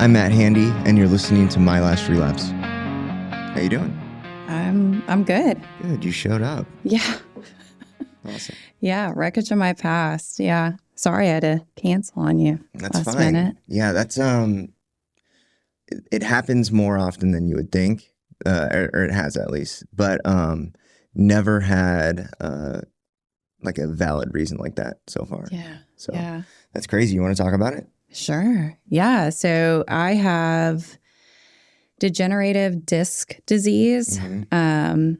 I'm Matt Handy, and you're listening to My Last Relapse. How you doing? I'm good. Good. You showed up. Yeah. Awesome. Yeah. Wreckage of my past. Yeah. Sorry I had to cancel on you. That's last fine. minute. Yeah, that's it happens more often than you would think, or it has at least. But never had like a valid reason like that so far. Yeah. So yeah. that's crazy. You want to talk about it? Sure. Yeah. So I have degenerative disc disease. Mm-hmm.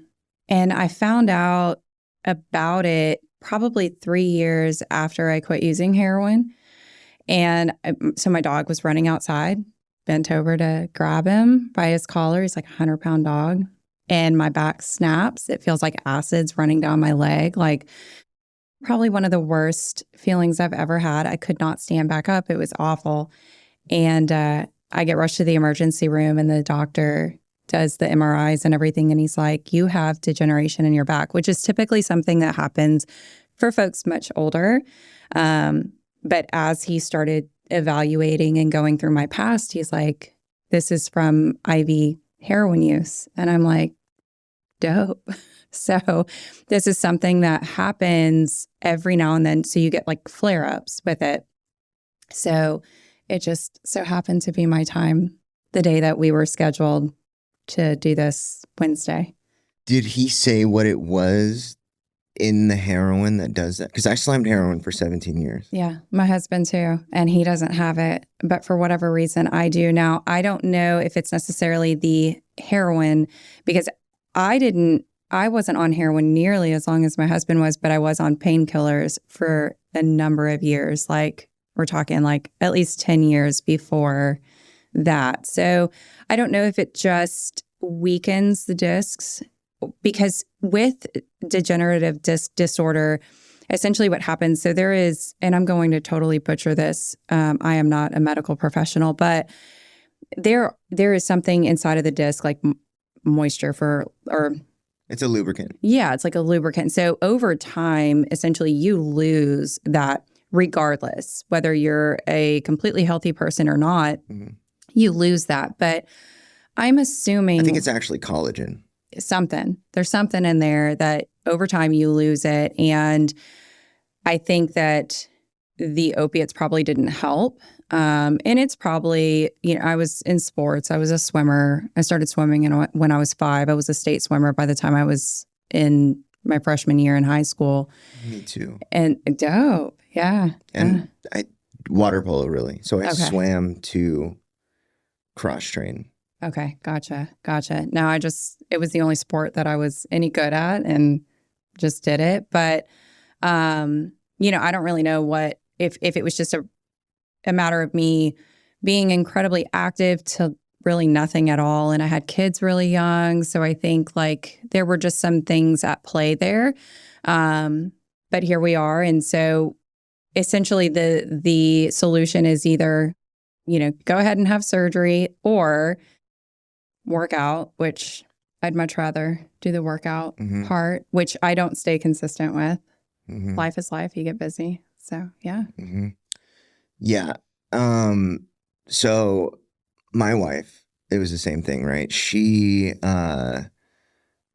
And I found out about it probably 3 years after I quit using heroin. And so my dog was running outside, bent over to grab him by his collar. He's like a 100-pound dog. And my back snaps. It feels like acid's running down my leg. Like probably one of the worst feelings I've ever had. I could not stand back up. It was awful. And I get rushed to the emergency room and the doctor does the MRIs and everything. And he's like, you have degeneration in your back, which is typically something that happens for folks much older. But as he started evaluating and going through my past, he's like, this is from IV heroin use. And I'm like, dope. So this is something that happens every now and then. So you get like flare-ups with it. So it just so happened to be my time the day that we were scheduled to do this Wednesday. Did he say what it was in the heroin that does that? Because I slammed heroin for 17 years. Yeah, my husband too, and he doesn't have it. But for whatever reason, I do. Now, I don't know if it's necessarily the heroin because I wasn't on heroin nearly as long as my husband was, but I was on painkillers for a number of years. Like we're talking like at least 10 years before that. So I don't know if it just weakens the discs because with degenerative disc disorder, essentially what happens, so there is, and I'm going to totally butcher this. I am not a medical professional, but there is something inside of the disc like moisture or it's a lubricant. Yeah, it's like a lubricant. So over time, essentially you lose that regardless, whether you're a completely healthy person or not, you lose that. But I'm assuming... I think it's actually collagen. Something. There's something in there that over time you lose it. And I think that the opiates probably didn't help. And it's probably, I was in sports. I was a swimmer. I started swimming when I was 5. I was a state swimmer by the time I was in my freshman year in high school. Me too. And dope. Yeah. And I water polo, really. So I swam to cross train. Okay. Gotcha. Now it was the only sport that I was any good at and just did it. But, I don't really know what, if it was just a matter of me being incredibly active to really nothing at all. And I had kids really young. So I think like there were just some things at play there. But here we are. And so essentially the solution is either, go ahead and have surgery or work out, which I'd much rather do the workout part, which I don't stay consistent with. Life is life. You get busy. So, yeah. Yeah. So my wife, it was the same thing, right? She,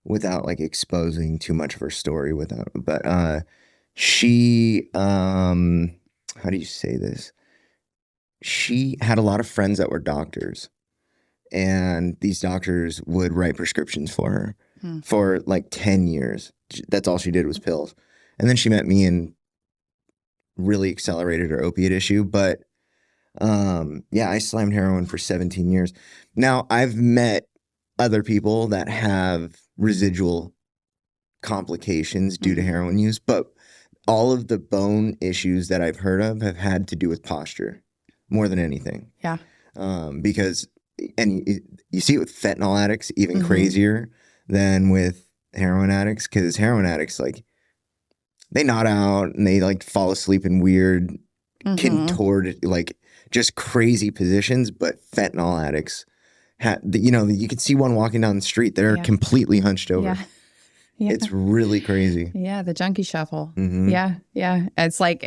without like exposing too much of her story she, how do you say this? She had a lot of friends that were doctors. And these doctors would write prescriptions for her for like 10 years. That's all she did was pills. And then she met me and really accelerated her opiate issue. But I slammed heroin for 17 years. Now, I've met other people that have residual complications due to heroin use, but all of the bone issues that I've heard of have had to do with posture more than anything. Yeah. Because... And you see it with fentanyl addicts even crazier than with heroin addicts because heroin addicts, like, they nod out and they, like, fall asleep in weird, contorted, like, just crazy positions. But fentanyl addicts, you can see one walking down the street. They're completely hunched over. Yeah. It's really crazy. Yeah, the junkie shuffle. Yeah. It's like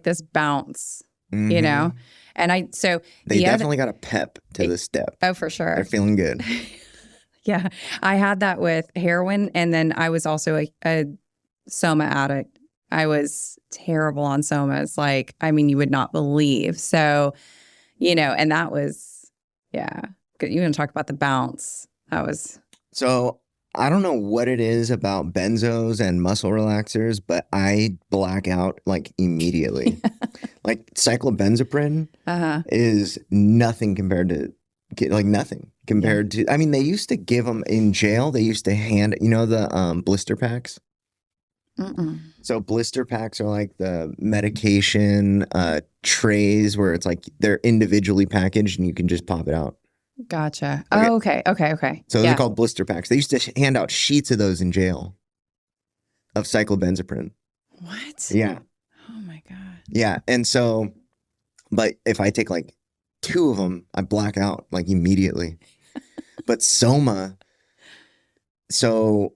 this bounce you know? And they definitely got a pep to the step. Oh, for sure. They're feeling good. Yeah. I had that with heroin. And then I was also a Soma addict. I was terrible on Somas. Like, I mean, you would not believe. So, you know, and that was, yeah. You want to talk about the bounce. That was. So I don't know what it is about benzos and muscle relaxers, but I black out like immediately. Like cyclobenzaprine is nothing compared to, like nothing compared to, I mean, they used to give them in jail. They used to hand, you know, the blister packs. So blister packs are like the medication trays where it's like they're individually packaged and you can just pop it out. Gotcha. Okay. Oh, okay. So they're called blister packs. They used to hand out sheets of those in jail of cyclobenzaprine. What? Yeah. Oh my God. Yeah. And so, but if I take like 2 of them, I black out like immediately. But Soma, so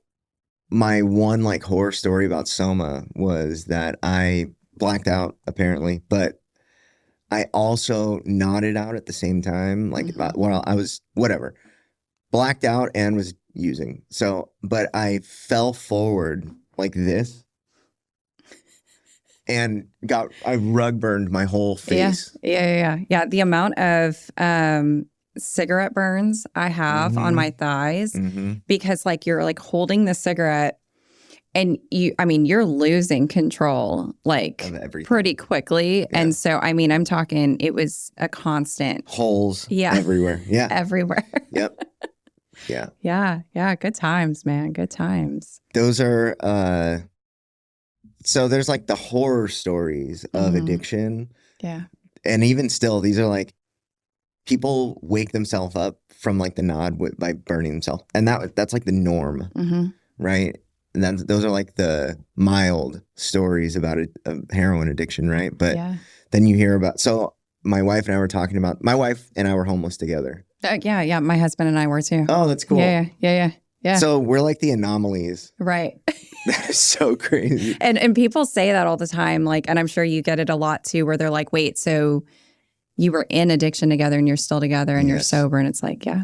my one like horror story about Soma was that I blacked out apparently, but I also nodded out at the same time. Like, well, I was whatever, blacked out and was using. So, but I fell forward like this and I rug burned my whole face. Yeah. The amount of cigarette burns I have on my thighs because like you're like holding the cigarette and you're losing control like pretty quickly. Yeah. And so, I mean, I'm talking, it was a constant. Holes everywhere. Yeah. Everywhere. Yep. Yeah. Yeah. Good times, man. Good times. Those are, so there's like the horror stories of addiction. Yeah. And even still, these are like, people wake themselves up from like the nod by burning themselves. And that's like the norm, right? And those are like the mild stories about heroin addiction, right? But then you hear about, so my wife and I were talking about, my wife and I were homeless together. Yeah. My husband and I were too. Oh, that's cool. Yeah. So we're like the anomalies. Right. That is so crazy. And people say that all the time. Like, and I'm sure you get it a lot too, where they're like, wait, so you were in addiction together and you're still together and you're sober. And it's like, yeah.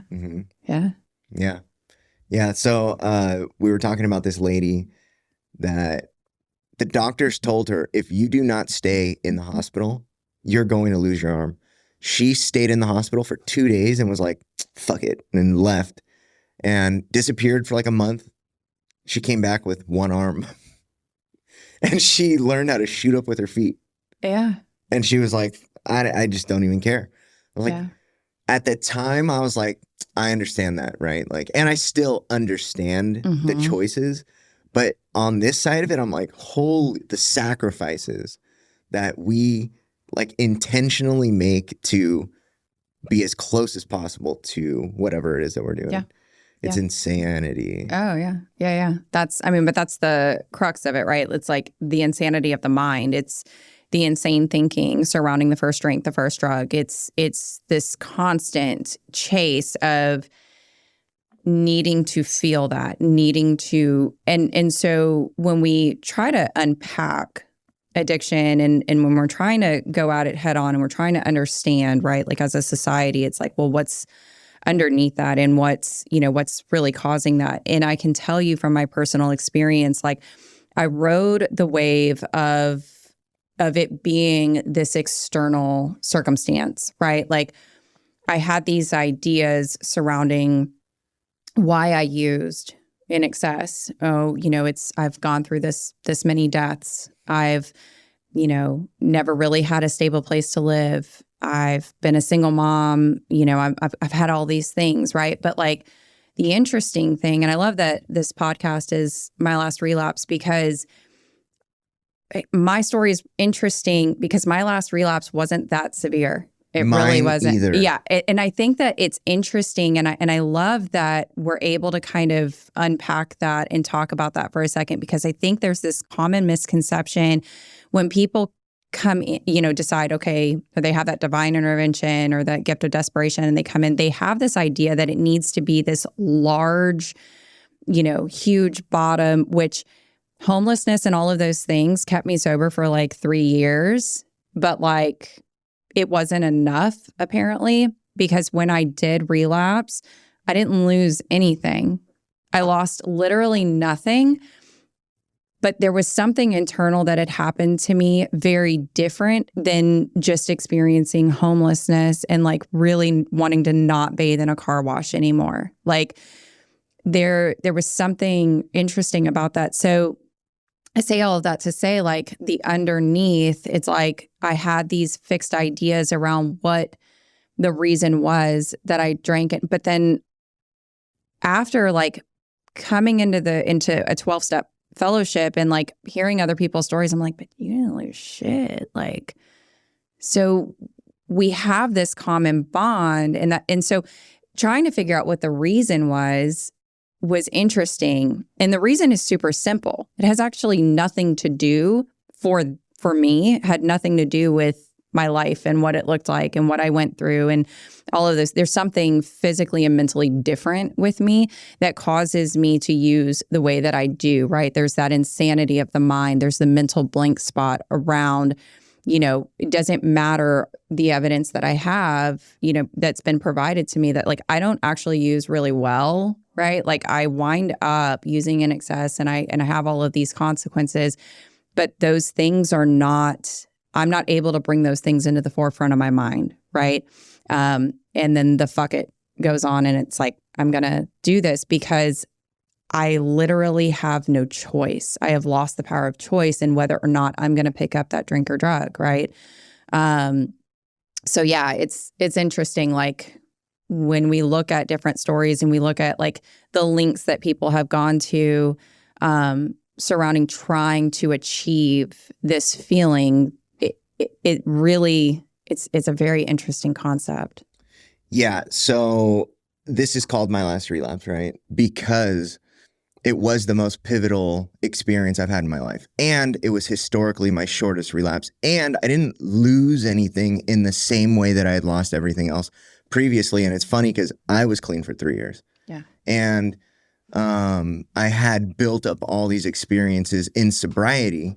Yeah. So we were talking about this lady that the doctors told her, if you do not stay in the hospital, you're going to lose your arm. She stayed in the hospital for 2 days and was like, fuck it, and left and disappeared for like a month. She came back with one arm and she learned how to shoot up with her feet. Yeah. And she was like, I just don't even care. Like at the time I was like, I understand that, right? Like, and I still understand the choices, but on this side of it, I'm like, holy, the sacrifices that we like intentionally make to be as close as possible to whatever it is that we're doing. Yeah. It's insanity. Oh, yeah. But that's the crux of it, right? It's like the insanity of the mind. It's the insane thinking surrounding the first drink, the first drug. It's this constant chase of needing to feel that, needing to, and so when we try to unpack addiction and when we're trying to go at it head on and we're trying to understand, right, like as a society, it's like, well, what's underneath that and what's really causing that? And I can tell you from my personal experience, like I rode the wave of it being this external circumstance, right? Like I had these ideas surrounding why I used in excess. Oh, I've gone through this many deaths. I've, never really had a stable place to live. I've been a single mom, I've had all these things, right? But like the interesting thing, and I love that this podcast is My Last Relapse because my story is interesting because my last relapse wasn't that severe. It really wasn't. Either. Yeah. And I think that it's interesting and I love that we're able to kind of unpack that and talk about that for a second because I think there's this common misconception when people come in, decide, okay, they have that divine intervention or that gift of desperation and they come in, they have this idea that it needs to be this large, huge bottom, which homelessness and all of those things kept me sober for like 3 years. But like it wasn't enough, apparently, because when I did relapse, I didn't lose anything. I lost literally nothing. But there was something internal that had happened to me very different than just experiencing homelessness and like really wanting to not bathe in a car wash anymore. Like there was something interesting about that. So I say all of that to say, like, the underneath, it's like I had these fixed ideas around what the reason was that I drank it. But then after like coming into a 12-step fellowship and like hearing other people's stories, I'm like, but you didn't lose shit. Like, so we have this common bond, and so trying to figure out what the reason was interesting. And the reason is super simple. It has actually nothing to do for me, it had nothing to do with my life and what it looked like and what I went through and all of this. There's something physically and mentally different with me that causes me to use the way that I do, right? There's that insanity of the mind. There's the mental blank spot around, it doesn't matter the evidence that I have, that's been provided to me that like I don't actually use really well, right? Like I wind up using in excess and I have all of these consequences, but those things are not, I'm not able to bring those things into the forefront of my mind, right? And then the fuck it goes on and it's like, I'm going to do this because I literally have no choice. I have lost the power of choice in whether or not I'm going to pick up that drink or drug, right? So yeah, it's interesting, like when we look at different stories and we look at like the links that people have gone to surrounding trying to achieve this feeling, it really, it's a very interesting concept. Yeah. So this is called My Last Relapse, right? Because it was the most pivotal experience I've had in my life. And it was historically my shortest relapse. And I didn't lose anything in the same way that I had lost everything else previously. And it's funny because I was clean for 3 years. Yeah. And I had built up all these experiences in sobriety,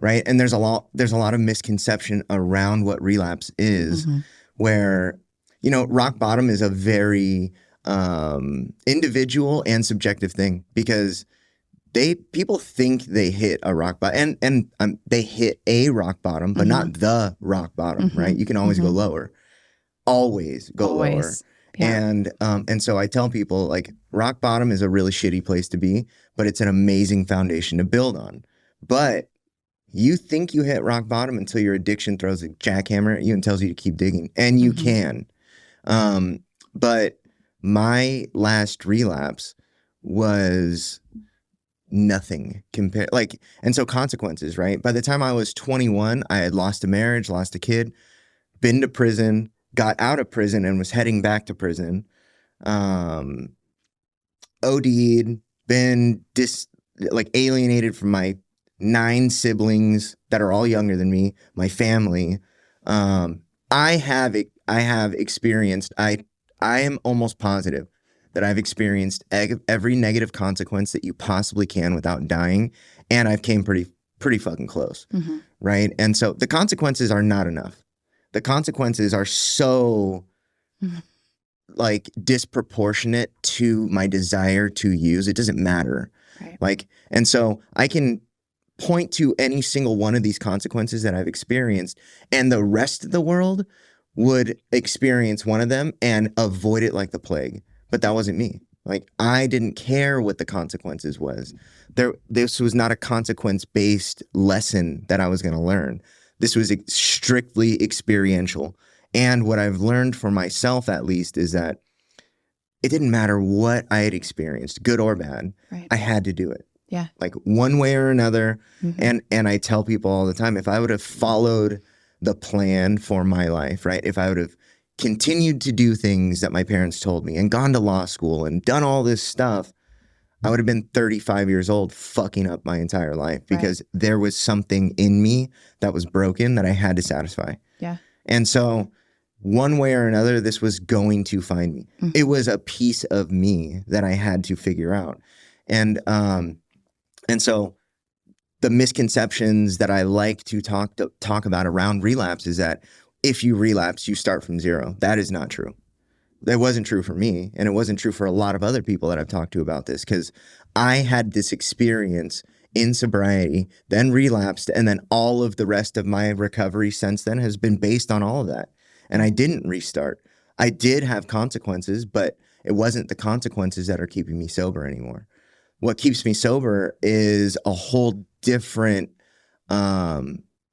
right? And there's a lot of misconception around what relapse is, where, rock bottom is a very individual and subjective thing because people think they hit a rock bottom and they hit a rock bottom, but not the rock bottom, right? You can always go lower, always go lower. Yeah. And so I tell people like rock bottom is a really shitty place to be, but it's an amazing foundation to build on. But you think you hit rock bottom until your addiction throws a jackhammer at you and tells you to keep digging, and you can. But my last relapse was nothing compared, and so consequences, right? By the time I was 21, I had lost a marriage, lost a kid, been to prison, got out of prison and was heading back to prison, OD'd, been alienated from my 9 siblings that are all younger than me, my family. I have experienced, I am almost positive that I've experienced every negative consequence that you possibly can without dying. And I've came pretty fucking close, right? And so the consequences are not enough. The consequences are so disproportionate to my desire to use. It doesn't matter. Right. And so I can point to any single one of these consequences that I've experienced, and the rest of the world would experience one of them and avoid it like the plague. But that wasn't me. I didn't care what the consequences was. This was not a consequence-based lesson that I was going to learn. This was strictly experiential. And what I've learned for myself, at least, is that it didn't matter what I had experienced, good or bad. Right. I had to do it. Yeah. One way or another. And I tell people all the time, if I would have followed the plan for my life, right? If I would have continued to do things that my parents told me and gone to law school and done all this stuff, I would have been 35 years old fucking up my entire life because there was something in me that was broken that I had to satisfy. Yeah. And so one way or another, this was going to find me. It was a piece of me that I had to figure out. And so the misconceptions that I like to talk about around relapse is that if you relapse, you start from zero. That is not true. That wasn't true for me, and it wasn't true for a lot of other people that I've talked to about this, because I had this experience in sobriety, then relapsed, and then all of the rest of my recovery since then has been based on all of that. And I didn't restart. I did have consequences, but it wasn't the consequences that are keeping me sober anymore. What keeps me sober is a whole different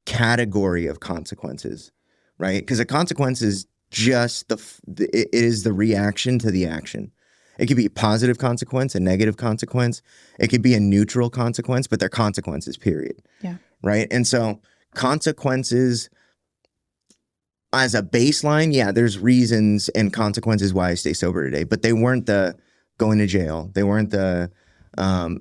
category of consequences, right? Because a consequence is just it is the reaction to the action. It could be a positive consequence, a negative consequence. It could be a neutral consequence, but they're consequences, period. Yeah. Right? And so consequences as a baseline, yeah, there's reasons and consequences why I stay sober today, but they weren't the going to jail. They weren't the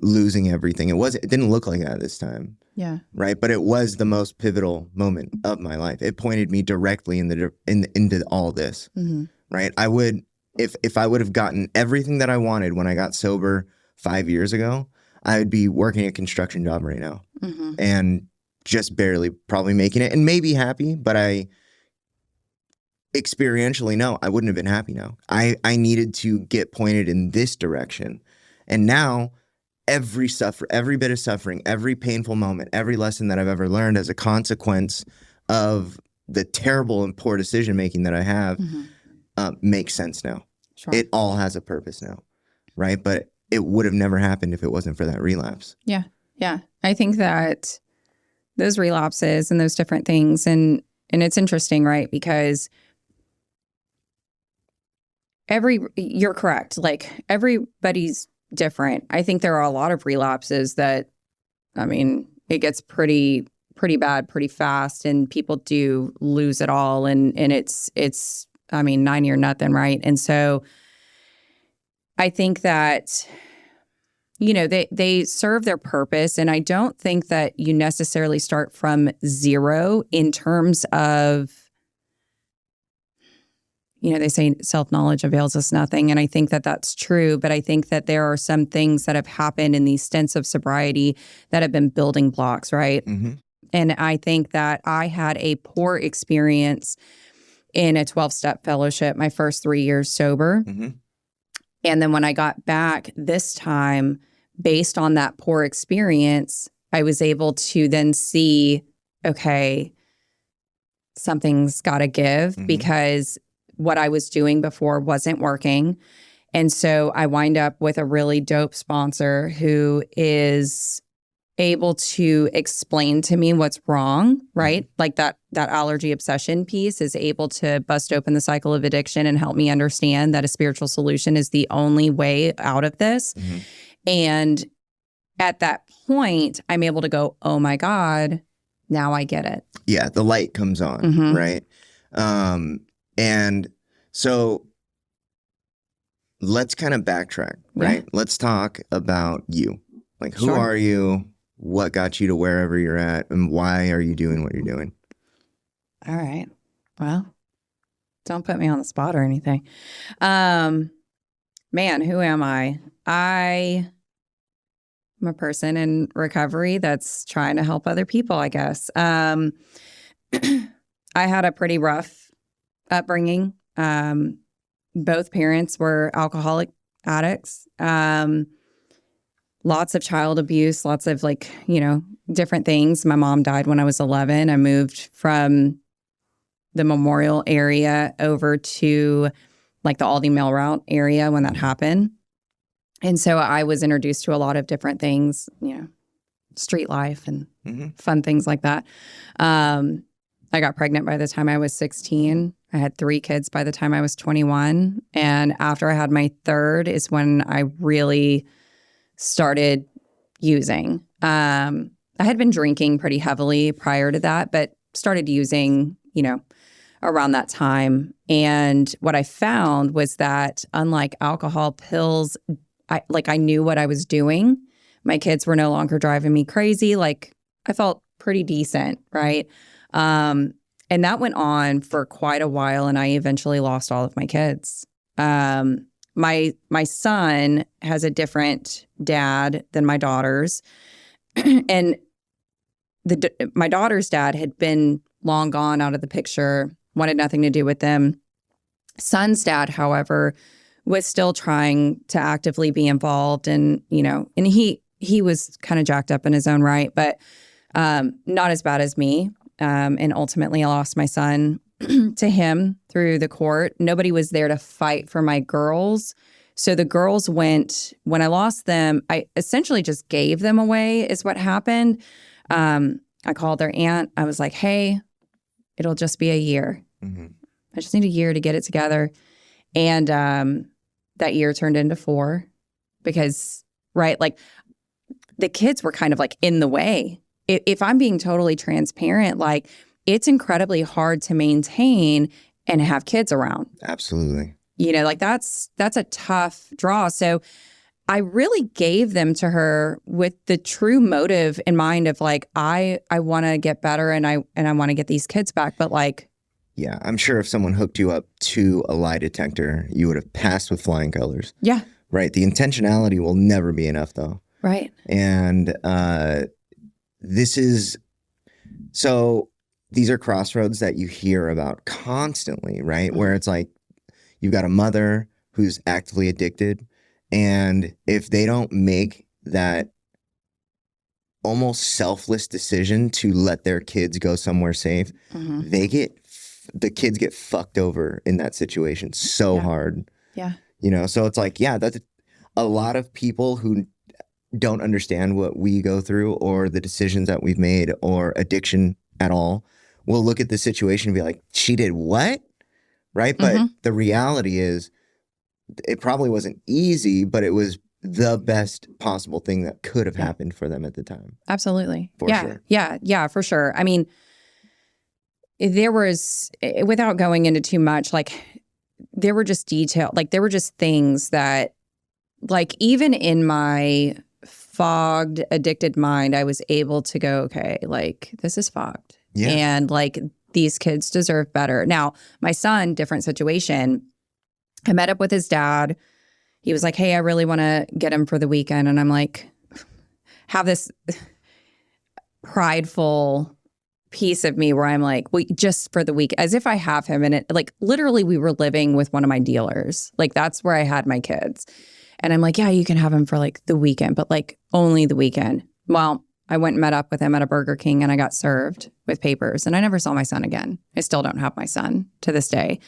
losing everything. It didn't look like that this time. Yeah. Right. But it was the most pivotal moment of my life. It pointed me directly into all this. Mm-hmm. Right. I would, if I would have gotten everything that I wanted when I got sober 5 years ago, I would be working a construction job right now, mm-hmm. and just barely probably making it and maybe happy. But I experientially, no, I wouldn't have been happy now. I needed to get pointed in this direction. And now every bit of suffering, every painful moment, every lesson that I've ever learned as a consequence of the terrible and poor decision making that I have, mm-hmm. Makes sense now. Sure. It all has a purpose now, right? But it would have never happened if it wasn't for that relapse. Yeah. Yeah. I think that those relapses and those different things, and it's interesting, right? Because you're correct. Like, everybody's different. I think there are a lot of relapses that, I mean, it gets pretty bad pretty fast, and people do lose it all, and it's I mean, 90 or nothing, right? And so I think that, you know, they serve their purpose, and I don't think that you necessarily start from zero in terms of, you know, they say self-knowledge avails us nothing. And I think that that's true. But I think that there are some things that have happened in these stints of sobriety that have been building blocks, right? Mm-hmm. And I think that I had a poor experience in a 12-step fellowship my first 3 years sober. Mm-hmm. And then when I got back this time, based on that poor experience, I was able to then see, okay, something's got to give, Mm-hmm. because what I was doing before wasn't working. And so I wind up with a really dope sponsor who is able to explain to me what's wrong, right? Like that allergy obsession piece is able to bust open the cycle of addiction and help me understand that a spiritual solution is the only way out of this. Mm-hmm. And at that point, I'm able to go, oh my God, now I get it. Yeah, the light comes on, mm-hmm. right? And so let's kind of backtrack, right? Yeah. Let's talk about you. Like, who Sure. are you? What got you to wherever you're at? And why are you doing what you're doing? All right. Well, don't put me on the spot or anything. Man, who am I? I'm a person in recovery that's trying to help other people, I guess. I had a pretty rough upbringing. Both parents were alcoholic addicts. Lots of child abuse, lots of different things. My mom died when I was 11. I moved from the Memorial area over to the Aldi Mill Route area when that happened. And so I was introduced to a lot of different things, street life and mm-hmm. fun things like that. I got pregnant by the time I was 16. I had 3 kids by the time I was 21. And after I had my third is when I really started using. I had been drinking pretty heavily prior to that, but started using, around that time. And what I found was that unlike alcohol, pills, I knew what I was doing. My kids were no longer driving me crazy. I felt pretty decent, right? And that went on for quite a while, and I eventually lost all of my kids. My son has a different dad than my daughter's, and my daughter's dad had been long gone out of the picture wanted nothing to do with them. Son's dad, however, was still trying to actively be involved, and and he was kind of jacked up in his own right, but not as bad as me. And ultimately, I lost my son to him through the court. Nobody was there to fight for my girls. So the girls went, when I lost them, I essentially just gave them away is what happened. I called their aunt. I was like, hey, it'll just be a year. Mm-hmm. I just need a year to get it together. And that year turned into 4 because, right, like the kids were kind of like in the way. If I'm being totally transparent, like it's incredibly hard to maintain and have kids around. Absolutely. Like that's a tough draw. So I really gave them to her with the true motive in mind of like, I want to get better and I want to get these kids back. But like, yeah, I'm sure if someone hooked you up to a lie detector, you would have passed with flying colors. Yeah. Right. The intentionality will never be enough though. Right. And these are crossroads that you hear about constantly, right? Where it's like you've got a mother who's actively addicted, and if they don't make that almost selfless decision to let their kids go somewhere safe, the kids get fucked over in that situation so hard. Yeah. So it's like, that's a lot of people who don't understand what we go through or the decisions that we've made or addiction at all will look at the situation and be like, she did what? Right? But the reality is it probably wasn't easy, but it was the best possible thing that could have happened for them at the time. Absolutely. For sure. Yeah, for sure. I mean, there was, without going into too much, like there were just there were just things that like even in my fogged, addicted mind, I was able to go, okay, like this is fogged. Yeah. And like these kids deserve better. Now, my son, different situation. I met up with his dad. He was like, hey, I really want to get him for the weekend. And I'm like, have this prideful piece of me where I'm like, well, just for the week, as if I have him in it. Like literally we were living with one of my dealers. Like that's where I had my kids. And I'm like, yeah, you can have him for like the weekend, but like only the weekend. Well, I went and met up with him at a Burger King and I got served with papers and I never saw my son again. I still don't have my son to this day.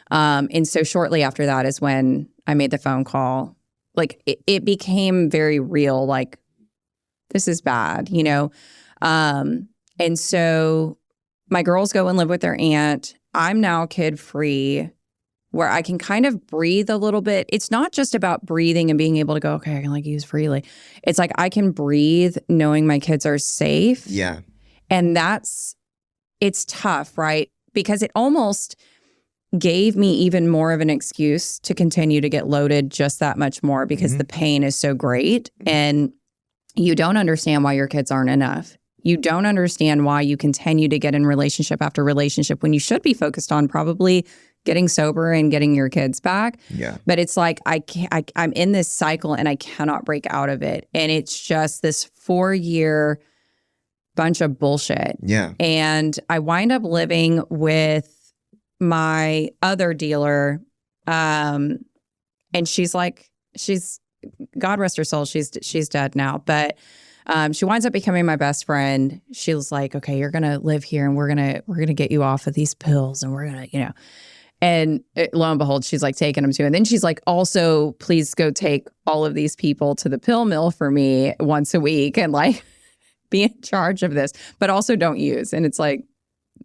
And so shortly after that is when I made the phone call. Like it became very real, like this is bad, And so my girls go and live with their aunt. I'm now kid-free where I can kind of breathe a little bit. It's not just about breathing and being able to go, okay, I can like use freely. It's like I can breathe knowing my kids are safe. Yeah. And it's tough, right? Because it almost gave me even more of an excuse to continue to get loaded just that much more because the pain is so great. And you don't understand why your kids aren't enough. You don't understand why you continue to get in relationship after relationship when you should be focused on probably getting sober and getting your kids back. Yeah. But it's like I'm in this cycle and I cannot break out of it. And it's just this 4-year bunch of bullshit. Yeah. And I wind up living with my other dealer. And she's God rest her soul, she's dead now. But she winds up becoming my best friend. She was like, okay, you're going to live here and we're going to get you off of these pills and we're going to, and lo and behold, she's like taking them to. And then she's like, also, please go take all of these people to the pill mill for me once a week and like be in charge of this, but also don't use. And it's like,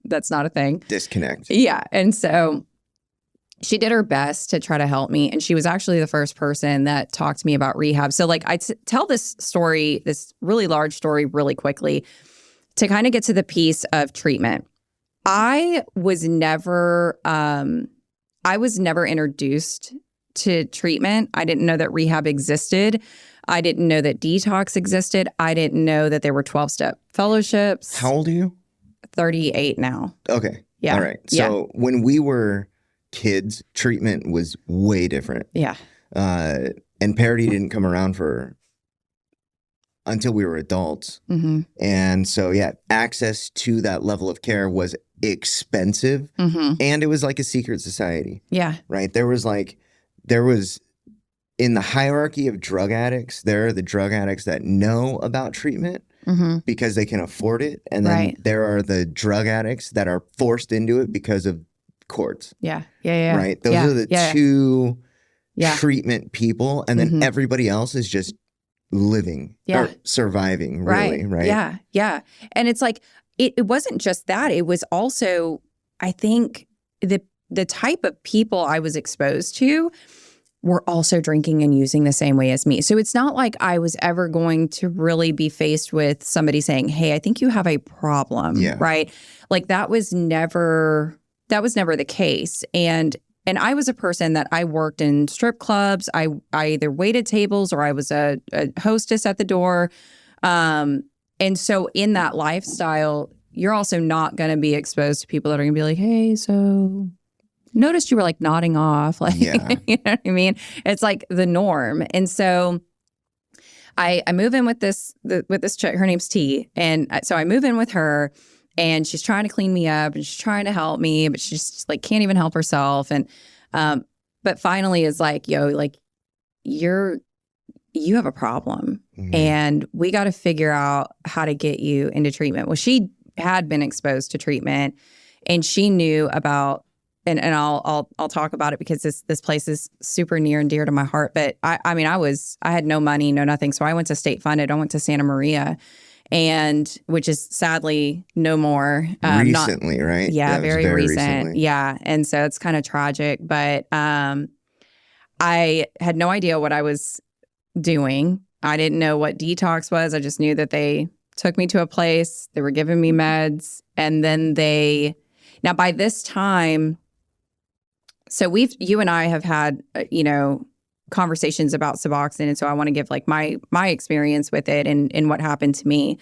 that's not a thing. Disconnect. Yeah. And so she did her best to try to help me. And she was actually the first person that talked to me about rehab. So like I tell this story, this really large story really quickly to kind of get to the piece of treatment. I was never introduced to treatment. I didn't know that rehab existed. I didn't know that detox existed. I didn't know that there were 12-step fellowships. How old are you? 38 now. Okay. Yeah. All right. So when we were kids, treatment was way different. Yeah. And parity didn't come around for until we were adults. Mm-hmm. And so, yeah, access to that level of care was expensive, and it was like a secret society. Yeah. Right. There was in the hierarchy of drug addicts, there are the drug addicts that know about treatment because they can afford it. And then there are the drug addicts that are forced into it because of courts. Yeah. Yeah. Right. Those are the two treatment people. And then everybody else is just living or surviving, really. Right. Yeah. Yeah. And it's like, it wasn't just that. It was also, I think, the type of people I was exposed to were also drinking and using the same way as me. So it's not like I was ever going to really be faced with somebody saying, hey, I think you have a problem, right? Like that was never the case. And I was a person that I worked in strip clubs. I either waited tables or I was a hostess at the door. And so in that lifestyle, you're also not going to be exposed to people that are going to be like, hey, so noticed you were like nodding off. Like, you know what I mean? It's like the norm. And so I move in with this chick, her name's T. And so I move in with her and she's trying to clean me up and she's trying to help me, but she's just like, can't even help herself. And, but finally is like, yo, like you have a problem and we got to figure out how to get you into treatment. Well, she had been exposed to treatment and she knew about, and I'll talk about it because this place is super near and dear to my heart. But I mean, I had no money, no nothing. So I went to state funded. I went to Santa Maria, and which is sadly no more. Recently, right? Yeah, very recent. Yeah. And so it's kind of tragic. But I had no idea what I was doing. I didn't know what detox was. I just knew that they took me to a place. They were giving me meds. And then now by this time, so you and I have had, conversations about Suboxone. And so I want to give like my experience with it and what happened to me.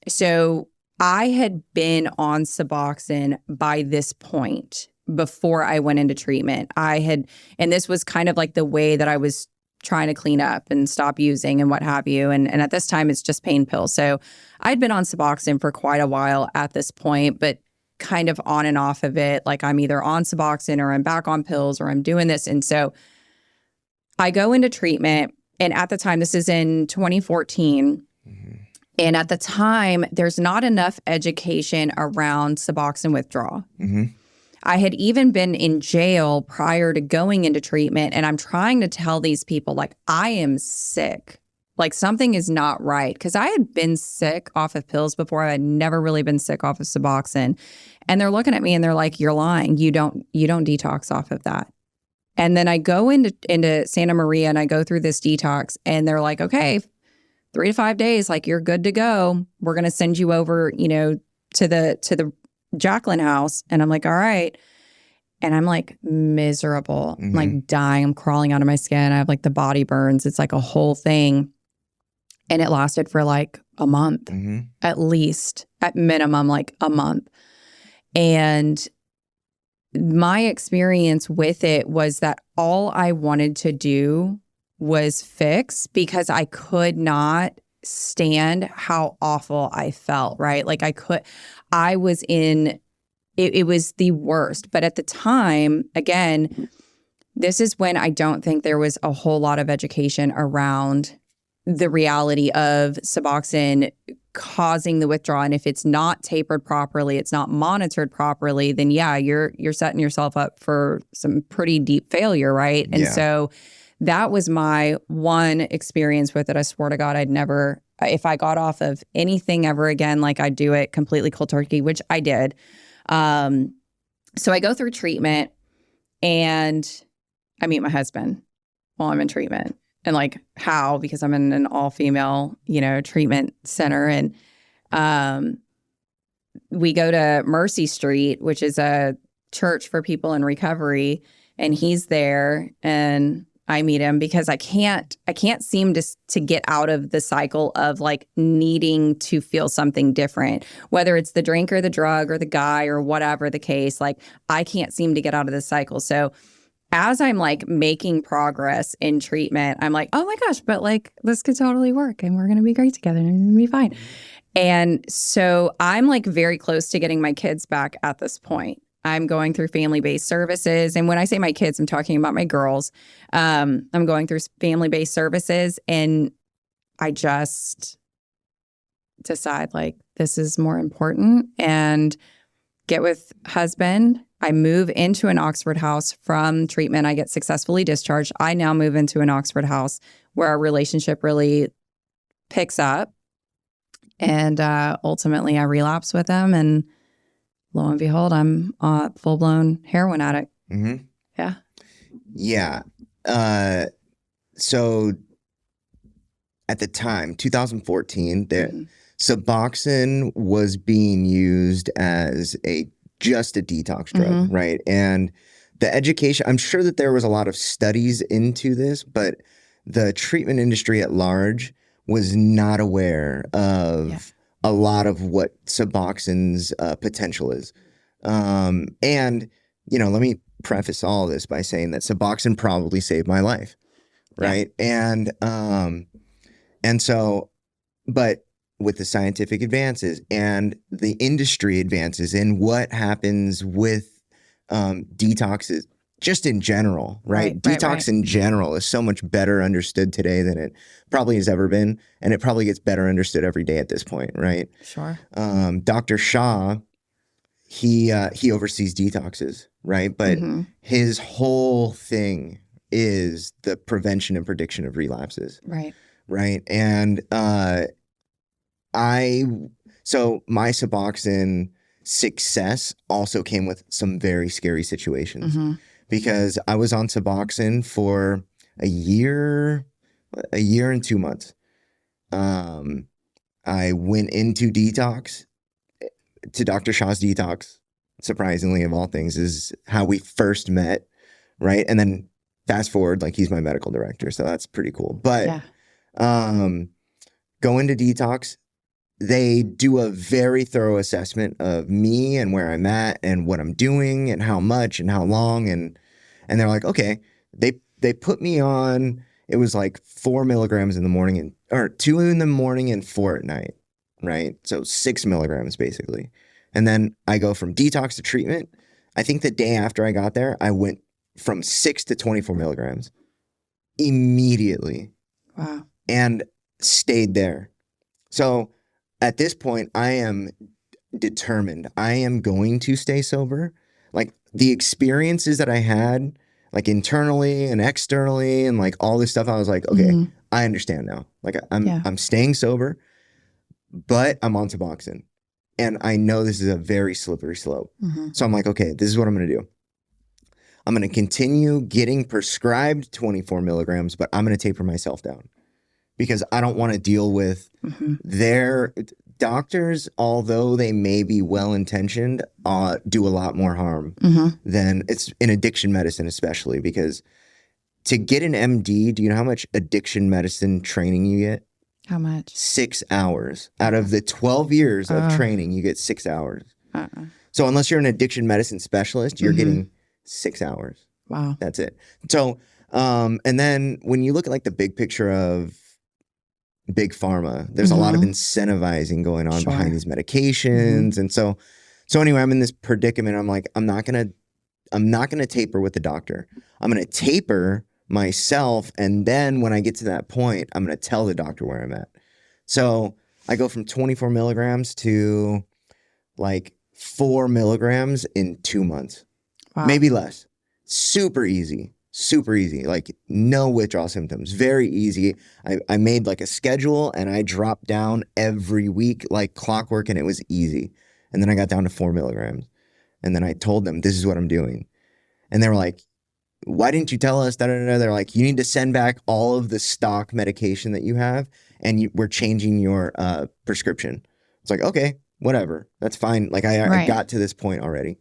So I had been on Suboxone by this point before I went into treatment. And this was kind of like the way that I was trying to clean up and stop using and what have you. And at this time, it's just pain pills. So I'd been on Suboxone for quite a while at this point, but kind of on and off of it. Like I'm either on Suboxone or I'm back on pills or I'm doing this. And so I go into treatment. And at the time, this is in 2014. And at the time, there's not enough education around Suboxone withdrawal. I had even been in jail prior to going into treatment. And I'm trying to tell these people, like, I am sick. Like something is not right. Because I had been sick off of pills before. I had never really been sick off of Suboxone. And they're looking at me and they're like, you're lying. You don't detox off of that. And then I go into Santa Maria and I go through this detox and they're like, okay, 3 to 5 days, like you're good to go. We're going to send you over, to the Jacqueline house. And I'm like, all right. And I'm like miserable, I'm like dying. I'm crawling out of my skin. I have like the body burns. It's like a whole thing. And it lasted for like a month, at least, at minimum, like a month. And my experience with it was that all I wanted to do was fix because I could not stand how awful I felt, right? Like I was in, it was the worst. But at the time, again, this is when I don't think there was a whole lot of education around the reality of Suboxone causing the withdrawal. And if it's not tapered properly, it's not monitored properly, then yeah, you're setting yourself up for some pretty deep failure, right? And so that was my one experience with it. I swore to God I'd never, if I got off of anything ever again, like I'd do it completely cold turkey, which I did. So I go through treatment and I meet my husband while I'm in treatment. And like how? Because I'm in an all-female, treatment center. And we go to Mercy Street, which is a church for people in recovery. And he's there and I meet him because I can't seem to get out of the cycle of like needing to feel something different, whether it's the drink or the drug or the guy or whatever the case. Like I can't seem to get out of this cycle. So as I'm like making progress in treatment, I'm like, oh my gosh, but like this could totally work and we're going to be great together and it's going to be fine. And so I'm like very close to getting my kids back at this point. I'm going through family-based services. And when I say my kids, I'm talking about my girls. I'm going through family-based services and I just decide like this is more important and get with husband. I move into an Oxford house from treatment. I get successfully discharged. I now move into an Oxford house where our relationship really picks up. And ultimately, I relapse with him. And lo and behold, I'm a full-blown heroin addict. Mm-hmm. Yeah. Yeah. So at the time, 2014, Suboxone was being used as just a detox drug, right? And the education, I'm sure that there was a lot of studies into this, but the treatment industry at large was not aware of a lot of what Suboxone's potential is. And, let me preface all this by saying that Suboxone probably saved my life, right? Yeah. And so, but with the scientific advances and the industry advances and what happens with detoxes just in general, right? Detox in general is so much better understood today than it probably has ever been. And it probably gets better understood every day at this point, right? Sure. Dr. Shah, he oversees detoxes, right? But his whole thing is the prevention and prediction of relapses. Right. Right. And so my Suboxone success also came with some very scary situations because I was on Suboxone for a year and 2 months. I went into detox, to Dr. Shah's detox, surprisingly, of all things, is how we first met. Right. And then fast forward, like he's my medical director. So that's pretty cool. But go into detox. They do a very thorough assessment of me and where I'm at and what I'm doing and how much and how long. And they're like, okay, they put me on, it was like 4 milligrams in the morning or 2 in the morning and 4 at night. Right. So 6 milligrams basically. And then I go from detox to treatment. I think the day after I got there, I went from 6 to 24 milligrams immediately. Wow. And stayed there. So at this point, I am determined. I am going to stay sober. Like the experiences that I had, like internally and externally and like all this stuff, I was like, okay, I understand now. Like I'm staying sober, but I'm on Suboxone. And I know this is a very slippery slope. So I'm like, okay, this is what I'm going to do. I'm going to continue getting prescribed 24 milligrams, but I'm going to taper myself down. Because I don't want to deal with their doctors, although they may be well-intentioned, do a lot more harm than it's in addiction medicine, especially because to get an MD, do you know how much addiction medicine training you get? How much? 6 hours. Out of the 12 years of training, you get 6 hours. So unless you're an addiction medicine specialist, you're getting 6 hours. Wow. That's it. So, and then when you look at like the big picture of big pharma, there's a lot of incentivizing going on behind these medications. And so anyway, I'm in this predicament. I'm like, I'm not going to taper with the doctor. I'm going to taper myself. And then when I get to that point, I'm going to tell the doctor where I'm at. So I go from 24 milligrams to like 4 milligrams in 2 months, maybe less. Super easy. Like no withdrawal symptoms, very easy. I made like a schedule and I dropped down every week like clockwork and it was easy. And then I got down to 4 milligrams and then I told them, this is what I'm doing. And they were like, why didn't you tell us? They're like, you need to send back all of the stock medication that you have and we're changing your prescription. It's like, okay, whatever. That's fine. Like I got to this point already.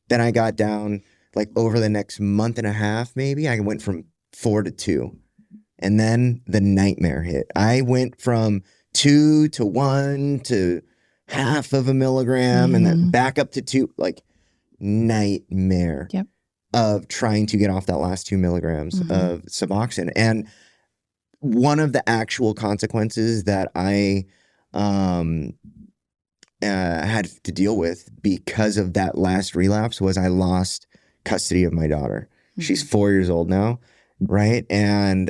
Then I got down like over the next month and a half, maybe I went from 4 to 2. And then the nightmare hit. I went from 2 to 1 to half of a milligram and then back up to 2, like nightmare. Yep. of trying to get off that last 2 milligrams of Suboxone. And one of the actual consequences that I had to deal with because of that last relapse was I lost custody of my daughter. She's 4 years old now, right? And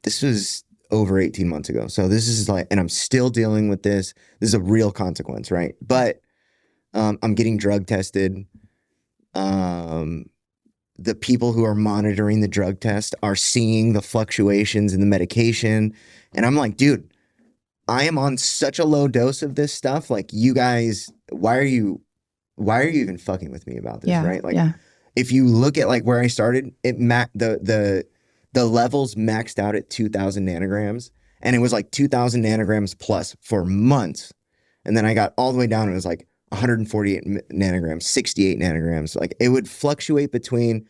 this was over 18 months ago. So this is like, and I'm still dealing with this. This is a real consequence, right? But I'm getting drug tested. The people who are monitoring the drug test are seeing the fluctuations in the medication. And I'm like, dude, I am on such a low dose of this stuff. Like, you guys, why are you even fucking with me about this? Right? Like, if you look at like where I started, the levels maxed out at 2,000 nanograms, and it was like 2,000 nanograms plus for months. And then I got all the way down, and it was like 148 nanograms, 68 nanograms. Like, it would fluctuate between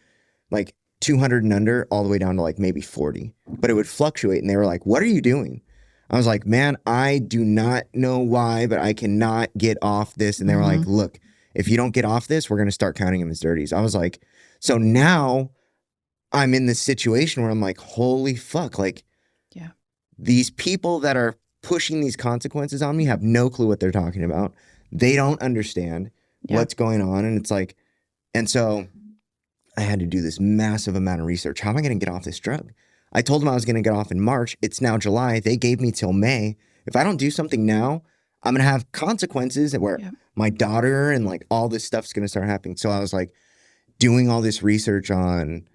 like 200 and under all the way down to like maybe 40, but it would fluctuate. And they were like, what are you doing? I was like, man, I do not know why, but I cannot get off this. And they were like, look, if you don't get off this, we're going to start counting them as dirties. I was like, so now I'm in this situation where I'm like, holy fuck. Like, these people that are pushing these consequences on me have no clue what they're talking about. They don't understand what's going on. And it's like, and so I had to do this massive amount of research. How am I going to get off this drug? I told them I was going to get off in March. It's now July. They gave me till May. If I don't do something now, I'm going to have consequences where my daughter and like all this stuff's going to start happening. So I was like doing all this research on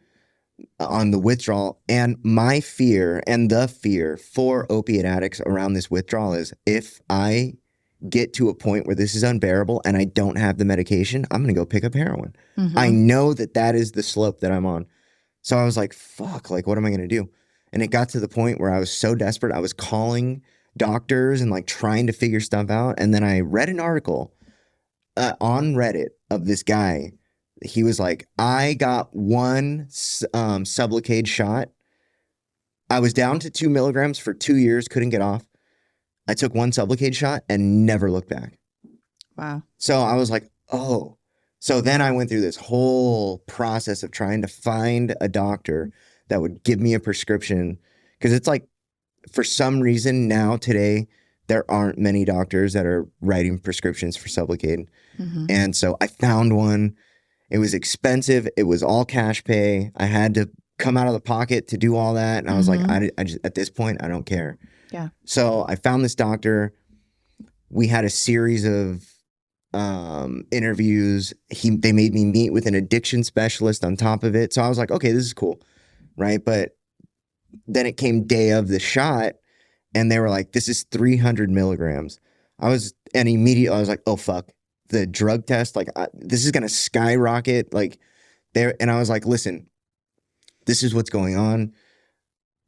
the withdrawal, and my fear and the fear for opiate addicts around this withdrawal is if I get to a point where this is unbearable and I don't have the medication, I'm going to go pick up heroin. I know that is the slope that I'm on. So I was like, fuck, like, what am I going to do? And it got to the point where I was so desperate. I was calling doctors and like trying to figure stuff out. And then I read an article on Reddit of this guy. He was like, I got one Sublocade shot. I was down to 2 milligrams for 2 years, couldn't get off. I took one Sublocade shot and never looked back. Wow. So I was like, oh. So then I went through this whole process of trying to find a doctor that would give me a prescription. Because it's like, for some reason now today, there aren't many doctors that are writing prescriptions for Sublocade. And so I found one. It was expensive. It was all cash pay. I had to come out of the pocket to do all that. And I was like, I just, at this point, I don't care. Yeah. So I found this doctor. We had a series of interviews. They made me meet with an addiction specialist on top of it. So I was like, okay, this is cool. Right. But then it came day of the shot and they were like, this is 300 milligrams. And immediately I was like, oh, fuck. The drug test, like, this is going to skyrocket. Like, and I was like, listen, this is what's going on.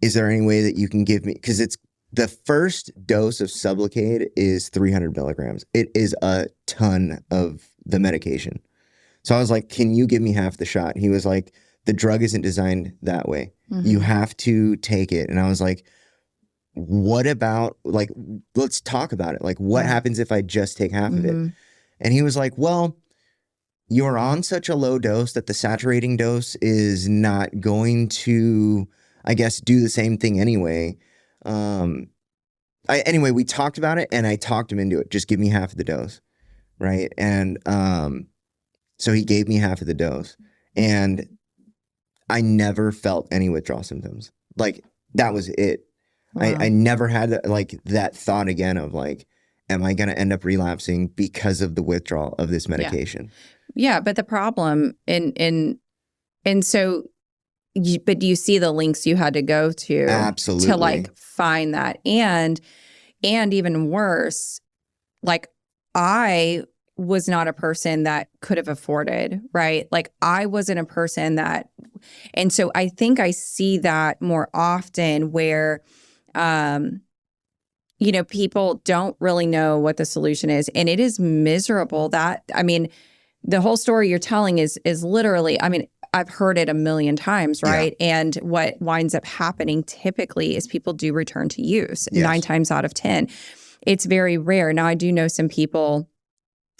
Is there any way that you can give me, because it's the first dose of Sublocade is 300 milligrams. It is a ton of the medication. So I was like, can you give me half the shot? He was like, the drug isn't designed that way. You have to take it. And I was like, what about, like, let's talk about it. Like, what happens if I just take half of it? And he was like, well, you're on such a low dose that the saturating dose is not going to, I guess, do the same thing anyway. Anyway, we talked about it and I talked him into it. Just give me half of the dose. Right. And so he gave me half of the dose and I never felt any withdrawal symptoms. Like, that was it. Wow. I never had that thought again of like, am I going to end up relapsing because of the withdrawal of this medication? Yeah, but the problem and so, but do you see the links you had to go to? Absolutely. To like find that, and even worse, like, I was not a person that could have afforded, right? Like, I wasn't a person that, and so I think I see that more often where, you know, people don't really know what the solution is. And it is miserable that, I mean, the whole story you're telling is literally, I mean, I've heard it a million times, right? Yeah. And what winds up happening typically is people do return to use 9 times out of 10. It's very rare. Now, I do know some people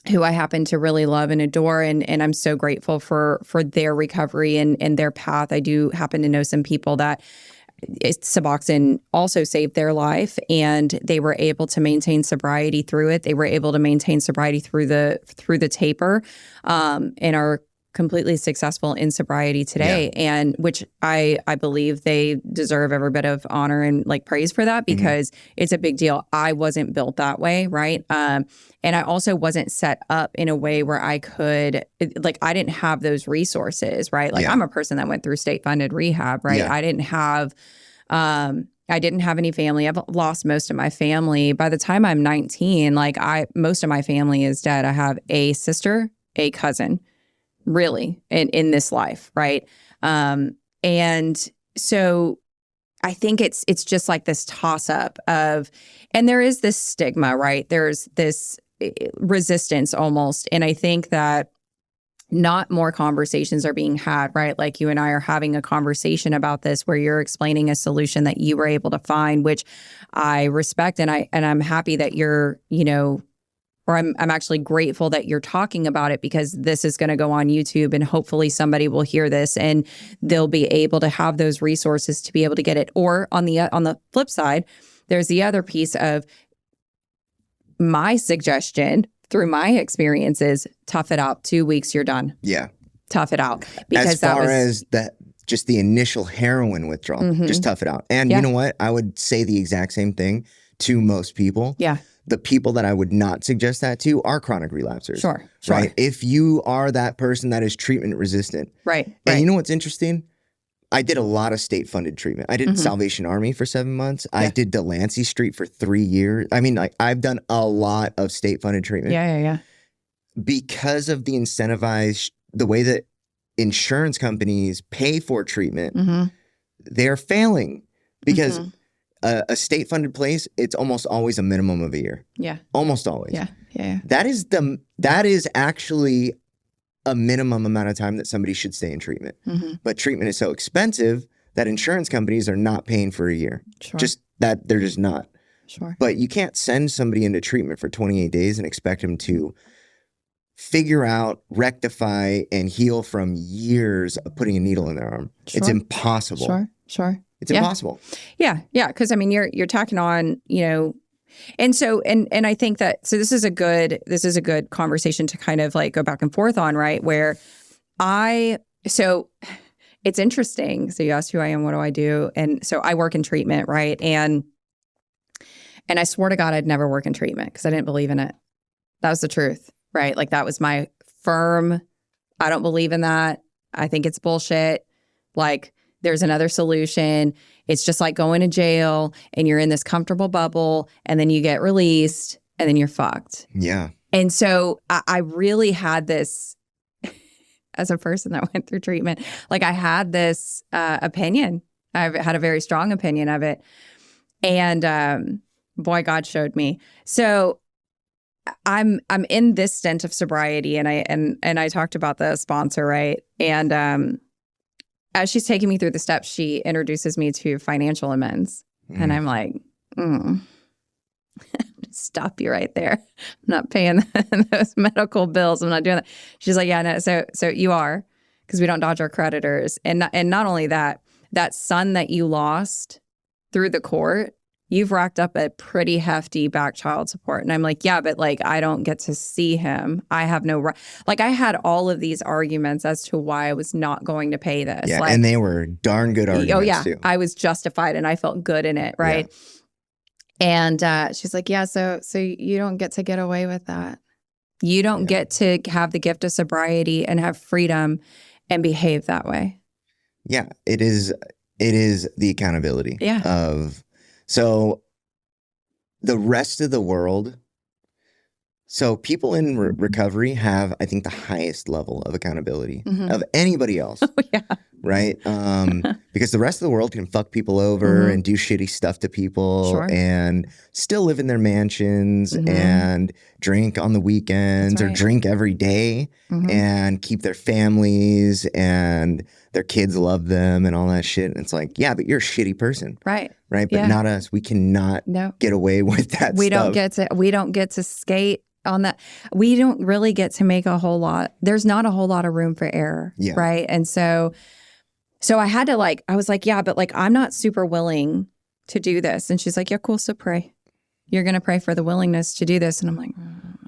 who I happen to really love and adore. And I'm so grateful for their recovery and their path. I do happen to know some people that Suboxone also saved their life, and they were able to maintain sobriety through it. They were able to maintain sobriety through the taper, and are completely successful in sobriety today. Yeah. And which I believe they deserve every bit of honor and like praise for that, because it's a big deal. I wasn't built that way, right? And I also wasn't set up in a way where I could, like, I didn't have those resources, right? Like, I'm a person that went through state-funded rehab, right? Yeah. I didn't have any family. I've lost most of my family. By the time I'm 19, like, most of my family is dead. I have a sister, a cousin, really, in this life, right? And so I think it's just like this toss-up of, and there is this stigma, right? There's this resistance almost. And I think that not more conversations are being had, right? Like you and I are having a conversation about this, where you're explaining a solution that you were able to find, which I respect. And I'm happy that you're, or I'm actually grateful that you're talking about it, because this is going to go on YouTube, and hopefully somebody will hear this and they'll be able to have those resources to be able to get it. Or on the flip side, there's the other piece of my suggestion through my experiences: tough it out. 2 weeks, you're done. Yeah. Tough it out. Because as just the initial heroin withdrawal, just tough it out. And you know what? I would say the exact same thing to most people. Yeah. The people that I would not suggest that to are chronic relapsers. Sure. Right? If you are that person that is treatment resistant. Right. And you know what's interesting? I did a lot of state-funded treatment. I did Salvation Army for 7 months. Yeah. I did Delancey Street for 3 years. I mean, like, I've done a lot of state-funded treatment. Yeah. Because of the the way that insurance companies pay for treatment, they're failing. Because a state-funded place, it's almost always a minimum of a year. Yeah. Almost always. Yeah. That is actually a minimum amount of time that somebody should stay in treatment. But treatment is so expensive that insurance companies are not paying for a year. Sure. Just that they're just not. Sure. But you can't send somebody into treatment for 28 days and expect them to figure out, rectify, and heal from years of putting a needle in their arm. Sure. It's impossible. Sure. It's impossible. Yeah. Because I mean, you're tacking on, and so, and I think that, so this is a good conversation to kind of like go back and forth on, right? Where so it's interesting. So you asked who I am, what do I do? And so I work in treatment, right? And I swore to God I'd never work in treatment because I didn't believe in it. That was the truth, right? Like, that was my firm, I don't believe in that. I think it's bullshit. Like, there's another solution. It's just like going to jail and you're in this comfortable bubble and then you get released and then you're fucked. Yeah. And so I really had this, as a person that went through treatment, like, I had this opinion. I've had a very strong opinion of it. And boy, God showed me. So I'm in this stint of sobriety, and I talked about the sponsor, right? And as she's taking me through the steps, she introduces me to financial amends. And I'm like, stop you right there. I'm not paying those medical bills. I'm not doing that. She's like, yeah, no. So you are, because we don't dodge our creditors. And not only that, that son that you lost through the court, you've racked up a pretty hefty back child support. And I'm like, yeah, but like, I don't get to see him. I have no right. Like, I had all of these arguments as to why I was not going to pay this. Yeah, like, and they were darn good arguments too. I was justified and I felt good in it, right? Yeah. And she's like, yeah, so you don't get to get away with that. You don't get to have the gift of sobriety and have freedom and behave that way. Yeah, it is the accountability of... So the rest of the world, so people in recovery have, I think, the highest level of accountability of anybody else. Right? Because the rest of the world can fuck people over and do shitty stuff to people and still live in their mansions and drink on the weekends or drink every day and keep their families, and their kids love them and all that shit. And it's like, yeah, but you're a shitty person. Right. But not us. We cannot get away with that stuff. We don't get to skate on that. We don't really get to make a whole lot. There's not a whole lot of room for error. Yeah. Right. And so I had to I was like, yeah, but I'm not super willing to do this. And she's like, yeah, cool. So pray. You're going to pray for the willingness to do this. And I'm like,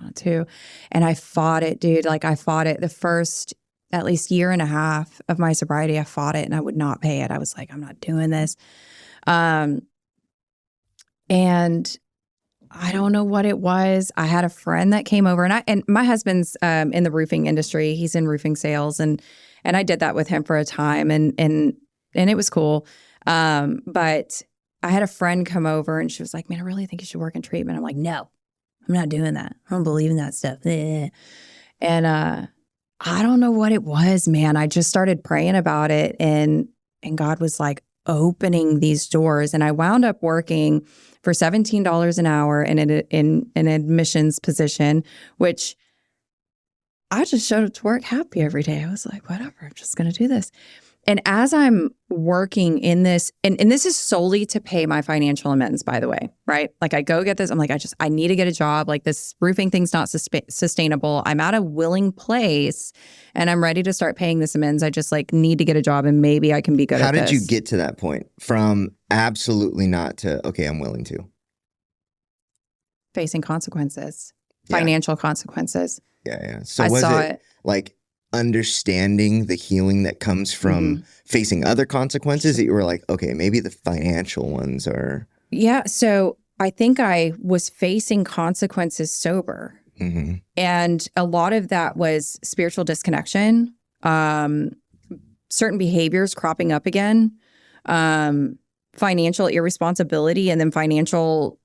not to. And I fought it, dude. I fought it the first at least year and a half of my sobriety. I fought it and I would not pay it. I was like, I'm not doing this. And I don't know what it was. I had a friend that came over and my husband's in the roofing industry. He's in roofing sales and I did that with him for a time and it was cool. But I had a friend come over and she was like, man, I really think you should work in treatment. I'm like, no, I'm not doing that. I don't believe in that stuff. And I don't know what it was, man. I just started praying about it and God was like opening these doors. And I wound up working for $17 an hour in an admissions position, which I just showed up to work happy every day. I was like, whatever, I'm just going to do this. And as I'm working in this, and this is solely to pay my financial amends, by the way, right? I go get this. I'm like, I need to get a job. This roofing thing's not sustainable. I'm at a willing place and I'm ready to start paying this amends. I just need to get a job and maybe I can be good at this. How did you get to that point from absolutely not to, okay, I'm willing to? Facing consequences, financial consequences. Yeah. So I was saw it understanding the healing that comes from facing other consequences that you were like, okay, maybe the financial ones are. Yeah. So I think I was facing consequences sober. Mm-hmm. And a lot of that was spiritual disconnection, certain behaviors cropping up again, financial irresponsibility, and then financial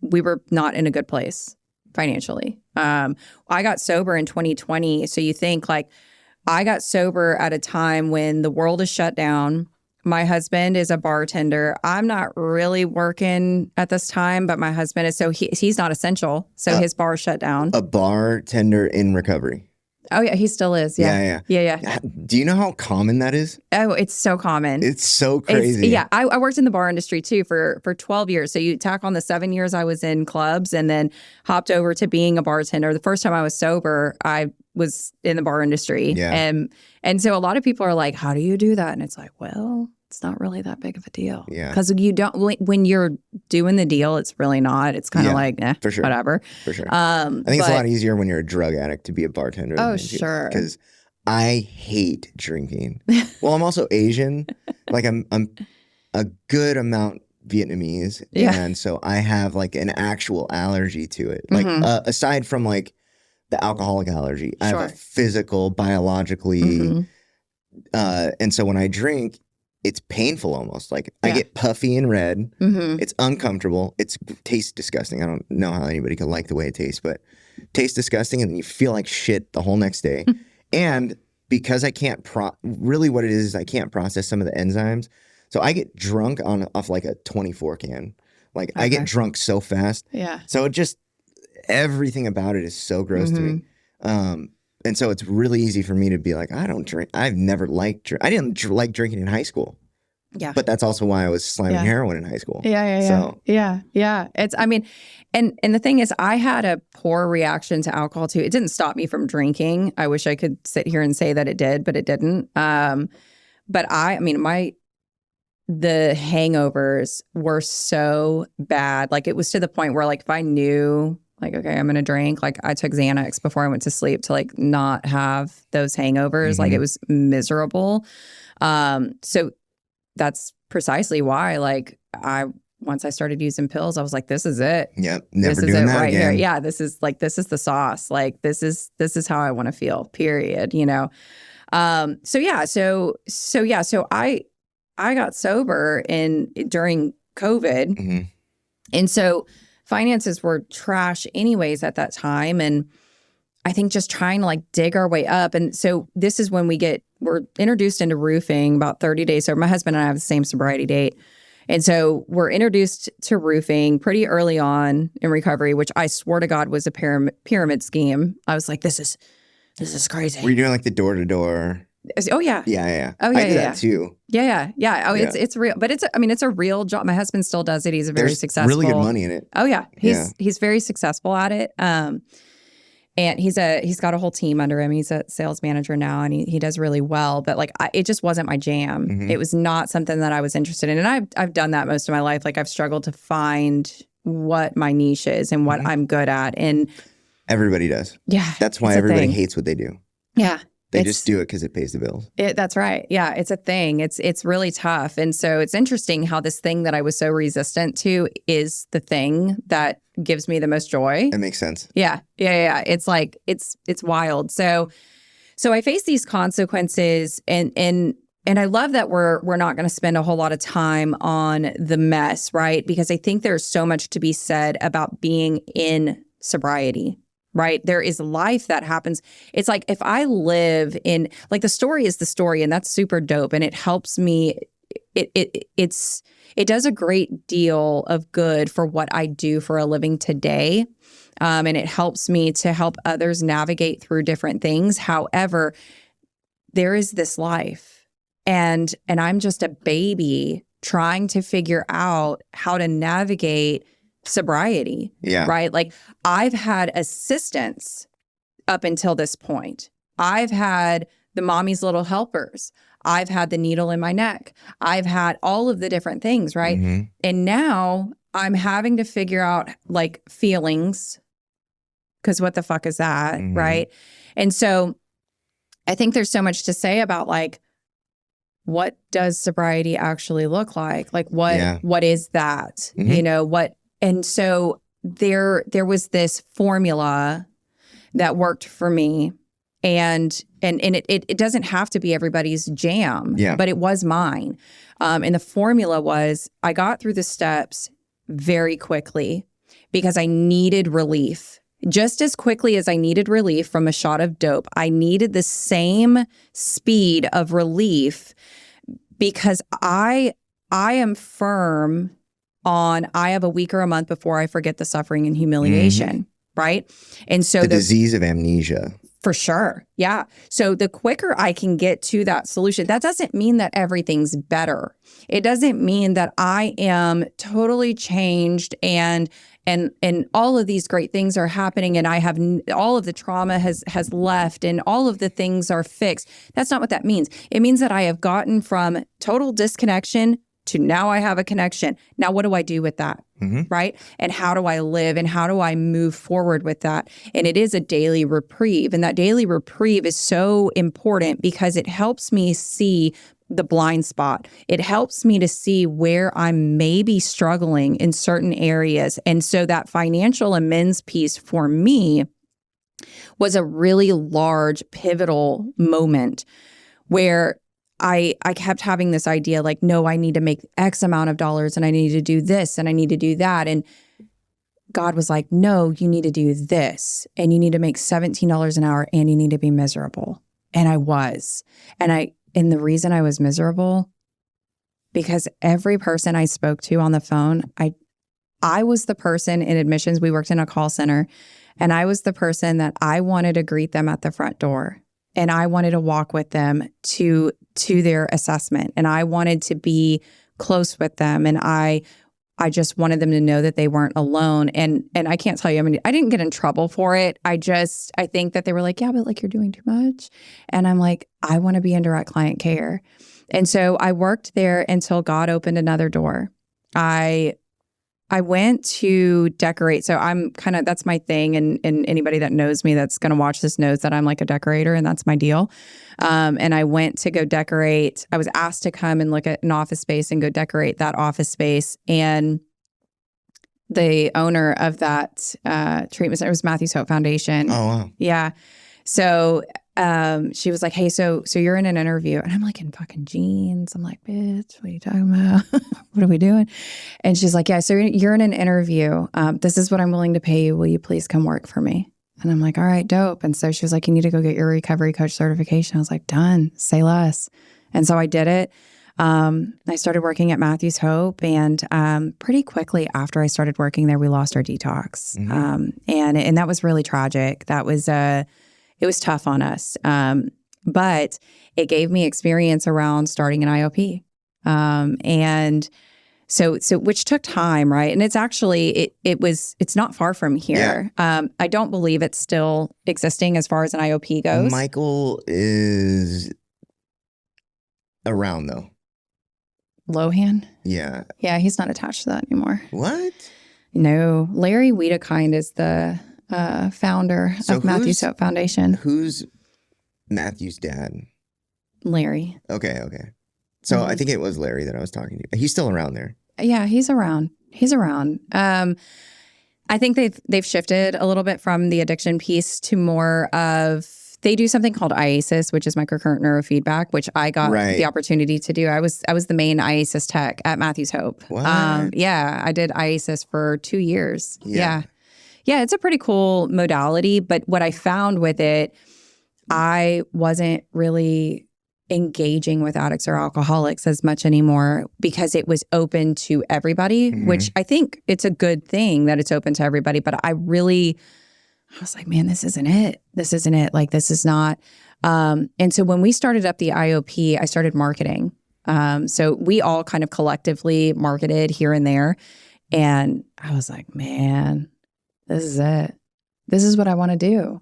we were not in a good place financially. I got sober in 2020. So you think I got sober at a time when the world is shut down. My husband is a bartender. I'm not really working at this time, but my husband is. So he's not essential. So his bar shut down. A bartender in recovery. Oh, yeah. He still is. Yeah. Do you know how common that is? Oh, it's so common. It's so crazy. I worked in the bar industry too for 12 years. So you tack on the 7 years I was in clubs and then hopped over to being a bartender. The first time I was sober, I was in the bar industry. Yeah. And so a lot of people are like, how do you do that? And it's like, well, it's not really that big of a deal. Yeah. Because when you're doing the deal, it's really not. It's kind of for sure. Whatever. For sure. I think it's a lot easier when you're a drug addict to be a bartender. Oh, sure. Because I hate drinking. Well, I'm also Asian. I'm a good amount Vietnamese. Yeah. And so I have an actual allergy to it. Aside from the alcoholic allergy, I have a physical, biologically, and so when I drink, it's painful almost. I get puffy and red. Mm-hmm. It's uncomfortable. It tastes disgusting. I don't know how anybody could like the way it tastes, but it tastes disgusting and then you feel like shit the whole next day. And because I can't really what it is I can't process some of the enzymes. So I get drunk off a 24 can. I get drunk so fast. Yeah. So it just, everything about it is so gross to me. And so it's really easy for me to be like, I don't drink. I've never liked I didn't like drinking in high school. Yeah. But that's also why I was slamming heroin in high school. Yeah. So. Yeah. It's, and the thing is, I had a poor reaction to alcohol too. It didn't stop me from drinking. I wish I could sit here and say that it did, but it didn't. But the hangovers were so bad. It was to the point where if I knew okay, I'm going to drink. I took Xanax before I went to sleep to not have those hangovers. It was miserable. So that's precisely why once I started using pills, I was like, this is it. Yep. Never doing that right again. Here. Yeah. This is the sauce. This is how I want to feel, period. So I got sober during COVID. Mm-hmm. And so finances were trash anyways at that time. And I think just trying to dig our way up. And so this is when we're introduced into roofing about 30 days. So my husband and I have the same sobriety date. And so we're introduced to roofing pretty early on in recovery, which I swore to God was a pyramid scheme. I was like, this is crazy. Were you doing the door to door? Oh yeah. Yeah. Oh yeah. I did that too. Yeah. Oh, Yeah. it's real, but it's a real job. My husband still does it. He's a very There's successful. really good money in it. Oh yeah. He's very successful at it. And he's got a whole team under him. He's a sales manager now, and he does really well. But like, it just wasn't my jam. Mm-hmm. It was not something that I was interested in. And I've done that most of my life. Like I've struggled to find what my niche is and what I'm good at. And everybody does. Yeah, that's why everybody hates what they do. Yeah, they just do it because it pays the bills. That's right. Yeah, it's a thing. It's really tough. And so it's interesting how this thing that I was so resistant to is the thing that gives me the most joy. That makes sense. Yeah. It's like it's wild. So I face these consequences, and I love that we're not going to spend a whole lot of time on the mess, right? Because I think there's so much to be said about being in sobriety. Right? There is life that happens. It's like if I live in, like, the story is the story, and that's super dope. And it helps me. It does a great deal of good for what I do for a living today. And it helps me to help others navigate through different things. However, there is this life, and I'm just a baby trying to figure out how to navigate sobriety. Yeah. Right. Like, I've had assistance up until this point. I've had the mommy's little helpers. I've had the needle in my neck. I've had all of the different things. Right. Mm-hmm. And now I'm having to figure out, like, feelings, because what the fuck is that? Mm-hmm. Right. And so I think there's so much to say about, like, what does sobriety actually look like? Like, what is that? Mm-hmm. You know, what? And so there was this formula that worked for me, and it doesn't have to be everybody's jam, but it was mine. And the formula was, I got through the steps very quickly because I needed relief. Just as quickly as I needed relief from a shot of dope, I needed the same speed of relief, because I am firm on, I have a week or a month before I forget the suffering and humiliation, right? And so the disease of amnesia. For sure. Yeah. So the quicker I can get to that solution, that doesn't mean that everything's better. It doesn't mean that I am totally changed and all of these great things are happening, and I have all of the trauma has left and all of the things are fixed. That's not what that means. It means that I have gotten from total disconnection to now I have a connection. Now, what do I do with that? Mm-hmm. Right? And how do I live, and how do I move forward with that? And it is a daily reprieve. And that daily reprieve is so important because it helps me see the blind spot. It helps me to see where I'm maybe struggling in certain areas. And so that financial amends piece for me was a really large, pivotal moment where I kept having this idea, like, no, I need to make X amount of dollars, and I need to do this, and I need to do that. And God was like, no, you need to do this, and you need to make $17 an hour, and you need to be miserable. And I was. And the reason I was miserable, because every person I spoke to on the phone, I was the person in admissions. We worked in a call center, and I was the person that I wanted to greet them at the front door. And I wanted to walk with them to their assessment. And I wanted to be close with them. And I just wanted them to know that they weren't alone. And I can't tell you, I mean, I didn't get in trouble for it. I think that they were like, yeah, but like, you're doing too much. And I'm like, I want to be in direct client care. And so I worked there until God opened another door. I went to decorate. So I'm kind of, that's my thing. And anybody that knows me that's going to watch this knows that I'm like a decorator, and that's my deal. And I went to go decorate. I was asked to come and look at an office space and go decorate that office space. And the owner of that treatment center was Matthew's Hope Foundation. Oh, wow. Yeah. So she was like, hey, so you're in an interview. And I'm like, in fucking jeans. I'm like, bitch, what are you talking about? What are we doing? And she's like, yeah, so you're in an interview. This is what I'm willing to pay you. Will you please come work for me? And I'm like, all right, dope. And so she was like, you need to go get your recovery coach certification. I was like, done, say less. And so I did it. I started working at Matthew's Hope, and pretty quickly after I started working there, we lost our detox. Mm-hmm. And that was really tragic. That was it was tough on us. But it gave me experience around starting an IOP. And so which took time, right? And it's actually, it's not far from here. I don't believe it's still existing as far as an IOP goes. Michael is around though. Lohan? Yeah. Yeah, he's not attached to that anymore. What? No. Larry Wiedekind is the founder of Matthew's Hope Foundation. Who's Matthew's dad? Larry. Okay. So I think it was Larry that I was talking to. He's still around there. Yeah, he's around. I think they've shifted a little bit from the addiction piece to more of, they do something called IASIS, which is microcurrent neurofeedback, which I got the opportunity to do. I was the main IASIS tech at Matthew's Hope. What? Yeah, I did IASIS for 2 years. Yeah, it's a pretty cool modality. But what I found with it, I wasn't really engaging with addicts or alcoholics as much anymore because it was open to everybody, which I think it's a good thing that it's open to everybody. But I was like, man, this isn't it. Like, this is not. And so when we started up the IOP, I started marketing. So we all kind of collectively marketed here and there. And I was like, man, this is it. This is what I want to do.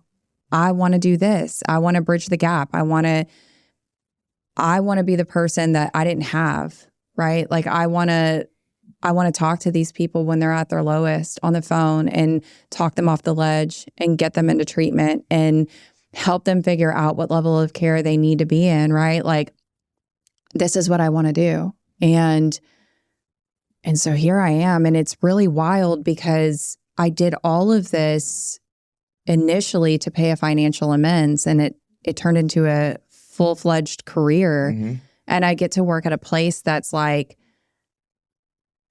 I want to do this. I want to bridge the gap. I want to be the person that I didn't have, right? Like I want to talk to these people when they're at their lowest on the phone and talk them off the ledge and get them into treatment and help them figure out what level of care they need to be in, right? Like, this is what I want to do. And so here I am. And it's really wild because I did all of this initially to pay a financial amends, and it turned into a full-fledged career. And I get to work at a place that's like,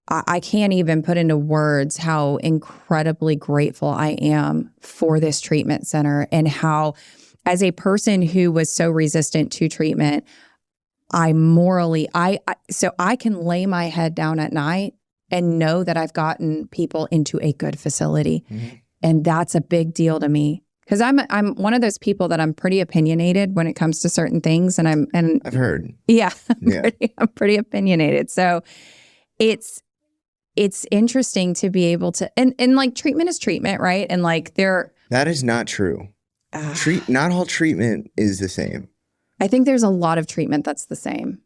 I can't even put into words how incredibly grateful I am for this treatment center, and how, as a person who was so resistant to treatment, so I can lay my head down at night and know that I've gotten people into a good facility. And that's a big deal to me. Because I'm one of those people that I'm pretty opinionated when it comes to certain things, and I've heard. Yeah, I'm pretty opinionated. So it's interesting to be able to, and like, treatment is treatment, right? And like that is not true. Not all treatment is the same. I think there's a lot of treatment that's the same.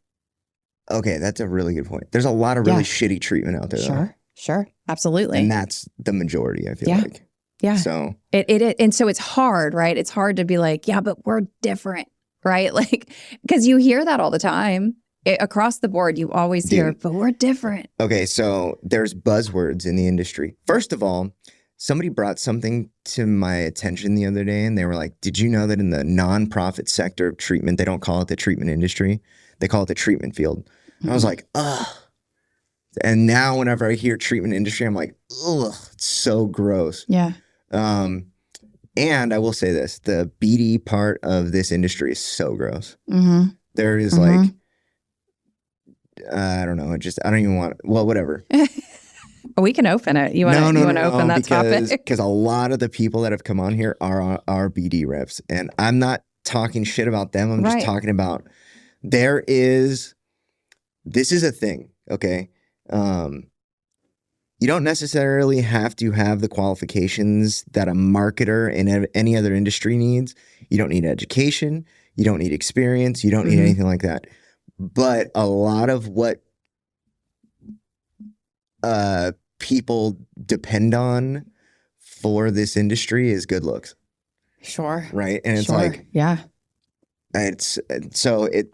Okay, that's a really good point. There's a lot of really shitty treatment out there. Sure, absolutely. And that's the majority, I feel like. Yeah. So and so it's hard, right? It's hard to be like, yeah, but we're different, right? Like, because you hear that all the time. Across the board, you always hear, but we're different. Okay, so there's buzzwords in the industry. First of all, somebody brought something to my attention the other day, and they were like, did you know that in the nonprofit sector of treatment, they don't call it the treatment industry? They call it the treatment field. I was like, ugh. And now whenever I hear treatment industry, I'm like, ugh, it's so gross. Yeah. And I will say this, the BD part of this industry is so gross. There is like, I don't know. I don't even want, well, whatever. We can open it. You want to open that topic? Because a lot of the people that have come on here are BD reps. And I'm not talking shit about them. I'm just talking about, this is a thing, okay? You don't necessarily have to have the qualifications that a marketer in any other industry needs. You don't need education. You don't need experience. You don't need anything like that. But a lot of what people depend on for this industry is good looks. Sure. Right? And it's like,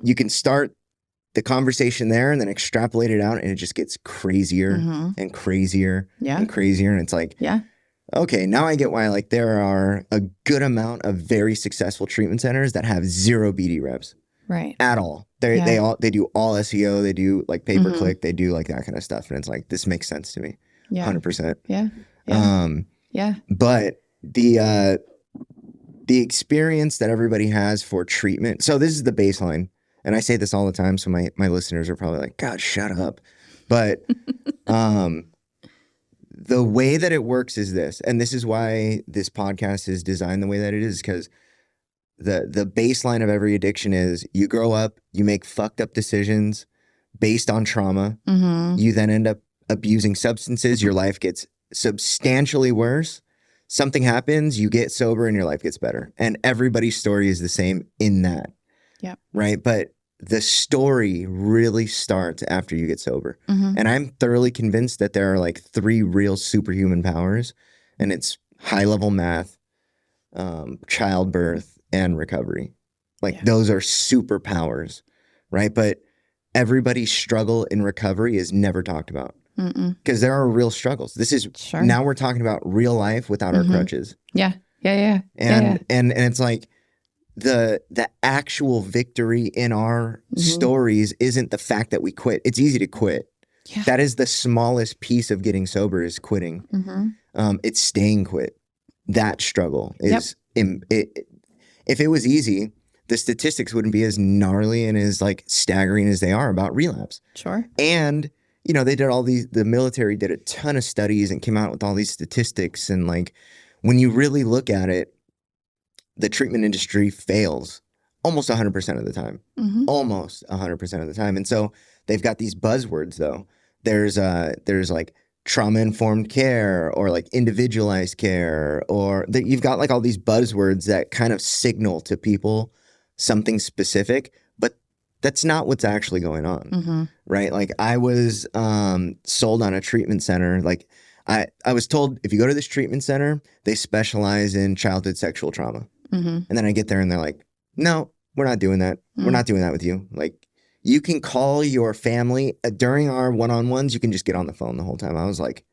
you can start the conversation there and then extrapolate it out, and it just gets crazier and crazier and crazier. And it's like, okay, now I get why like there are a good amount of very successful treatment centers that have zero BD reps. Right. At all. They do all SEO, they do like pay-per-click, they do like that kind of stuff. And it's like, this makes sense to me. 100%. Yeah. But the experience that everybody has for treatment. So this is the baseline. And I say this all the time, so my listeners are probably like, God, shut up. But the way that it works is this, and this is why this podcast is designed the way that it is, because the baseline of every addiction is you grow up, you make fucked up decisions based on trauma. You then end up abusing substances. Your life gets substantially worse. Something happens, you get sober and your life gets better. And everybody's story is the same in that. Yeah. Right. But the story really starts after you get sober. And I'm thoroughly convinced that there are like 3 real superhuman powers, and it's high level math, childbirth, and recovery. Like those are superpowers. Right. But everybody's struggle in recovery is never talked about. Because there are real struggles. This is now we're talking about real life without our crutches. Yeah. And it's like the actual victory in our stories isn't the fact that we quit. It's easy to quit. Yeah. That is the smallest piece of getting sober is quitting. It's staying quit. That struggle is if it was easy, the statistics wouldn't be as gnarly and as like staggering as they are about relapse. Sure. And you know, they did the military did a ton of studies and came out with all these statistics. And like, when you really look at it, the treatment industry fails almost 100% of the time, almost 100% of the time. And so they've got these buzzwords though. There's like trauma-informed care or like individualized care, or you've got like all these buzzwords that kind of signal to people something specific, but that's not what's actually going on, right? Like I was sold on a treatment center. Like I was told, if you go to this treatment center, they specialize in childhood sexual trauma. And then I get there and they're like, no, we're not doing that. We're not doing that with you. Like you can call your family during our one-on-ones. You can just get on the phone the whole time. I was like,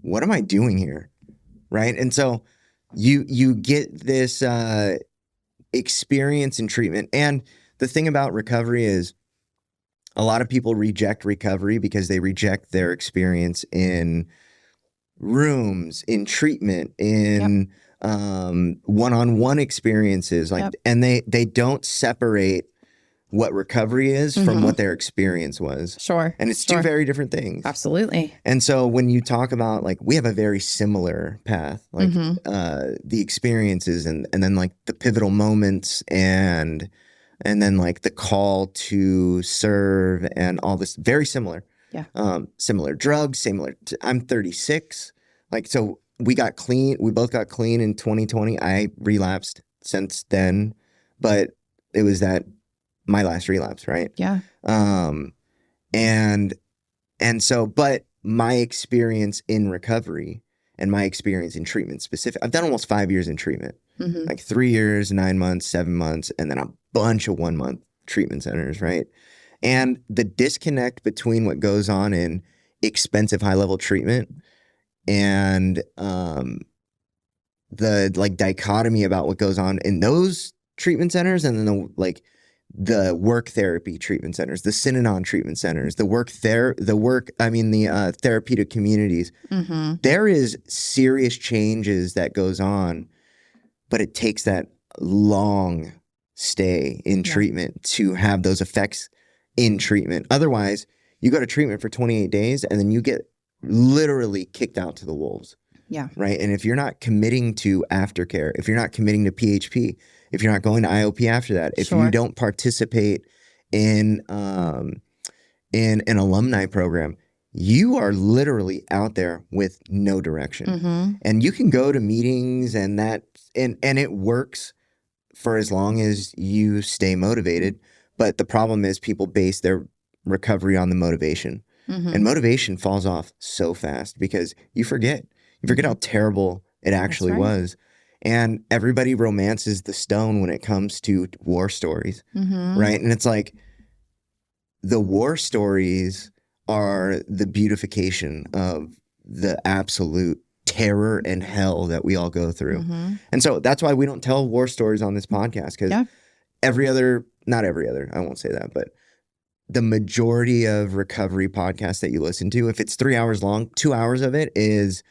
what am I doing here? Right. And so you get this experience in treatment. And the thing about recovery is a lot of people reject recovery because they reject their experience in rooms, in treatment, in one-on-one experiences. Like, and they don't separate what recovery is from what their experience was. Sure. And it's 2 very different things. Absolutely. And so when you talk about like, we have a very similar path, like the experiences and then like the pivotal moments and then like the call to serve and all this, very similar. Yeah. Similar drugs, I'm 36. Like, so we got clean. We both got clean in 2020. I relapsed since then, but it was my last relapse, right? Yeah. And so, but my experience in recovery and my experience in treatment specific, I've done almost 5 years in treatment, like 3 years, 9 months, 7 months, and then a bunch of 1-month treatment centers, right? And the disconnect between what goes on in expensive high-level treatment and the like dichotomy about what goes on in those treatment centers and then the work therapy treatment centers, the Synanon treatment centers, the therapeutic communities. There is serious changes that goes on, but it takes that long stay in treatment to have those effects in treatment. Otherwise, you go to treatment for 28 days and then you get literally kicked out to the wolves. Yeah. Right. And if you're not committing to aftercare, if you're not committing to PHP, if you're not going to IOP after that, if you don't participate in an alumni program, you are literally out there with no direction. And you can go to meetings and it works for as long as you stay motivated. But the problem is people base their recovery on the motivation. And motivation falls off so fast because you forget how terrible it actually was. And everybody romances the stone when it comes to war stories, right? And it's like the war stories are the beautification of the absolute terror and hell that we all go through. And so that's why we don't tell war stories on this podcast, because not every other, I won't say that, but the majority of recovery podcasts that you listen to, if it's 3 hours long, 2 hours of it is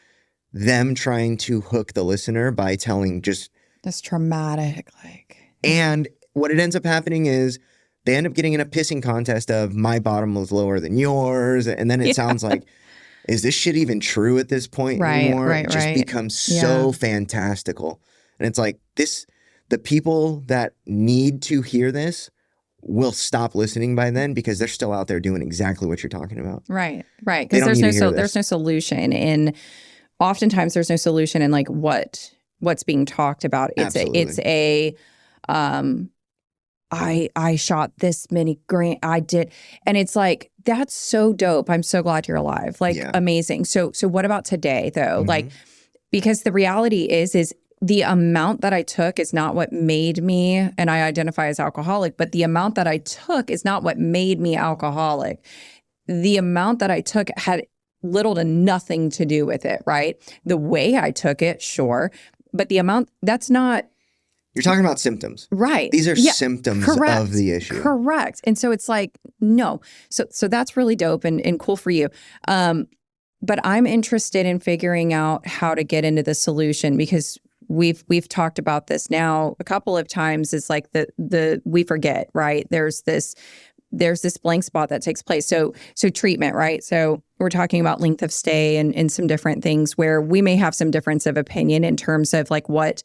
them trying to hook the listener by telling just this traumatic, and what it ends up happening is they end up getting in a pissing contest of my bottom was lower than yours. And then it sounds like, is this shit even true at this point anymore? It just becomes so fantastical. And it's like, this the people that need to hear this will stop listening by then because they're still out there doing exactly what you're talking about. Right. Right. They Because don't need to hear there's no this. solution in, oftentimes there's no solution in like what's being talked about. Absolutely. I shot this many I did. And it's like, that's so dope. I'm so glad you're alive. Like, Yeah. amazing. So what about today though? Mhm. Like, because the reality is the amount that I took is not what made me, and I identify as alcoholic, but the amount that I took is not what made me alcoholic. The amount that I took had little to nothing to do with it, right? The way I took it, sure. But the amount, that's not You're talking about symptoms. right. These are symptoms correct, of the issue. Correct. And so it's like, no. So that's really dope and cool for you. But I'm interested in figuring out how to get into the solution, because we've talked about this now a couple of times. It's like the we forget, right? There's this blank spot that takes place. So treatment, right? So we're talking about length of stay and some different things where we may have some difference of opinion in terms of like what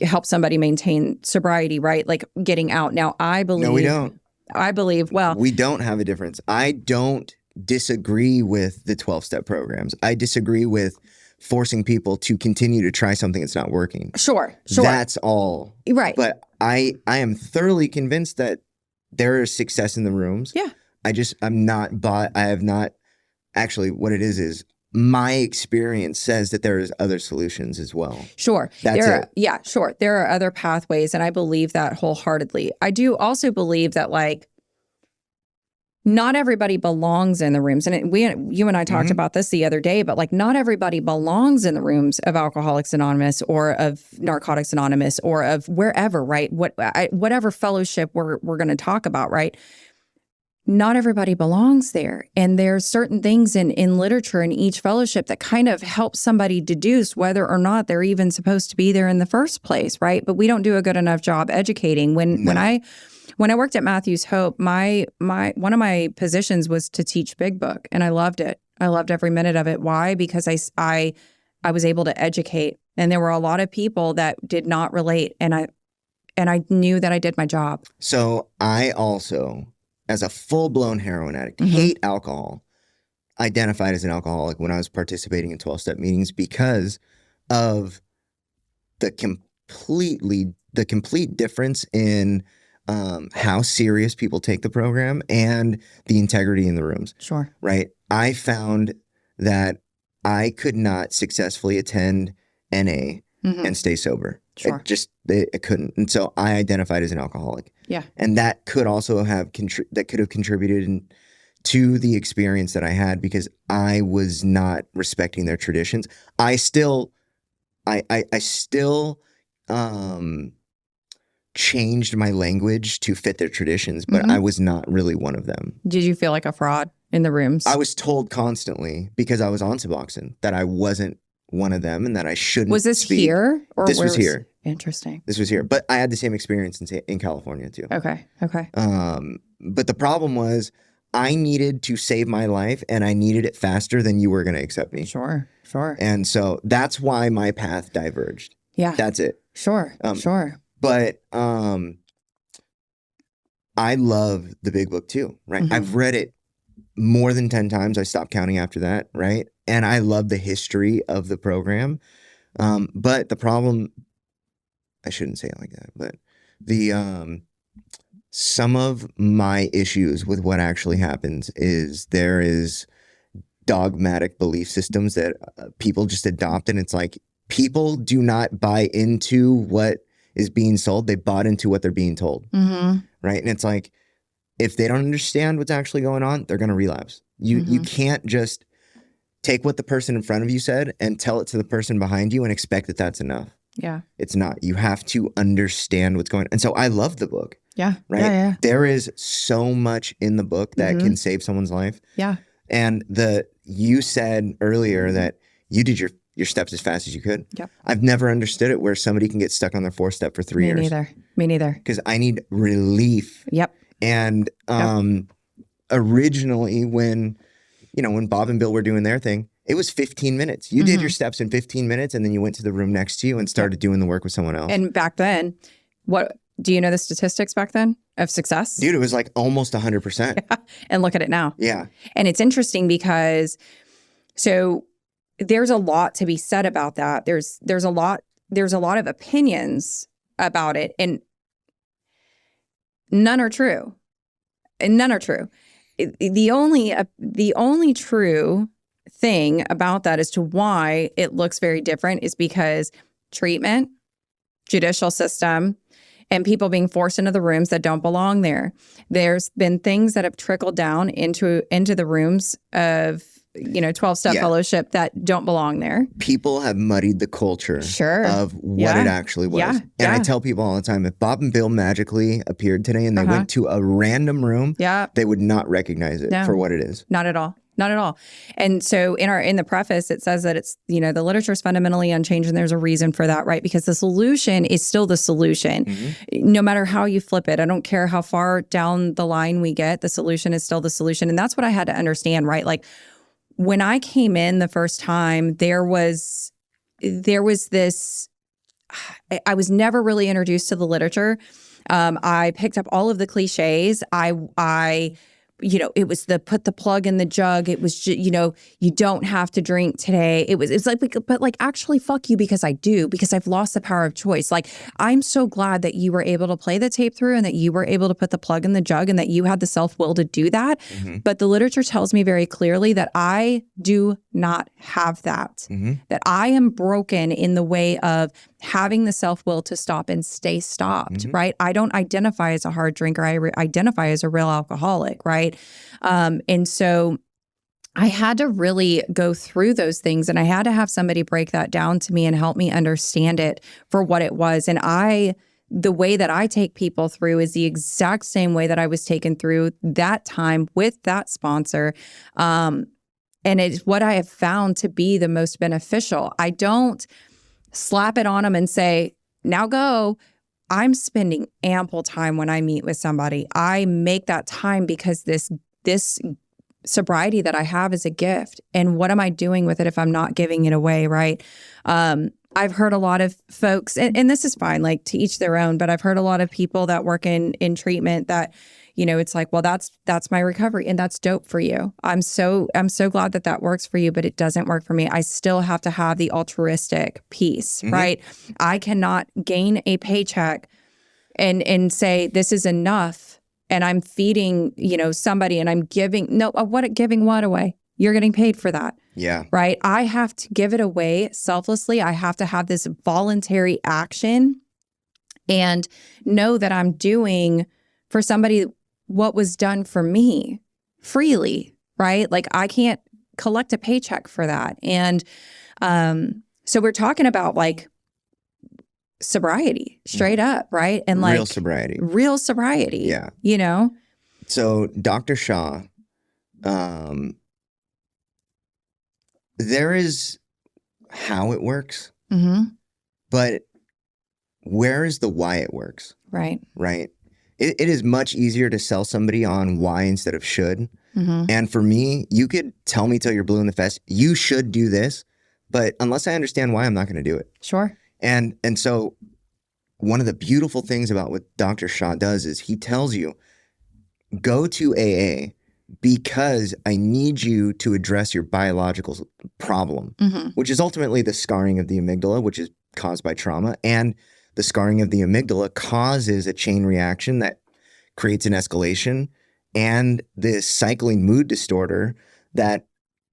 helps somebody maintain sobriety, right? Like getting out. Now, I believe... No, we don't. I believe, well... We don't have a difference. I don't disagree with the 12-step programs. I disagree with forcing people to continue to try something that's not working. Sure. That's all. Right. But I am thoroughly convinced that there is success in the rooms. Yeah. I have not, actually what it is my experience says that there is other solutions as well. Sure. That's it. Yeah, sure. There are other pathways, and I believe that wholeheartedly. I do also believe that, like, not everybody belongs in the rooms. And you and I talked about this the other day, but like not everybody belongs in the rooms of Alcoholics Anonymous or of Narcotics Anonymous or of wherever, right? Whatever fellowship we're going to talk about, right? Not everybody belongs there. And there's certain things in literature in each fellowship that kind of help somebody deduce whether or not they're even supposed to be there in the first place, right? But we don't do a good enough job educating. When I worked at Matthews Hope, one of my positions was to teach Big Book, and I loved it. I loved every minute of it. Why? Because I was able to educate, and there were a lot of people that did not relate, and I knew that I did my job. So I also, as a full-blown heroin addict, hate alcohol, identified as an alcoholic when I was participating in 12-step meetings because of the complete difference in how serious people take the program and the integrity in the rooms. Sure. Right. I found that I could not successfully attend NA and stay sober. Sure. It couldn't. And so I identified as an alcoholic. Yeah. And that could also have contributed to the experience that I had because I was not respecting their traditions. I still changed my language to fit their traditions, but I was not really one of them. Did you feel like a fraud in the rooms? I was told constantly because I was on Suboxone that I wasn't one of them and that I shouldn't. Was this speak. here? Or this was here. Interesting. This was here. But I had the same experience in California too. Okay. But the problem was I needed to save my life and I needed it faster than you were going to accept me. Sure. And so that's why my path diverged. Yeah. That's it. Sure. But I love the Big Book too, right? I've read it more than 10 times. I stopped counting after that, right? And I love the history of the program. But the problem, I shouldn't say it like that, but some of my issues with what actually happens is there is dogmatic belief systems that people just adopt. And it's like people do not buy into what is being sold. They bought into what they're being told. Right. And it's like, if they don't understand what's actually going on, they're going to relapse. You can't just take what the person in front of you said and tell it to the person behind you and expect that that's enough. Yeah. It's not. You have to understand what's going on. And so I love the book. Yeah. Right. Yeah. There is so much in the book that can save someone's life. Yeah. And you said earlier that you did your steps as fast as you could. Yep. I've never understood it where somebody can get stuck on their 4th step for 3 years. Me neither. Because I need relief. Yep. And originally when Bob and Bill were doing their thing, It was 15 minutes. You did your steps in 15 minutes, and then you went to the room next to you and started doing the work with someone else. And back then, what do you know the statistics back then of success? Dude, it was like almost 100%. Yeah. And look at it now. Yeah. And it's interesting because there's a lot to be said about that. There's a lot of opinions about it, and none are true. The only true thing about that as to why it looks very different is because treatment, judicial system, and people being forced into the rooms that don't belong there. There's been things that have trickled down into the rooms of 12-step fellowship that don't belong there. People have muddied the culture of what it actually was. Yeah. And I tell people all the time, if Bob and Bill magically appeared today and they went to a random room, they would not recognize it for what it is. Not at all. Not at all. And so in the preface, it says that it's, the literature is fundamentally unchanged, and there's a reason for that, right? Because the solution is still the solution. No matter how you flip it, I don't care how far down the line we get, the solution is still the solution. And that's what I had to understand, right? Like when I came in the first time, there was this, I was never really introduced to the literature. I picked up all of the cliches. It was the put the plug in the jug. It was, you don't have to drink today. It's like, but like, actually, fuck you, because I do, because I've lost the power of choice. Like, I'm so glad that you were able to play the tape through, and that you were able to put the plug in the jug, and that you had the self-will to do that. But the literature tells me very clearly that I do not have that, that I am broken in the way of having the self-will to stop and stay stopped, right? I don't identify as a hard drinker. I identify as a real alcoholic, right? And so I had to really go through those things, and I had to have somebody break that down to me and help me understand it for what it was. And the way that I take people through is the exact same way that I was taken through that time with that sponsor. And it's what I have found to be the most beneficial. I don't slap it on them and say, now go. I'm spending ample time when I meet with somebody. I make that time because this sobriety that I have is a gift. And what am I doing with it if I'm not giving it away, right? I've heard a lot of folks, and this is fine, like to each their own, but I've heard a lot of people that work in treatment that, it's like, well, that's my recovery, and that's dope for you. I'm so glad that works for you, but it doesn't work for me. I still have to have the altruistic piece, right? I cannot gain a paycheck and say this is enough, and I'm feeding, somebody, and I'm giving what away? You're getting paid for that. Yeah. Right? I have to give it away selflessly. I have to have this voluntary action and know that I'm doing for somebody what was done for me freely, right? Like I can't collect a paycheck for that. And so we're talking about like sobriety straight up, right? And like real sobriety. Yeah. So Dr. Shaw, there is how it works, but where is the why it works? Right. Right. It is much easier to sell somebody on why instead of should. And for me, you could tell me till you're blue in the face, you should do this, but unless I understand why, I'm not going to do it. Sure. And so one of the beautiful things about what Dr. Shaw does is he tells you, go to AA because I need you to address your biological problem, which is ultimately the scarring of the amygdala, which is caused by trauma. And the scarring of the amygdala causes a chain reaction that creates an escalation and this cycling mood distorter that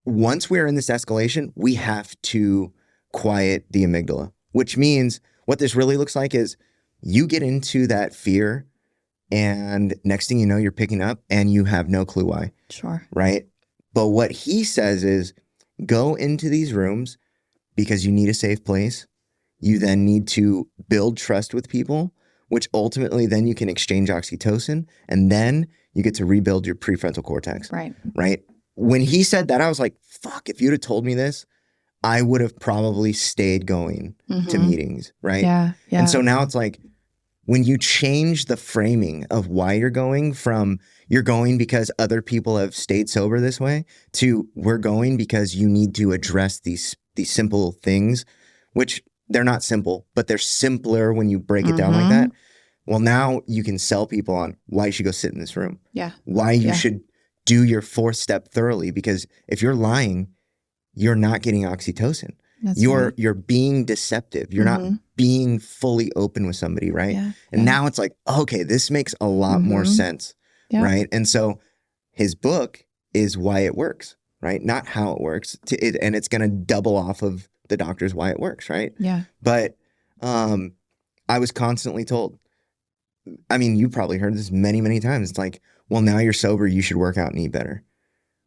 once we're in this escalation, we have to quiet the amygdala, which means what this really looks like is you get into that fear and next thing you know, you're picking up and you have no clue why. Sure. Right? But what he says is go into these rooms because you need a safe place. You then need to build trust with people, which ultimately then you can exchange oxytocin, and then you get to rebuild your prefrontal cortex. Right. Right? When he said that, I was like, fuck, if you'd have told me this, I would have probably stayed going to meetings. Right? Yeah. And so now it's like, when you change the framing of why you're going from you're going because other people have stayed sober this way to we're going because you need to address these simple things, which they're not simple, but they're simpler when you break it down like that. Well, now you can sell people on why you should go sit in this room. Yeah. Why you should do your 4th step thoroughly, because if you're lying, you're not getting oxytocin. You're being deceptive. You're not being fully open with somebody, right? Yeah. And now it's like, okay, this makes a lot more sense, right? And so his book is why it works, right? Not how it works. And it's going to double off of the doctor's why it works, right? Yeah. But I was constantly told, I mean, you probably heard this many, many times. It's like, well, now you're sober, you should work out and eat better,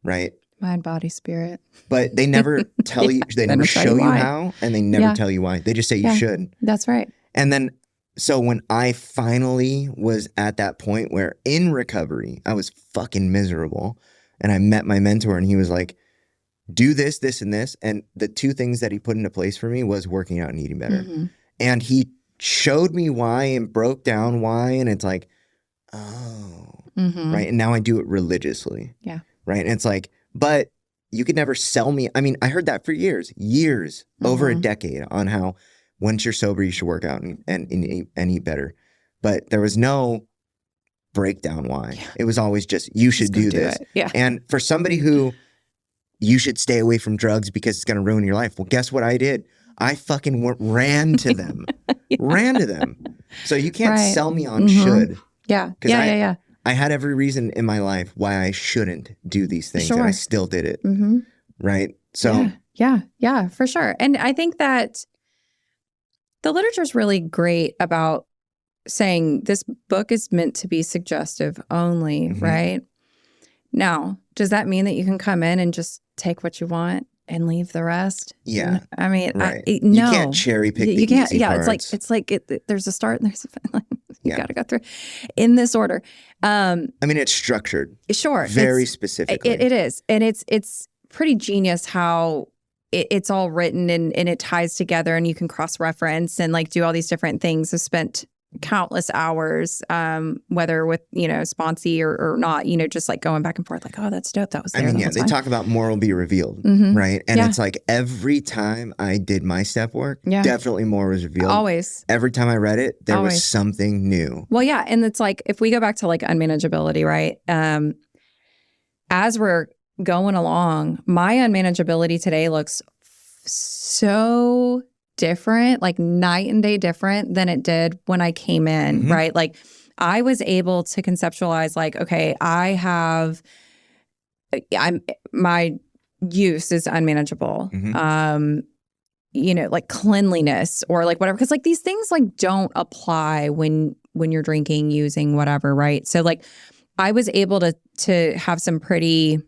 right? Mind, body, spirit. But they never tell you, they never show you how, and they never tell you why. They just say you should. That's right. And then, so when I finally was at that point where in recovery, I was fucking miserable, and I met my mentor, and he was like, do this, this, and this. And the 2 things that he put into place for me was working out and eating better. And he showed me why and broke down why. And it's like, oh, right. And now I do it religiously. Yeah. Right. And it's like, but you could never sell me. I mean, I heard that for years, over a decade, on how once you're sober, you should work out and eat better. But there was no breakdown why. Yeah. It was always just, you should do this. Yeah. And for somebody who, you should stay away from drugs because it's going to ruin your life. Well, guess what I did? I fucking ran to them. Ran to them. So you can't sell me on should. Yeah. Yeah. I had every reason in my life why I shouldn't do these things, and I still did it. Right? So yeah, for sure. And I think that the literature is really great about saying this book is meant to be suggestive only, right? Now, does that mean that you can come in and just take what you want and leave the rest? Yeah. I mean, right. No. You can't cherry pick the you can't, easy parts. It's like there's a start and there's a finish. You got to go through in this order. I mean, it's structured. Sure. Very specifically. It is. And it's pretty genius how it's all written and it ties together, and you can cross-reference and like do all these different things. I've spent countless hours, whether with, sponsee or not, just like going back and forth, like, oh, that's dope. That was there. I mean, they talk about more will be revealed, right? And it's like every time I did my step work, definitely more was revealed. Always. Every time I read it, there was something new. Well, yeah. And it's like, if we go back to like unmanageability, right? As we're going along, my unmanageability today looks so different, like night and day different than it did when I came in, right? Like I was able to conceptualize like, okay, my use is unmanageable. Like cleanliness or like whatever. Cause like these things like don't apply when you're drinking, using, whatever, right? So like I was able to have some pretty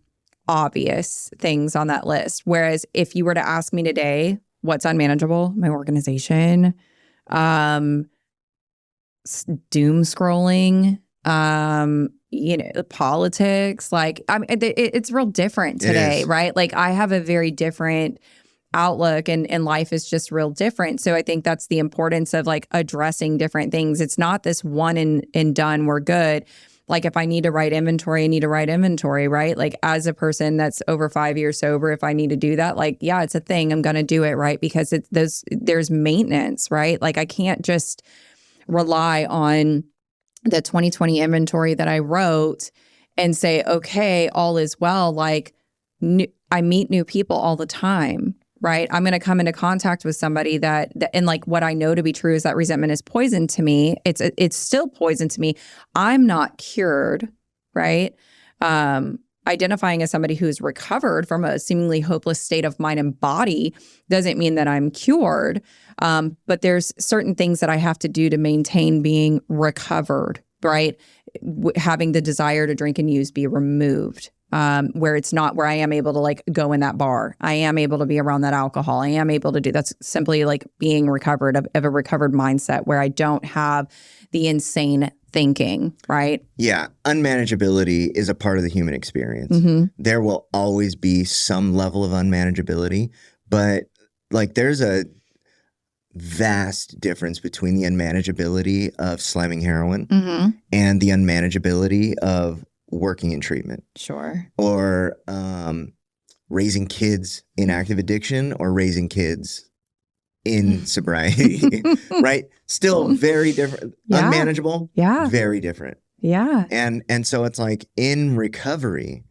obvious things on that list. Whereas if you were to ask me today, what's unmanageable? My organization, doom scrolling, politics. Like, I mean, it's real different today, right? Like, I have a very different outlook, and life is just real different. So I think that's the importance of like addressing different things. It's not this one and done, we're good. Like if I need to write inventory, I need to write inventory, right? Like as a person that's over 5 years sober, if I need to do that, like, yeah, it's a thing. I'm going to do it, right? Because there's maintenance, right? Like I can't just rely on the 2020 inventory that I wrote and say, okay, all is well. Like I meet new people all the time, right? I'm going to come into contact with somebody that, and like what I know to be true is that resentment is poison to me. It's still poison to me. I'm not cured, right? Identifying as somebody who's recovered from a seemingly hopeless state of mind and body doesn't mean that I'm cured. But there's certain things that I have to do to maintain being recovered, right? Having the desire to drink and use be removed. Where it's not where I am able to like go in that bar. I am able to be around that alcohol. I am able to do that's simply like being recovered of a recovered mindset where I don't have the insane thinking, right? Yeah. Unmanageability is a part of the human experience. There will always be some level of unmanageability, but like there's a vast difference between the unmanageability of slamming heroin Mm-hmm. and the unmanageability of working in treatment. Sure. Or raising kids in active addiction or raising kids in sobriety, right? Still very different. Yeah. Unmanageable, Yeah. very different. Yeah. And so it's like in recovery,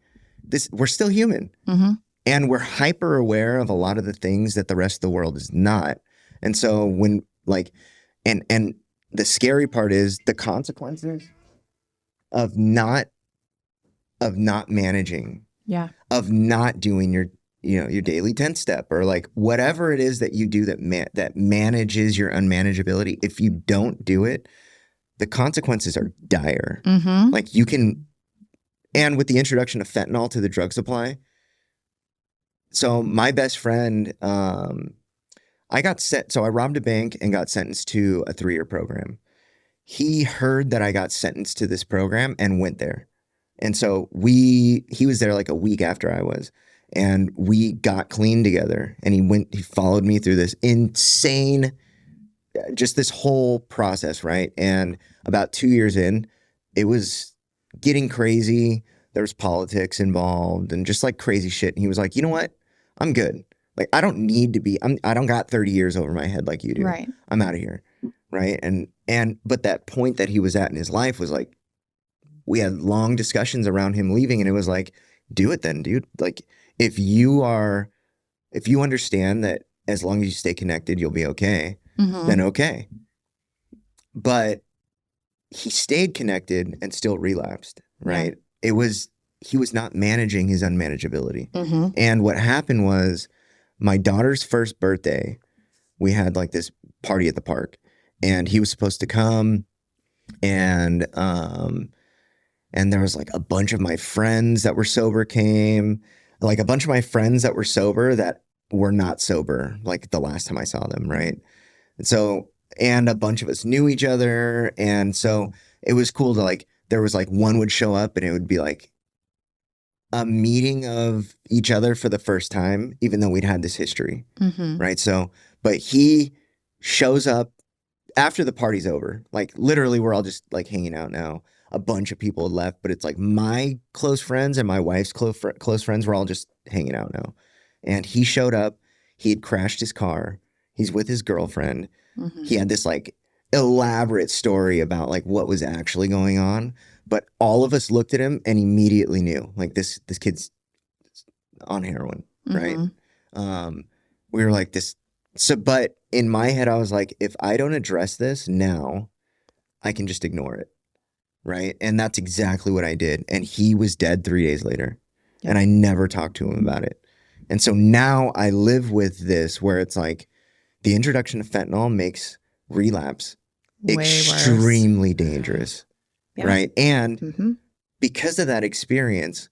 we're still human. Mm-hmm. And we're hyper aware of a lot of the things that the rest of the world is not. And so when like, and the scary part is the consequences of not managing, Yeah. of not doing your daily 10 step or like whatever it is that you do that manages your unmanageability. If you don't do it, the consequences are dire. Mm-hmm. Like you can, and with the introduction of fentanyl to the drug supply. So my best friend, I robbed a bank and got sentenced to a 3-year program. He heard that I got sentenced to this program and went there. And so he was there like a week after I was, and we got clean together, and he followed me through this insane, just this whole process. Right. And about 2 years in, it was getting crazy. There was politics involved and just like crazy shit. And he was like, you know what? I'm good. Like, I don't need to be, I don't got 30 years over my head like you do. Right. I'm out of here. Right. But that point that he was at in his life was like, we had long discussions around him leaving, and it was like, do it then, dude. Like, if you understand that as long as you stay connected, you'll be okay, Mm-hmm. then okay. But he stayed connected and still relapsed, right? He was not managing his unmanageability. Mm-hmm. And what happened was my daughter's first birthday, we had like this party at the park, and he was supposed to come, and there was like a bunch of my friends that were sober came, like a bunch of my friends that were sober that were not sober like the last time I saw them, right? And a bunch of us knew each other, and so it was cool to like, there was like one would show up and it would be like a meeting of each other for the first time, even though we'd had this history, Mm-hmm. right? So, but he shows up after the party's over. Like literally we're all just like hanging out now. A bunch of people had left, but it's like my close friends and my wife's close friends were all just hanging out now. And he showed up. He had crashed his car. He's with his girlfriend. Mm-hmm. He had this like elaborate story about like what was actually going on. But all of us looked at him and immediately knew like this kid's on heroin, right? Mm-hmm. We were like this. So, but in my head, I was like, if I don't address this now, I can just ignore it. Right. And that's exactly what I did. And he was dead 3 days later. Yeah. And I never talked to him about it. And so now I live with this where it's like the introduction of fentanyl makes relapse Way extremely dangerous. Yeah. Right. And Mm-hmm. because of that experience,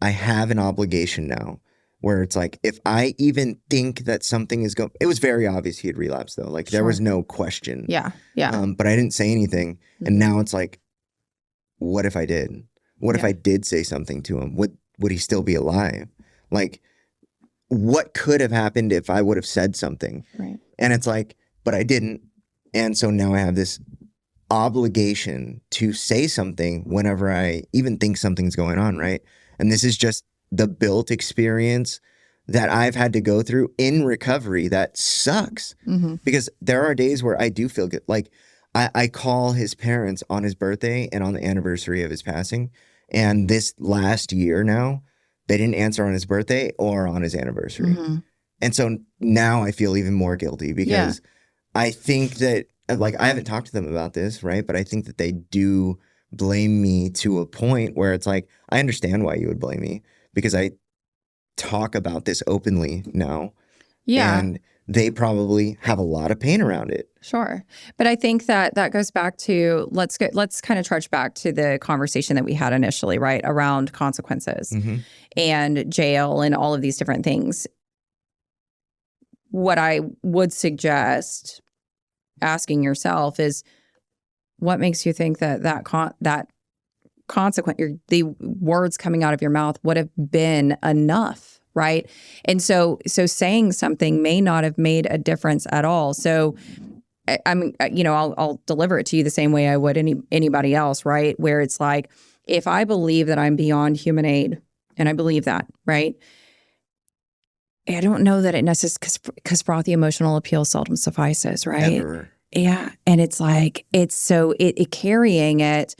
I have an obligation now where it's like, if I even think that something is it was very obvious he had relapsed though. Like there was no question. Yeah. Yeah. But I didn't say anything. Mm-hmm. And now it's like, what if I did? What if Yeah. I did say something to him? Would he still be alive? Like, what could have happened if I would have said something? Right. And it's like, but I didn't. And so now I have this obligation to say something whenever I even think something's going on, right? And this is just the built experience that I've had to go through in recovery that sucks. Mm-hmm. Because there are days where I do feel good. Like, I call his parents on his birthday and on the anniversary of his passing. And this last year now, they didn't answer on his birthday or on his anniversary. Mm-hmm. And so now I feel even more guilty because I think that, like, I haven't talked to them about this, right? But I think that they do blame me to a point where it's like, I understand why you would blame me because I talk about this openly now. Yeah. And they probably have a lot of pain around it. Sure. But I think that goes back to, let's kind of trudge back to the conversation that we had initially, right? Around consequences Mm-hmm. and jail and all of these different things. What I would suggest asking yourself is, what makes you think that consequence, the words coming out of your mouth would have been enough right? And so saying something may not have made a difference at all. So I'm, I'll deliver it to you the same way I would anybody else, right? Where it's like, if I believe that I'm beyond human aid, and I believe that, right? I don't know that it necessarily, because frothy emotional appeal seldom suffices, right? Ever. Yeah. And it's like, it carrying it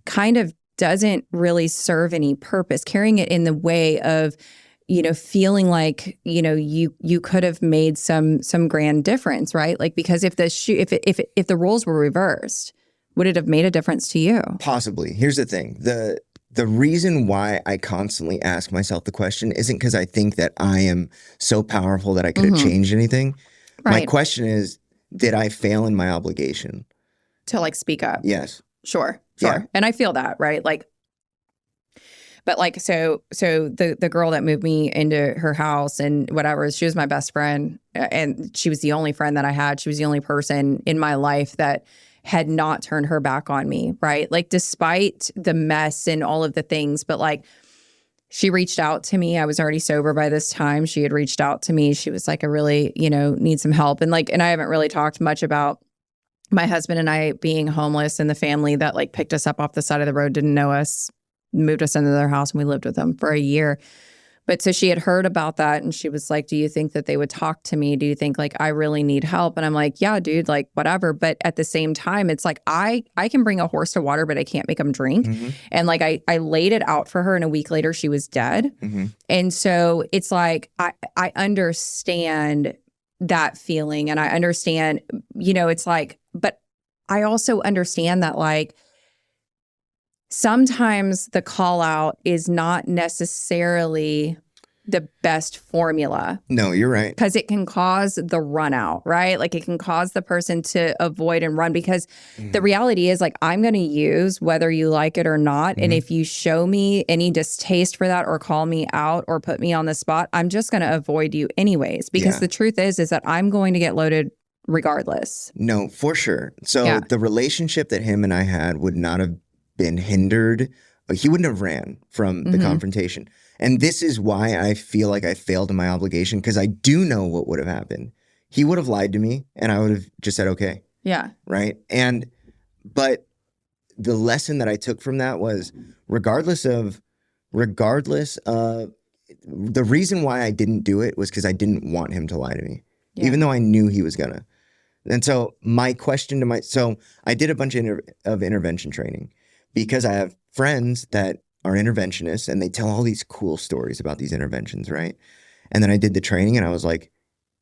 kind of doesn't really serve any purpose. Carrying it in the way of, feeling like, you could have made some grand difference, right? Like, because if the roles were reversed, would it have made a difference to you? Possibly. Here's the thing. The reason why I constantly ask myself the question isn't because I think that I am so powerful that I could have changed anything. Right. My question is, did I fail in my obligation? To like speak up. Yes. Sure. Yeah. And I feel that, right? Like, but like, so the girl that moved me into her house and whatever, she was my best friend. And she was the only friend that I had. She was the only person in my life that had not turned her back on me, right? Like, despite the mess and all of the things, but like, she reached out to me. I was already sober by this time. She had reached out to me. She was like, I really, need some help. And I haven't really talked much about my husband and I being homeless and the family that like picked us up off the side of the road, didn't know us, moved us into their house, and we lived with them for a year. But so she had heard about that, and she was like, do you think that they would talk to me? Do you think like I really need help? And I'm like, yeah, dude, like whatever. But at the same time, it's like I can bring a horse to water, but I can't make them drink. And like I laid it out for her, and a week later she was dead. And so it's like I understand that feeling, and I understand, it's like, but I also understand that like sometimes the call out is not necessarily the best formula. No, you're right. Because it can cause the run out, right? Like it can cause the person to avoid and run, because the reality is like, I'm going to use whether you like it or not. And if you show me any distaste for that or call me out or put me on the spot, I'm just going to avoid you anyways. Because the truth is that I'm going to get loaded regardless. No, for sure. So the relationship that him and I had would not have been hindered. He wouldn't have ran from the confrontation. And this is why I feel like I failed in my obligation, because I do know what would have happened. He would have lied to me, and I would have just said, okay. Yeah. Right? But the lesson that I took from that was regardless of the reason why I didn't do it was because I didn't want him to lie to me, even though I knew he was gonna. And so my question to so I did a bunch of intervention training, because I have friends that are interventionists and they tell all these cool stories about these interventions, right? And then I did the training, and I was like,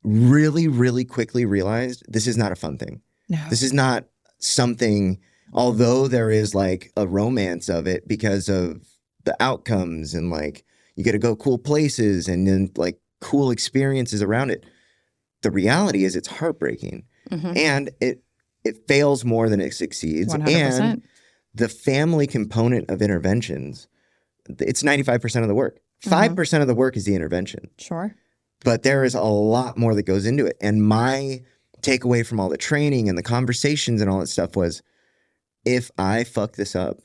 really, really quickly realized this is not a fun thing. No. This is not something, although there is like a romance of it because of the outcomes and like you get to go cool places and then like cool experiences around it. The reality is it's heartbreaking, and it fails more than it succeeds. 100%. And the family component of interventions, it's 95% of the work. 5% of the work is the intervention. Sure. But there is a lot more that goes into it. And my takeaway from all the training and the conversations and all that stuff was, if I fuck this up,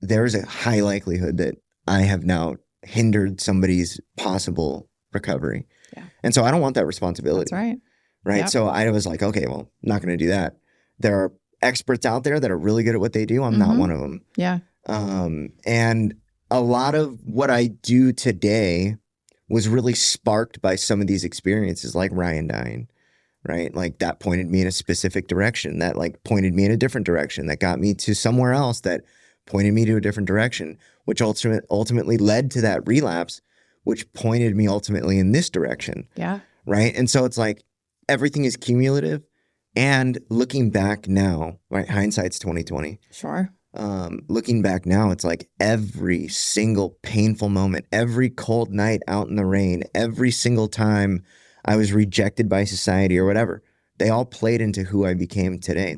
there is a high likelihood that I have now hindered somebody's possible recovery. Yeah. And so I don't want that responsibility. That's right. Right. Yep. So I was like, okay, well, not going to do that. There are experts out there that are really good at what they do. I'm not one of them. Yeah. And a lot of what I do today was really sparked by some of these experiences, like Ryan dying, right? Like that pointed me in a specific direction, that like pointed me in a different direction, that got me to somewhere else, that pointed me to a different direction, which ultimately led to that relapse, which pointed me ultimately in this direction. Yeah. Right. And so it's like everything is cumulative. And looking back now, right? Hindsight's 20/20. Sure. Looking back now, it's like every single painful moment, every cold night out in the rain, every single time I was rejected by society or whatever, they all played into who I became today.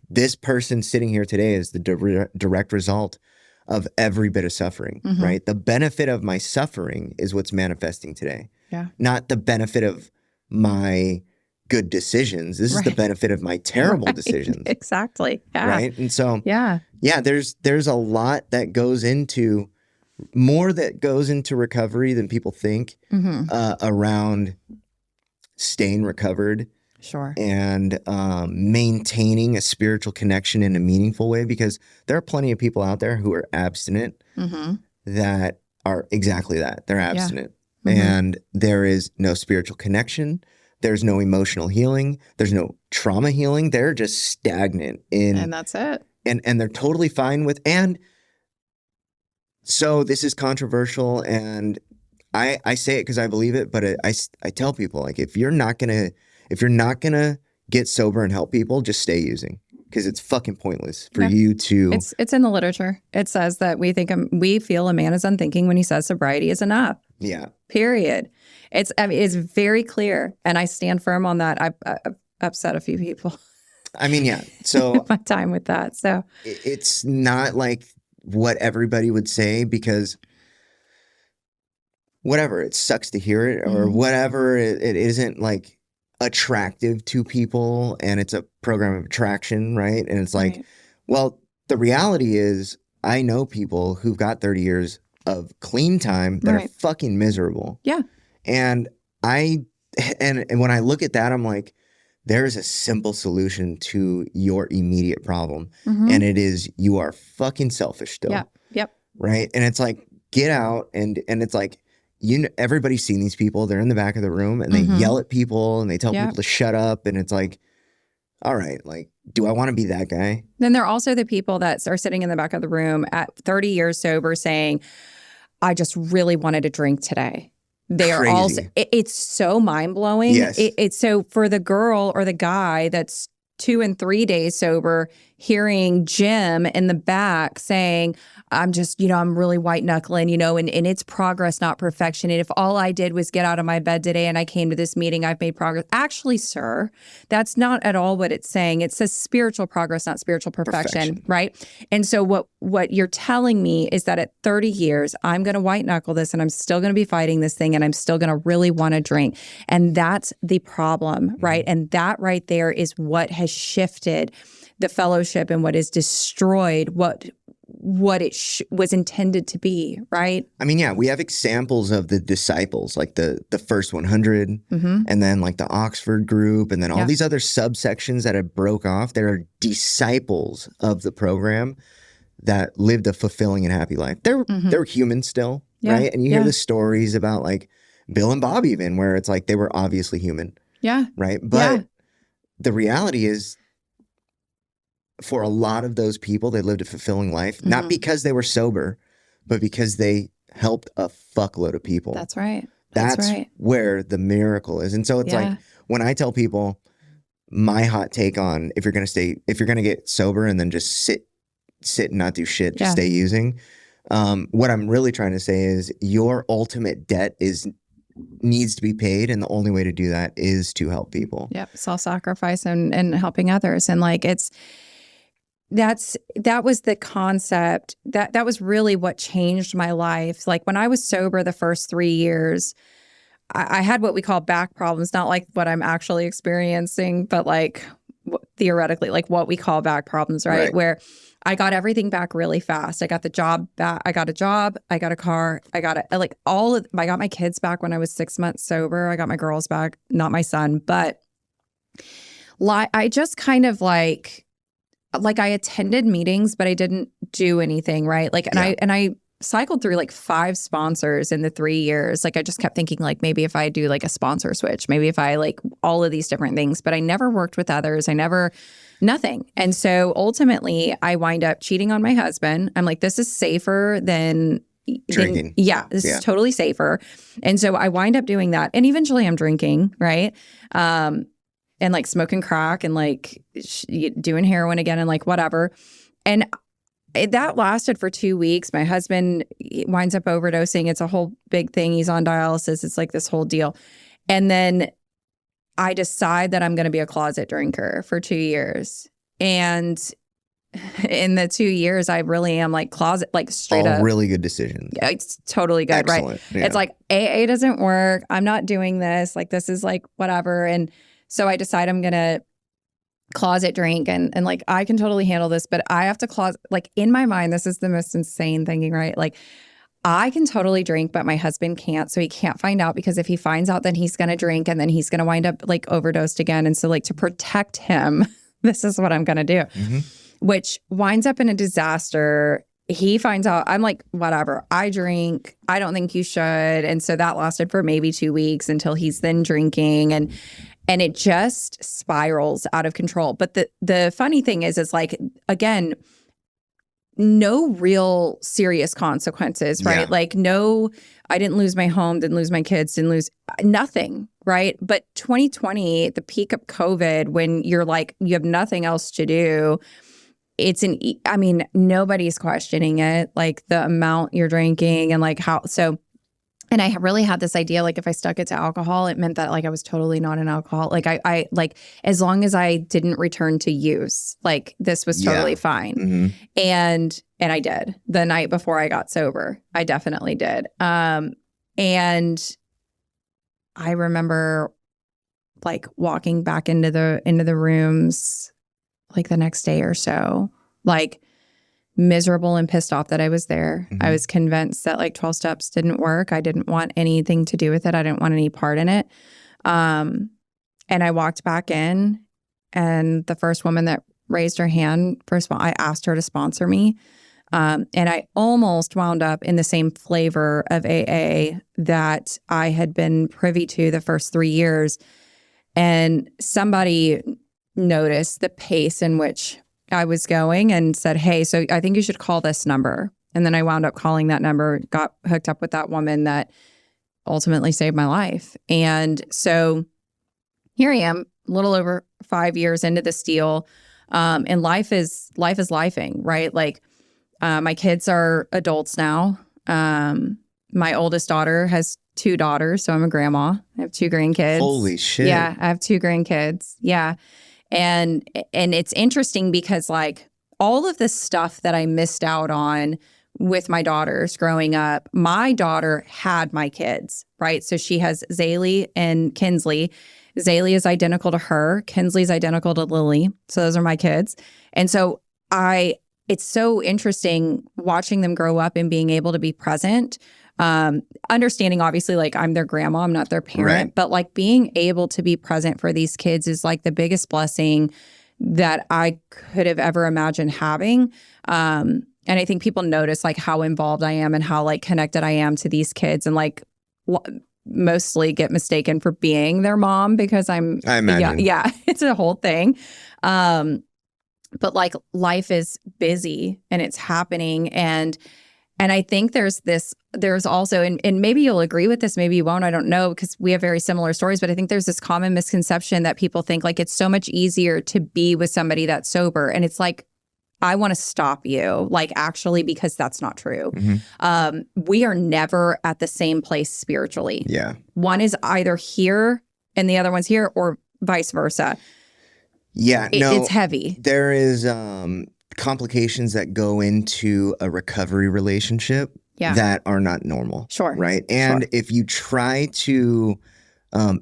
This person sitting here today is the direct result of every bit of suffering, right? The benefit of my suffering is what's manifesting today. Yeah. Not the benefit of my good decisions. This is the benefit of my terrible decisions. Exactly. Yeah. Right. And so, yeah, there's a lot that goes into more that goes into recovery than people think around staying recovered. Sure. And maintaining a spiritual connection in a meaningful way, because there are plenty of people out there who are abstinent that are exactly that. They're abstinent. And there is no spiritual connection. There's no emotional healing. There's no trauma healing. They're just stagnant and that's it. And they're totally fine with. And so this is controversial, and I say it because I believe it, but I tell people, like, if you're not gonna get sober and help people, just stay using, because it's fucking pointless for you to. It's in the literature. It says that we feel a man is unthinking when he says sobriety is enough. Yeah. Period. It's very clear, and I stand firm on that. I've upset a few people. I mean, yeah. So my time with that. So it's not like what everybody would say, because whatever, it sucks to hear it, or whatever, it isn't like attractive to people, and it's a program of attraction, right? And it's like, well, the reality is, I know people who've got 30 years of clean time that are fucking miserable. Yeah. And when I look at that, I'm like, there's a simple solution to your immediate problem. And it is, you are fucking selfish still. Yeah. Yep. Right. And it's like, get out. And it's like, everybody's seen these people. They're in the back of the room and they yell at people and they tell people to shut up. And it's like, all right, like, do I want to be that guy? Then there are also the people that are sitting in the back of the room at 30 years sober saying, I just really wanted a drink today. They are also, it's so mind blowing. Yes. It's so, for the girl or the guy that's 2 and 3 days sober, hearing Jim in the back saying, I'm just, I'm really white knuckling, and it's progress, not perfection. And if all I did was get out of my bed today and I came to this meeting, I've made progress. Actually, sir, that's not at all what it's saying. It says spiritual progress, not spiritual perfection. Right? And so what you're telling me is that at 30 years, I'm going to white knuckle this, and I'm still going to be fighting this thing, and I'm still going to really want to drink. And that's the problem, right? And that right there is what has shifted the fellowship and what has destroyed what it was intended to be, right? I mean, yeah, we have examples of the disciples, like the first 100, and then like the Oxford group, and then all these other subsections that have broke off. There are disciples of the program that lived a fulfilling and happy life. They're human still, right? And you hear the stories about like Bill and Bob even, where it's like they were obviously human. Yeah. Right? But the reality is, for a lot of those people, they lived a fulfilling life, not because they were sober, but because they helped a fuckload of people. That's right. That's where the miracle is. And so it's like, when I tell people my hot take on, if you're going to get sober and then just sit and not do shit, just stay using. What I'm really trying to say is your ultimate debt needs to be paid, and the only way to do that is to help people. Yep. Self-sacrifice and helping others. And like, that was the concept that was really what changed my life. Like, when I was sober the first 3 years, I had what we call back problems, not like what I'm actually experiencing, but like theoretically, like what we call back problems, right? Where I got everything back really fast. I got the job back. I got a job. I got a car. I got my kids back when I was 6 months sober. I got my girls back, not my son, but I just kind of like I attended meetings, but I didn't do anything, right? Like, and I cycled through like 5 sponsors in the 3 years. Like, I just kept thinking, like, maybe if I do like a sponsor switch, maybe if I like all of these different things, but I never worked with others. Nothing. And so ultimately I wind up cheating on my husband. I'm like, this is safer than drinking. This is totally safer. And so I wind up doing that. And eventually I'm drinking, right? And like smoking crack and like doing heroin again and like whatever. And that lasted for 2 weeks. My husband winds up overdosing. It's a whole big thing. He's on dialysis. It's like this whole deal. And then I decide that I'm going to be a closet drinker for 2 years. And in the 2 years, I really am like closet, like straight up. Really good decision. Yeah, it's totally good, right? Yeah. It's like AA doesn't work. I'm not doing this. Like, this is like whatever. And so I decide I'm going to closet drink and like, I can totally handle this, but I have to like, in my mind, this is the most insane thinking, right? Like, I can totally drink, but my husband can't. So he can't find out, because if he finds out, then he's going to drink and then he's going to wind up like overdosed again. And so like to protect him, this is what I'm going to do, which winds up in a disaster. He finds out, I'm like, whatever, I drink. I don't think you should. And so that lasted for maybe 2 weeks until he's then drinking. And it just spirals out of control. But the funny thing is like, again, no real serious consequences, right? Like I didn't lose my home, didn't lose my kids, didn't lose nothing, right? But 2020, the peak of COVID, when you're like, you have nothing else to do, I mean, nobody's questioning it, like the amount you're drinking and like how, so. And I really had this idea, like if I stuck it to alcohol, it meant that like I was totally not an alcoholic. Like I like, as long as I didn't return to use, like this was totally fine. And I did the night before I got sober. I definitely did. And I remember like walking back into the rooms like the next day or so, like miserable and pissed off that I was there. I was convinced that like 12 steps didn't work. I didn't want anything to do with it. I didn't want any part in it. And I walked back in, and the first woman that raised her hand, first of all, I asked her to sponsor me. And I almost wound up in the same flavor of AA that I had been privy to the first 3 years. And somebody noticed the pace in which I was going and said, hey, so I think you should call this number. And then I wound up calling that number, got hooked up with that woman that ultimately saved my life. And so here I am, a little over 5 years into this deal. And life is lifing, right? Like my kids are adults now. My oldest daughter has 2 daughters, so I'm a grandma. I have 2 grandkids. Holy shit. Yeah, I have 2 grandkids. Yeah. And it's interesting because like all of the stuff that I missed out on with my daughters growing up, my daughter had my kids, right? So she has Zaylee and Kinsley. Zaylee is identical to her. Kinsley's identical to Lily. So those are my kids. And so it's so interesting watching them grow up and being able to be present. Understanding obviously like I'm their grandma, I'm not their parent, but like being able to be present for these kids is like the biggest blessing that I could have ever imagined having. And I think people notice like how involved I am and how like connected I am to these kids, and like mostly get mistaken for being their mom because I imagine. Yeah, it's a whole thing. But like life is busy and it's happening. And I think there's also, and maybe you'll agree with this, maybe you won't, I don't know, because we have very similar stories, but I think there's this common misconception that people think like it's so much easier to be with somebody that's sober. And it's like, I want to stop you, like actually, because that's not true. We are never at the same place spiritually. Yeah. One is either here and the other one's here, or vice versa. Yeah, it's heavy. There is complications that go into a recovery relationship that are not normal. Sure. Right? And if you try to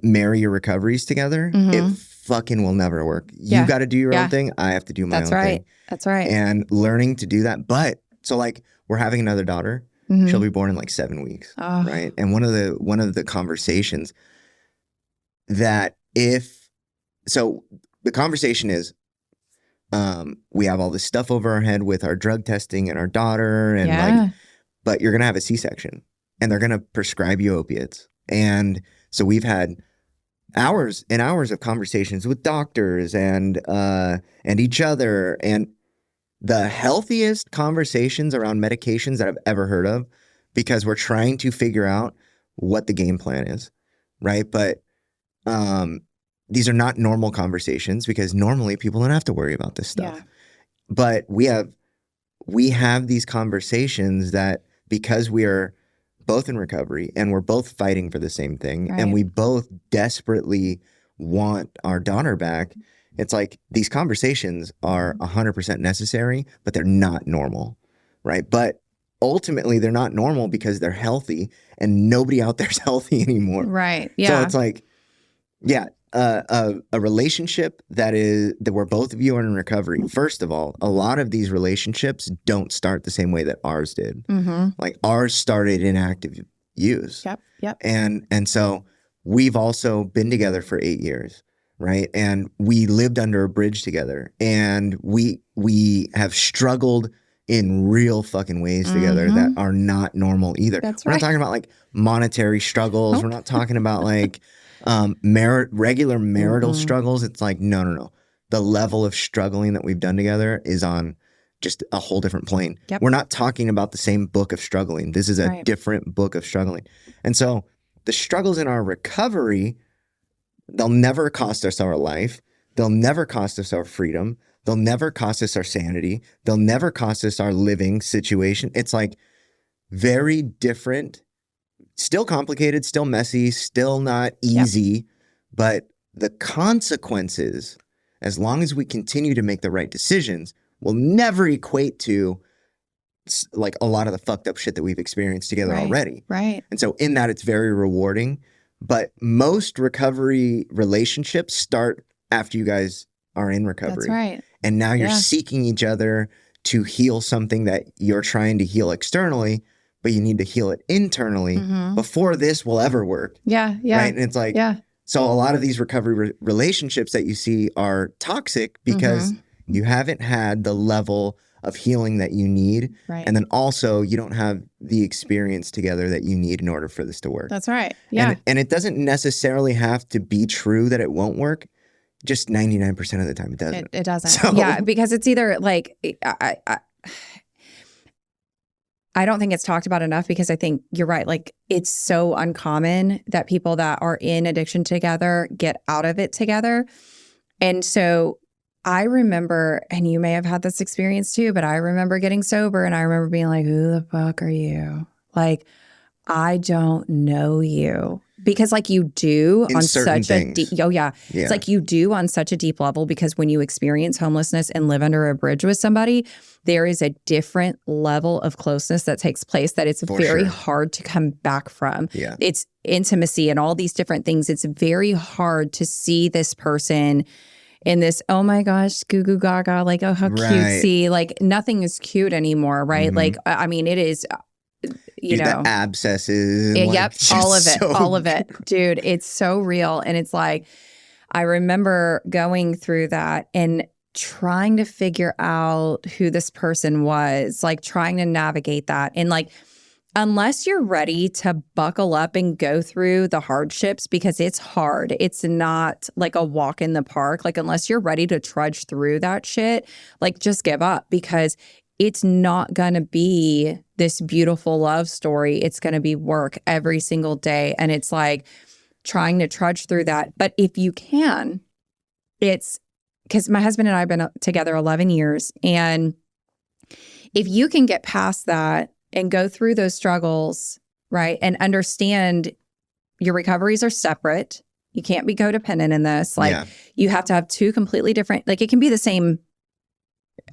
marry your recoveries together, it fucking will never work. You got to do your own thing. I have to do my own thing. That's right. And learning to do that. But so like we're having another daughter. She'll be born in like 7 weeks. Right? And one of the conversations that the conversation is, we have all this stuff over our head with our drug testing and our daughter, and like, but you're gonna have a C-section, and they're gonna prescribe you opiates. And so we've had hours and hours of conversations with doctors and each other, and the healthiest conversations around medications that I've ever heard of, because we're trying to figure out what the game plan is, right? But these are not normal conversations, because normally people don't have to worry about this stuff. Yeah. But we have these conversations that, because we are both in recovery and we're both fighting for the same thing, and we both desperately want our daughter back, it's like these conversations are 100% necessary, but they're not normal, right? But ultimately they're not normal because they're healthy, and nobody out there's healthy anymore. Right. Yeah. So it's like, yeah, a relationship that where both of you are in recovery. First of all, a lot of these relationships don't start the same way that ours did. Like ours started in active use. Yep. And so we've also been together for 8 years, right? And we lived under a bridge together, and we have struggled in real fucking ways together that are not normal either. We're not talking about like monetary struggles. Nope. We're not talking about like regular marital struggles. It's like, no. The level of struggling that we've done together is on just a whole different plane. Yep. We're not talking about the same book of struggling. This is a different book of struggling. And so the struggles in our recovery, they'll never cost us our life. They'll never cost us our freedom. They'll never cost us our sanity. They'll never cost us our living situation. It's like very different, still complicated, still messy, still not easy, but the consequences, as long as we continue to make the right decisions, will never equate to like a lot of the fucked up shit that we've experienced together already. Right. And so in that, it's very rewarding. But most recovery relationships start after you guys are in recovery. That's right. And now you're seeking each other to heal something that you're trying to heal externally, but you need to heal it internally before this will ever work. Yeah. Right. And it's like, so a lot of these recovery relationships that you see are toxic because you haven't had the level of healing that you need. Right. And then also you don't have the experience together that you need in order for this to work. That's right. Yeah. And it doesn't necessarily have to be true that it won't work. Just 99% of the time it doesn't. It doesn't. So, yeah, because it's either like I don't think it's talked about enough, because I think you're right. Like, it's so uncommon that people that are in addiction together get out of it together. And so I remember, and you may have had this experience too, but I remember getting sober and I remember being like, who the fuck are you? Like, I don't know you. Because like you do in on certain such a things. deep, it's like you do on such a deep level, because when you experience homelessness and live under a bridge with somebody, there is a different level of closeness that takes place that it's very hard to come back from. Yeah. It's intimacy and all these different things. It's very hard to see this person in this, oh my gosh, goo goo gaga, like, oh, how cutesy. Like, nothing is cute anymore, right? Like, I mean, it is... You know, the abscesses. And yep, all of it. Dude, it's so real. And it's like, I remember going through that and trying to figure out who this person was, like trying to navigate that. And like, unless you're ready to buckle up and go through the hardships, because it's hard, it's not like a walk in the park. Like, unless you're ready to trudge through that shit, like, just give up, because it's not going to be this beautiful love story. It's going to be work every single day. And it's like trying to trudge through that. But if you can, it's because my husband and I have been together 11 years. And if you can get past that and go through those struggles, right, and understand your recoveries are separate. You can't be codependent in this. Like, you have to have two completely different, like, it can be the same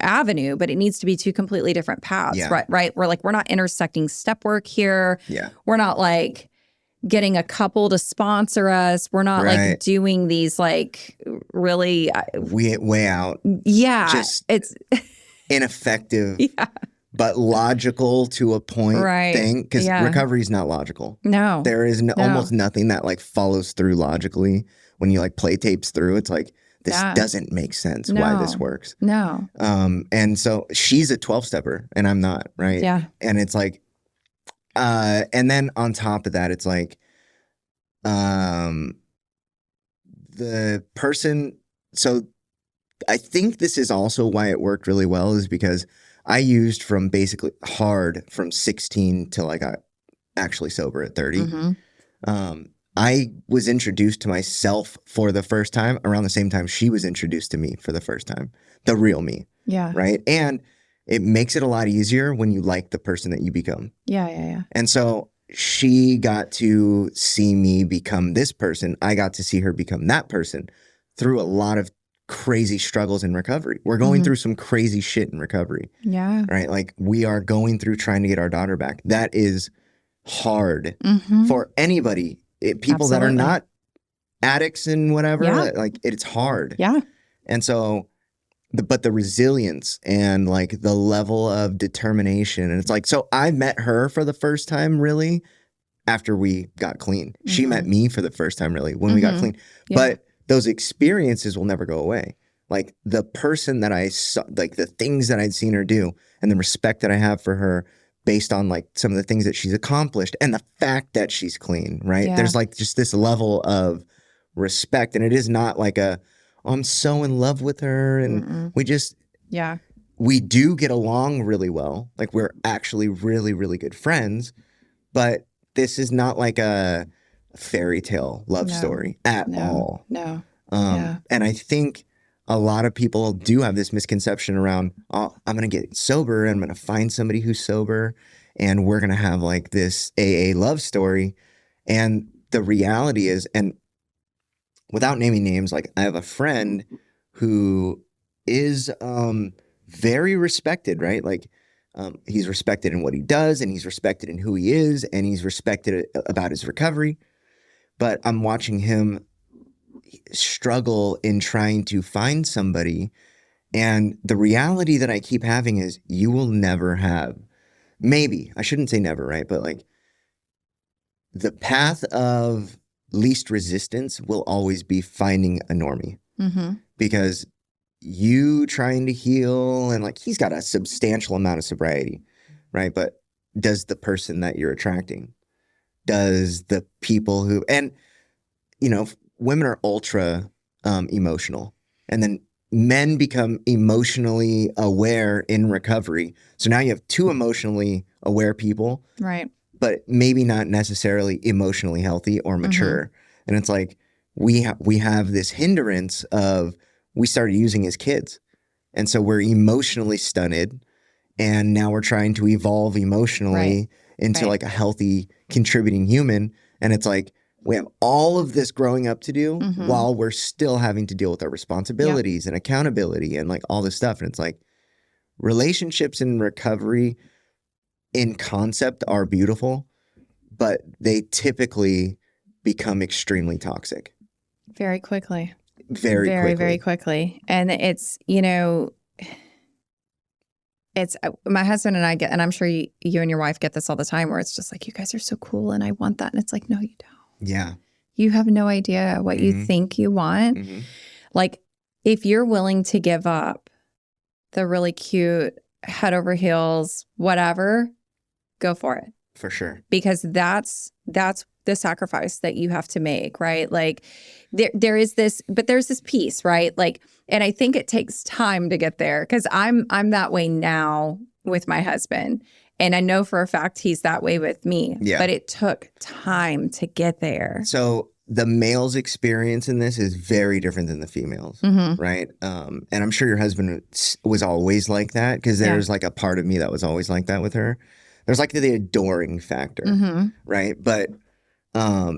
avenue, but it needs to be two completely different paths, right? We're not intersecting step work here. Yeah. We're not like getting a couple to sponsor us. We're not like doing these like really way out. Yeah. Just it's ineffective, but logical to a point thing. Because recovery is not logical. No. There is almost nothing that like follows through logically. When you like play tapes through, it's like, this doesn't make sense why this works. No. And so she's a 12-stepper and I'm not, right? Yeah. And it's like, and then on top of that, it's like, the person, so I think this is also why it worked really well, is because I used from basically hard from 16 till I got actually sober at 30. I was introduced to myself for the first time around the same time she was introduced to me for the first time. The real me. Yeah. Right? And it makes it a lot easier when you like the person that you become. Yeah. And so she got to see me become this person. I got to see her become that person through a lot of crazy struggles in recovery. We're going through some crazy shit in recovery. Yeah. Right? Like, we are going through trying to get our daughter back. That is hard for anybody. People that are not addicts and whatever. Yeah. Like it's hard. Yeah. And so, but the resilience and like the level of determination. And it's like, so I met her for the first time really after we got clean. She met me for the first time really when we got clean. Yeah. But those experiences will never go away. Like the person that I saw, like the things that I'd seen her do and the respect that I have for her based on like some of the things that she's accomplished and the fact that she's clean, right? Yeah. There's like just this level of respect. And it is not like a, oh, I'm so in love with her. And we just, Yeah. we do get along really well. Like we're actually really, really good friends. But this is not like a fairy tale love story at all. No. Yeah. And I think a lot of people do have this misconception around, oh, I'm going to get sober and I'm going to find somebody who's sober and we're going to have like this AA love story. And the reality is, and without naming names, like I have a friend who is very respected, right? Like he's respected in what he does and he's respected in who he is and he's respected about his recovery. But I'm watching him struggle in trying to find somebody. And the reality that I keep having is you will never have, maybe, I shouldn't say never, right? But like the path of least resistance will always be finding a normie. Because you trying to heal and like he's got a substantial amount of sobriety, right? But does the person that you're attracting, does the people who, and you know, women are ultra emotional and then men become emotionally aware in recovery. So now you have two emotionally aware people, Right. but maybe not necessarily emotionally healthy or mature. And it's like, we have this hindrance of, we started using as kids. And so we're emotionally stunted and now we're trying to evolve emotionally into like a healthy contributing human. And it's like, we have all of this growing up to do while we're still having to deal with our responsibilities and accountability and like all this stuff. And it's like relationships in recovery in concept are beautiful, but they typically become extremely toxic. Very quickly. Very quickly. And it's, you know, it's my husband and I get, and I'm sure you and your wife get this all the time where it's just like, you guys are so cool and I want that. And it's like, no, you don't. Yeah. You have no idea what you think you want. Like if you're willing to give up the really cute head over heels, whatever, go for it. For sure. Because that's the sacrifice that you have to make, right? Like there is this, but there's this piece, right? Like, and I think it takes time to get there because I'm that way now with my husband. And I know for a fact he's that way with me. Yeah. But it took time to get there. So the male's experience in this is very different than the female's, right? And I'm sure your husband was always like that because there's like a part of me that was always like that with her. There's like the adoring factor, right? But I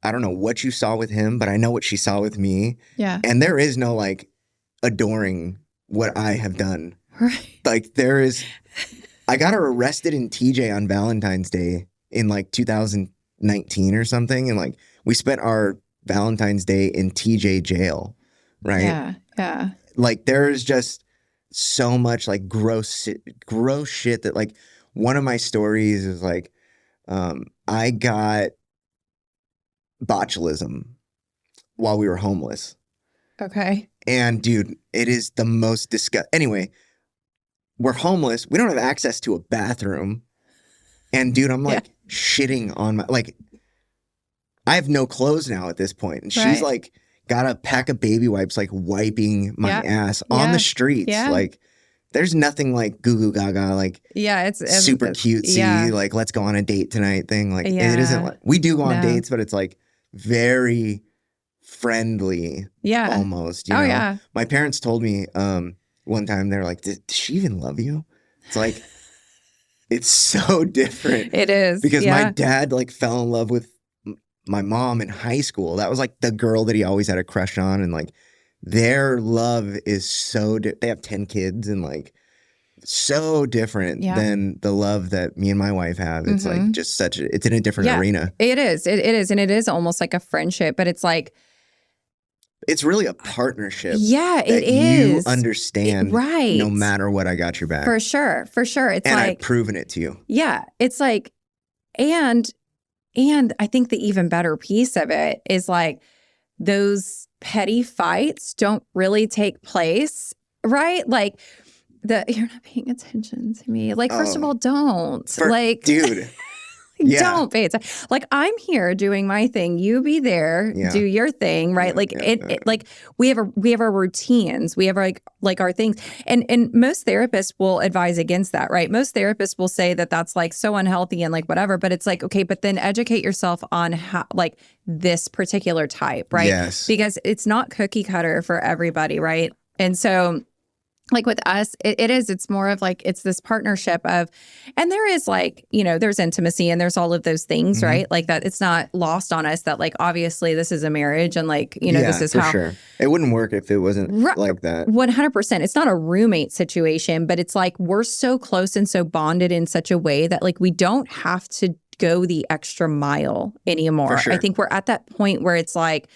don't know what you saw with him, but I know what she saw with me. Yeah. And there is no like adoring what I have done. Right. Like there is, I got her arrested in TJ on Valentine's Day in like 2019 or something. And like we spent our Valentine's Day in TJ jail, right? Yeah. Yeah. Like there's just so much like gross shit that like one of my stories is like, I got botulism while we were homeless. Okay. And dude, it is the most disgusting. Anyway, we're homeless. We don't have access to a bathroom. And dude, I'm like shitting on my, like, I have no clothes now at this point. And she's like got a pack of baby wipes, like wiping my ass on the streets. Yeah. Like, there's nothing like goo goo gaga, like it's super cutesy, like let's go on a date tonight thing. Like it isn't like, we do go on dates, but it's like very friendly, almost. You know? My parents told me one time, they're like, does she even love you? It's like, it's so different. It is. Because my dad like fell in love with my mom in high school. That was like the girl that he always had a crush on. And like their love is so, they have 10 kids and like so different Yeah. than the love that me and my wife have. It's like just it's in a different arena. It is. It is. And it is almost like a friendship, but it's like, it's really a partnership. Yeah, that it is. You understand, right? No matter what, I got your back. For sure. It's and like, I've proven it to you. Yeah, it's like, and I think the even better piece of it is like those petty fights don't really take place, right? Like you're not paying attention to me. Like, first of all, don't. Dude. Don't pay attention. Like, I'm here doing my thing. You be there, do your thing, right? Like we have our routines. We have like our things. And most therapists will advise against that, right? Most therapists will say that that's like so unhealthy and like whatever, but it's like, okay, but then educate yourself on how, like, this particular type, right? Yes. Because it's not cookie cutter for everybody, right? And so, like with us, it's more of like, it's this partnership of, and there is like, there's intimacy and there's all of those things, right? Like that, it's not lost on us that like, obviously this is a marriage and like, this is for how. Sure. It wouldn't work if it wasn't like that. 100%. It's not a roommate situation, but it's like, we're so close and so bonded in such a way that like, we don't have to go the extra mile anymore. For sure. I think we're at that point where it's like,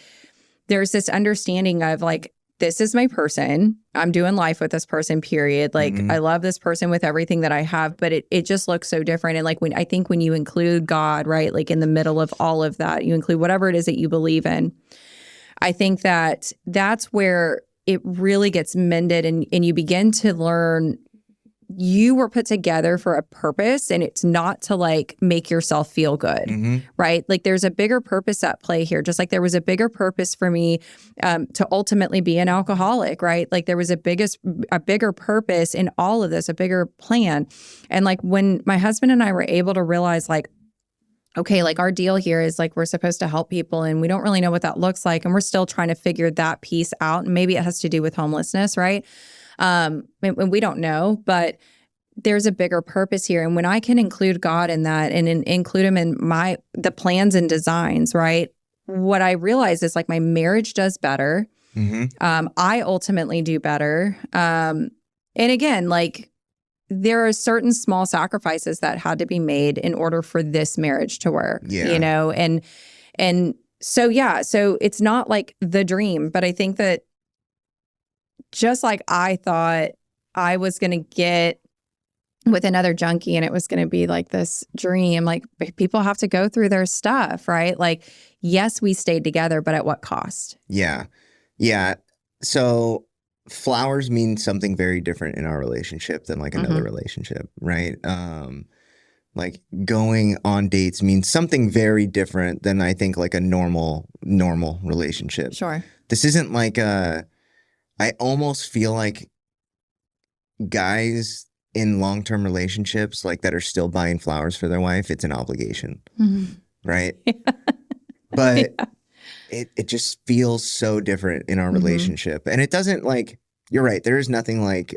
there's this understanding of like, this is my person. I'm doing life with this person, period. Like, I love this person with everything that I have, but it just looks so different. And like, when you include God, right? Like in the middle of all of that, you include whatever it is that you believe in. I think that that's where it really gets mended and you begin to learn you were put together for a purpose, and it's not to like make yourself feel good, right? Like there's a bigger purpose at play here. Just like there was a bigger purpose for me to ultimately be an alcoholic, right? Like there was a bigger purpose in all of this, a bigger plan. And like when my husband and I were able to realize like, okay, like our deal here is like we're supposed to help people and we don't really know what that looks like. And we're still trying to figure that piece out. And maybe it has to do with homelessness, right? And we don't know, but there's a bigger purpose here. And when I can include God in that and include him in the plans and designs, right? What I realize is like my marriage does better. I ultimately do better. And again, like there are certain small sacrifices that had to be made in order for this marriage to work, and so, so it's not like the dream, but I think that just like I thought I was going to get with another junkie and it was going to be like this dream, like people have to go through their stuff, right? Like, yes, we stayed together, but at what cost? Yeah. Yeah. So flowers mean something very different in our relationship than like another relationship, right? Like going on dates means something very different than I think like a normal relationship. Sure. This isn't like I almost feel like guys in long-term relationships like that are still buying flowers for their wife, it's an obligation, right? But it just feels so different in our relationship. And it doesn't like, you're right, there is nothing like,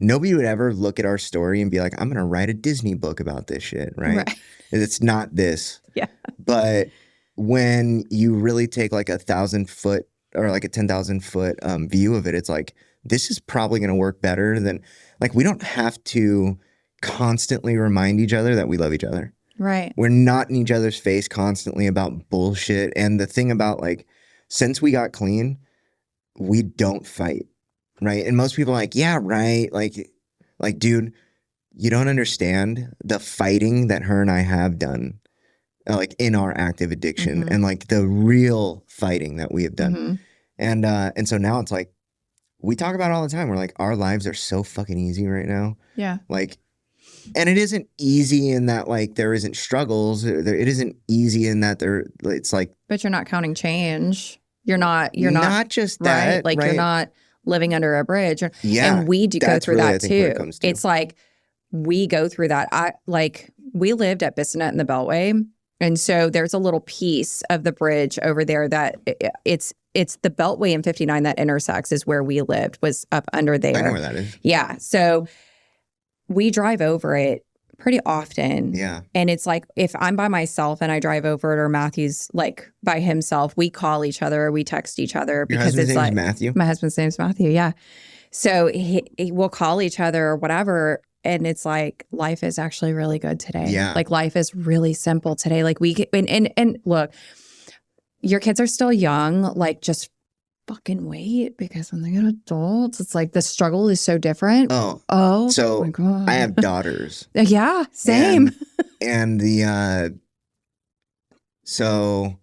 nobody would ever look at our story and be like, I'm going to write a Disney book about this shit, right? It's not this. Yeah. But when you really take like 1,000-foot or like a 10,000-foot view of it, it's like, this is probably going to work better than, like, we don't have to constantly remind each other that we love each other. Right. We're not in each other's face constantly about bullshit. And the thing about like, since we got clean, we don't fight, right? And most people are like, yeah, right. Like, dude, you don't understand the fighting that her and I have done. Like in our active addiction and like the real fighting that we have done. And so now it's like, we talk about it all the time. We're like, our lives are so fucking easy right now. Yeah. Like, and it isn't easy in that like there isn't struggles. It isn't easy in that it's like. But you're not counting change. You're not just that. Right? Like you're not living under a bridge. Yeah. And we do go through that too. It's like we go through that. We lived at Bissonnet in the Beltway. And so there's a little piece of the bridge over there that it's the Beltway and 59 that intersects is where we lived, was up under there. I know where that is. Yeah. So we drive over it pretty often. Yeah. And it's like if I'm by myself and I drive over it or Matthew's like by himself, we call each other, we text each other because Your husband's it's name's like Matthew? My husband's name's Matthew, yeah. So we'll call each other or whatever. And it's like, life is actually really good today. Yeah. Like life is really simple today. Like and look, your kids are still young. Like just fucking wait, because when they get adults, it's like the struggle is so different. Oh So my God. I have daughters. Yeah, same. And so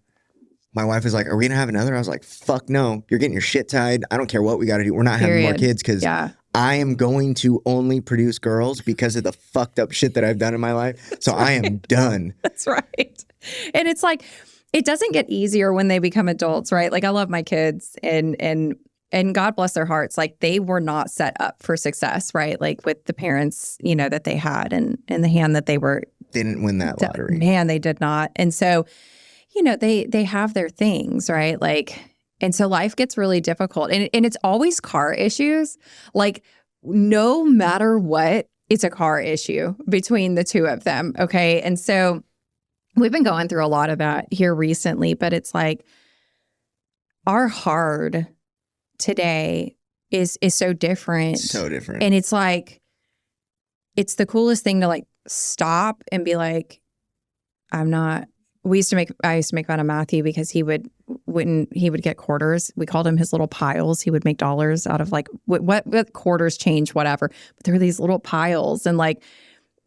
my wife was like, are we gonna have another? I was like, fuck no, you're getting your shit tied. I don't care what we gotta do. We're not having more kids because I am going to only produce girls because of the fucked up shit that I've done in my life. So I am done. That's right. And it's like, it doesn't get easier when they become adults, right? Like I love my kids and God bless their hearts. Like they were not set up for success, right? Like with the parents, you know, that they had and the hand that they were. Didn't win that lottery. Man, they did not. And so, you know, they have their things, right? Like, and so life gets really difficult. And it's always car issues. Like no matter what, it's a car issue between the two of them. Okay. And so we've been going through a lot of that here recently, but it's like our hard today is so different. So different. And it's like, it's the coolest thing to like stop and be like, I used to make fun of Matthew because he would get quarters. We called him his little piles. He would make dollars out of like what quarters change, whatever. But there were these little piles. And like,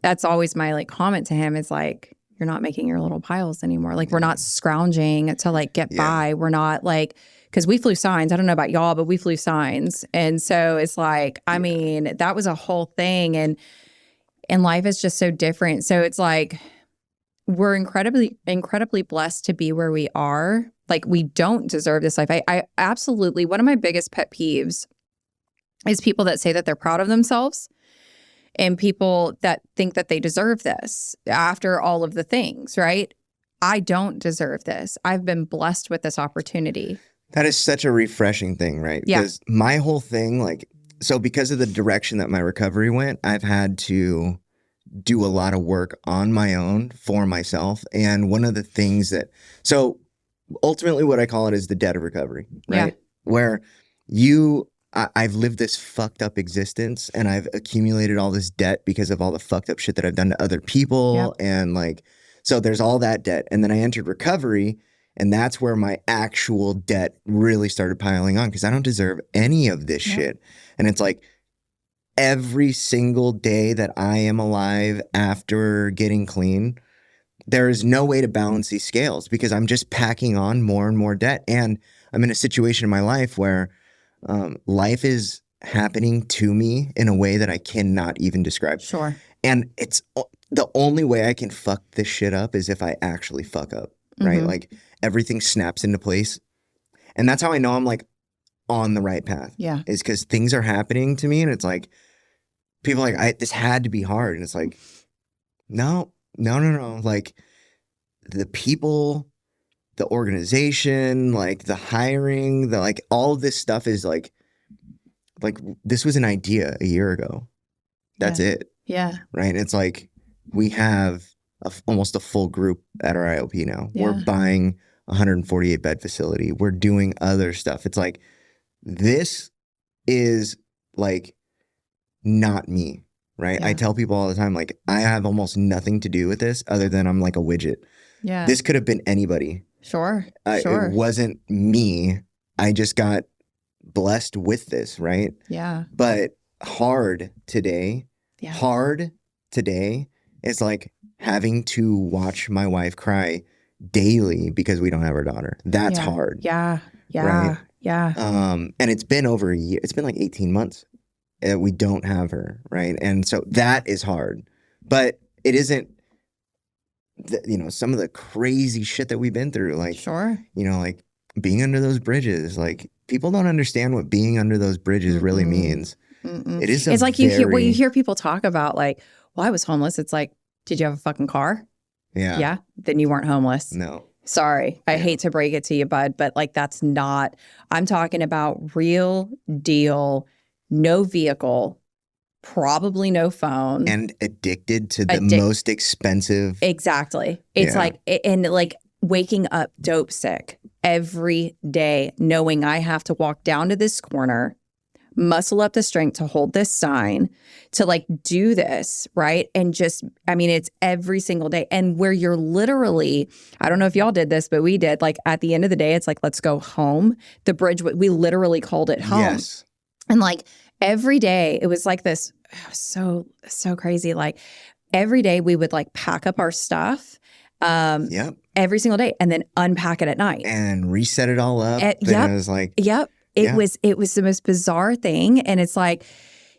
that's always my like comment to him is like, you're not making your little piles anymore. Like we're not scrounging to like get by. We're not like, because we flew signs. I don't know about y'all, but we flew signs. And so it's like, I mean, that was a whole thing. And life is just so different. So it's like, we're incredibly blessed to be where we are. Like we don't deserve this life. I absolutely, one of my biggest pet peeves is people that say that they're proud of themselves and people that think that they deserve this after all of the things, right? I don't deserve this. I've been blessed with this opportunity. That is such a refreshing thing, right? Yeah. Because my whole thing, like, so because of the direction that my recovery went, I've had to do a lot of work on my own for myself. And one of the things so ultimately what I call it is the debt of recovery, right? Yeah. Where I've lived this fucked up existence and I've accumulated all this debt because of all the fucked up shit that I've done to other people. Yep. And like, so there's all that debt. And then I entered recovery and that's where my actual debt really started piling on because I don't deserve any of this shit. And it's like every single day that I am alive after getting clean, there is no way to balance these scales because I'm just packing on more and more debt. And I'm in a situation in my life where life is happening to me in a way that I cannot even describe. Sure. And it's the only way I can fuck this shit up is if I actually fuck up, right? Mm-hmm. Like everything snaps into place. And that's how I know I'm like on the right path. Yeah. Is because things are happening to me and it's like, people are like, this had to be hard. And it's like, no. Like the people, the organization, like the hiring, the like all of this stuff is like this was an idea a year ago. That's it. Yeah. Right. And it's like we have almost a full group at our IOP now. Yeah. We're buying a 148 bed facility. We're doing other stuff. It's like this is like not me. Right. Yeah. I tell people all the time, like I have almost nothing to do with this other than I'm like a widget. Yeah. This could have been anybody. Sure. It wasn't me. I just got blessed with this, right? Yeah. But hard today is like having to watch my wife cry daily because we don't have our daughter. That's hard. Yeah. Yeah. Right? Yeah. And it's been over a year. It's been like 18 months that we don't have her, right? And so that is hard. But it isn't, some of the crazy shit that we've been through, like, like being under those bridges, like people don't understand what being under those bridges really means. It is. It's like you hear people talk about like, well, I was homeless. It's like, did you have a fucking car? Yeah. Yeah. Then you weren't homeless. No. Sorry. I hate to break it to you, bud, but like, that's not, I'm talking about real deal, no vehicle, probably no phone. And addicted to the most expensive. Exactly. It's like, and like waking up dope sick every day, knowing I have to walk down to this corner, muscle up the strength to hold this sign, to like do this, right? And just, I mean, it's every single day. And where you're literally, I don't know if y'all did this, but we did, like at the end of the day, it's like, let's go home. The bridge, we literally called it home. Yes. And like every day, it was like this, so crazy. Like every day we would like pack up our stuff. Yep. Every single day, and then unpack it at night And reset it all up. Yep. And it was like, It was the most bizarre thing. And it's like,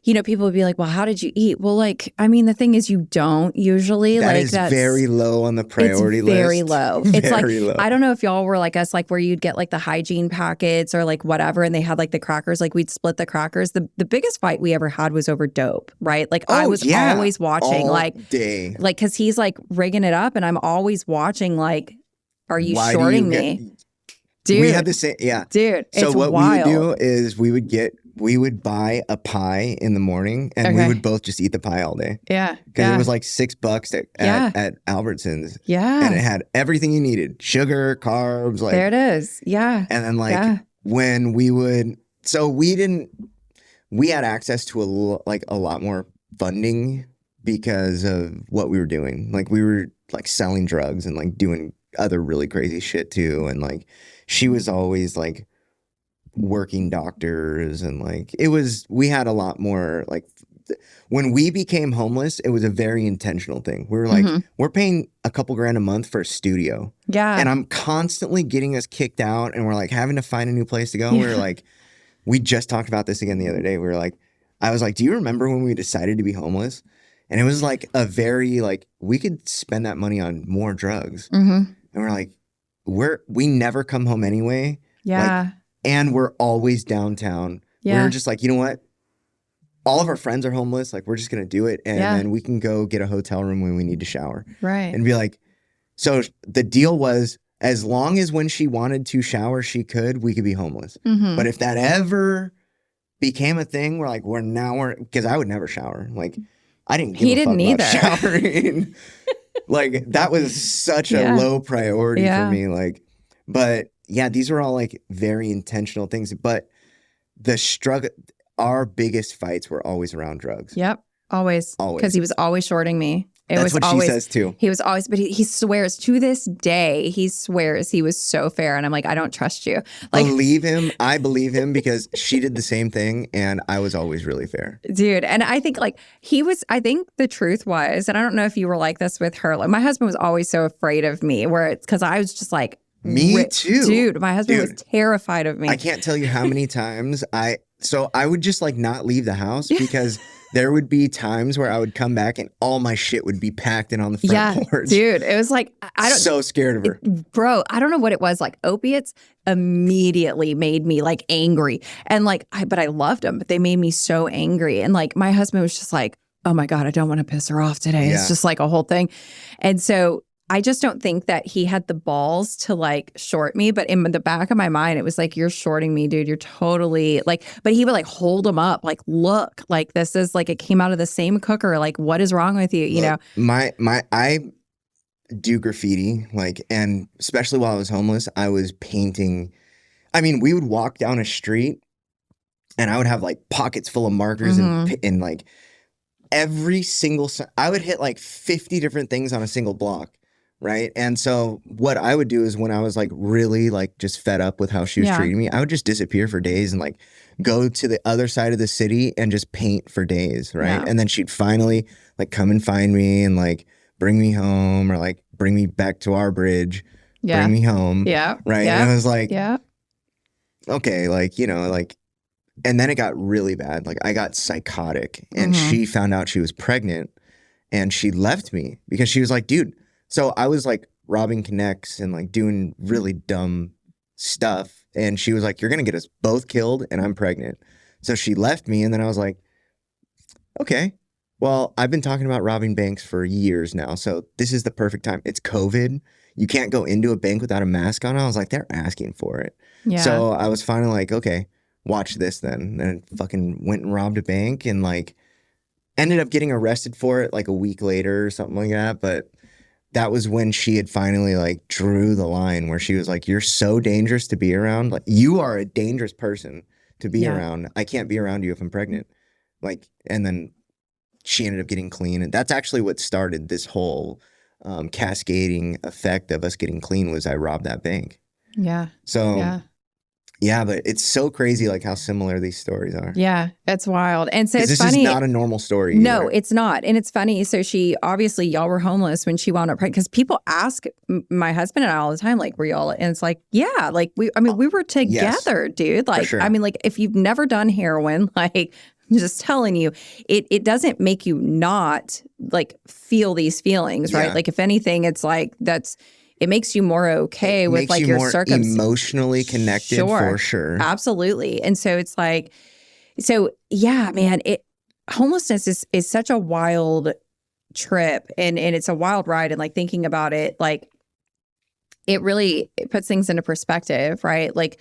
you know, people would be like, well, how did you eat? Well, like, I mean, the thing is you don't usually. That's very low on the priority list. Very low. It's Very like, low. I don't know if y'all were like us, like where you'd get like the hygiene packets or like whatever, and they had like the crackers, like we'd split the crackers. The biggest fight we ever had was over dope, right? Like I was always watching all like day. Like, cause he's like rigging it up and I'm always watching like, are you shorting me? Dude. We had the same, Dude, so it's what wild. we would do is we would buy a pie in the morning and we would both just eat the pie all day. Yeah. Because it was like $6 at Albertsons. Yeah. And it had everything you needed. Sugar, carbs, like. There it is. Yeah. And then like when we would, so we had access to a lot more funding because of what we were doing. Like we were like selling drugs and like doing other really crazy shit too. And like she was always like working doctors and like we had a lot more like when we became homeless, it was a very intentional thing. We were like, we're paying a couple grand a month for a studio. Yeah. And I'm constantly getting us kicked out and we're like having to find a new place to go. We're like, we just talked about this again the other day. We were like, I was like, do you remember when we decided to be homeless? And it was like a very like, we could spend that money on more drugs. And we're like, we never come home anyway. Yeah. Like, and we're always downtown. Yeah. We were just like, you know what? All of our friends are homeless. Like, we're just going to do it. And then we can go get a hotel room when we need to shower. Right. And be like, so the deal was as long as when she wanted to shower, she could, we could be homeless. But if that ever became a thing, we're like, because I would never shower. Like, I didn't give a fuck about showering. Like, that was such a low priority for me. Like, but yeah, these were all like very intentional things. But the struggle, our biggest fights were always around drugs. Yep. Always. Because he was always shorting me. That's what she says too. He was always, but he swears to this day, he swears he was so fair. And I'm like, I don't trust you. Like, believe him. I believe him because she did the same thing and I was always really fair. Dude. And I think like I think the truth was, and I don't know if you were like this with her, like my husband was always so afraid of me where it's because I was just like, me too. Dude, my husband was terrified of me. I can't tell you how many times I would just like not leave the house because there would be times where I would come back and all my shit would be packed and on the front porch. Dude, it was like, so scared of her. Bro, I don't know what it was. Like opiates immediately made me like angry. And like, but I loved them, but they made me so angry. And like my husband was just like, oh my God, I don't want to piss her off today. It's just like a whole thing. And so I just don't think that he had the balls to like short me. But in the back of my mind, it was like, you're shorting me, dude. You're totally like, but he would like hold him up. Like, look, like this is like, it came out of the same cooker. Like, what is wrong with you? You know, I do graffiti, like, and especially while I was homeless, I was painting. I mean, we would walk down a street and I would have like pockets full of markers and like every single, I would hit like 50 different things on a single block. Right. And so what I would do is when I was like really like just fed up with how she was treating me, I would just disappear for days and like go to the other side of the city and just paint for days. Right. Yeah. And then she'd finally like come and find me and like bring me home or like bring me back to our bridge, bring me home. Yeah. Right. Yeah. And I was like, okay, like, you know, like, and then it got really bad. Like I got psychotic and she found out she was pregnant and she left me because she was like, dude. So I was like robbing connects and like doing really dumb stuff. And she was like, you're going to get us both killed and I'm pregnant. So she left me. And then I was like, okay, well, I've been talking about robbing banks for years now. So this is the perfect time. It's COVID. You can't go into a bank without a mask on. I was like, they're asking for it. Yeah. So I was finally like, okay, watch this then. And I fucking went and robbed a bank and like ended up getting arrested for it like a week later or something like that. But that was when she had finally like drew the line where she was like, you're so dangerous to be around. Like you are a dangerous person to be around. I can't be around you if I'm pregnant. Like, and then she ended up getting clean. And that's actually what started this whole cascading effect of us getting clean was I robbed that bank. Yeah. So yeah, but it's so crazy like how similar these stories are. Yeah, it's wild. And so it's this funny. This is not a normal story. No, either. it's not. And it's funny. So she, obviously y'all were homeless when she wound up pregnant, because people ask my husband and I all the time, like, were y'all? And it's like, yeah, like we were together, dude. Like, sure. I mean, like if you've never done heroin, like I'm just telling you, it doesn't make you not like feel these feelings, right? Like if anything, it's like it makes you more okay with like your circumstances. Emotionally connected, for sure. Absolutely. And so it's like, yeah, man, homelessness is such a wild trip and it's a wild ride. And like thinking about it, like it puts things into perspective, right? Like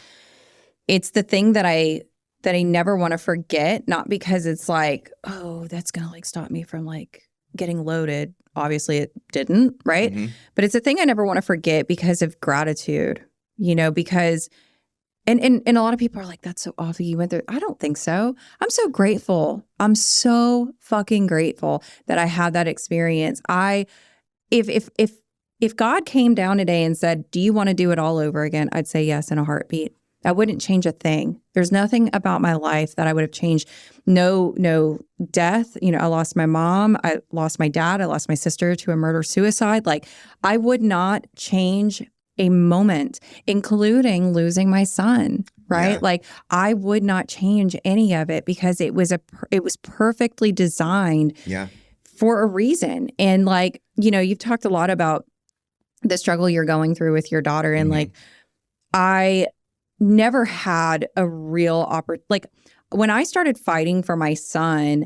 it's the thing that I never want to forget, not because it's like, oh, that's going to like stop me from like getting loaded. Obviously it didn't, right? Mm-hmm. But it's a thing I never want to forget because of gratitude, because and a lot of people are like, that's so awful you went through. I don't think so. I'm so grateful. I'm so fucking grateful that I had that experience. If God came down today and said, do you want to do it all over again? I'd say yes in a heartbeat. I wouldn't change a thing. There's nothing about my life that I would have changed. No death. I lost my mom. I lost my dad. I lost my sister to a murder-suicide. Like, I would not change a moment, including losing my son, right? Yeah. Like, I would not change any of it because it was perfectly designed for a reason. And like, you've talked a lot about the struggle you're going through with your daughter. And like, I never had a real opportunity. Like when I started fighting for my son,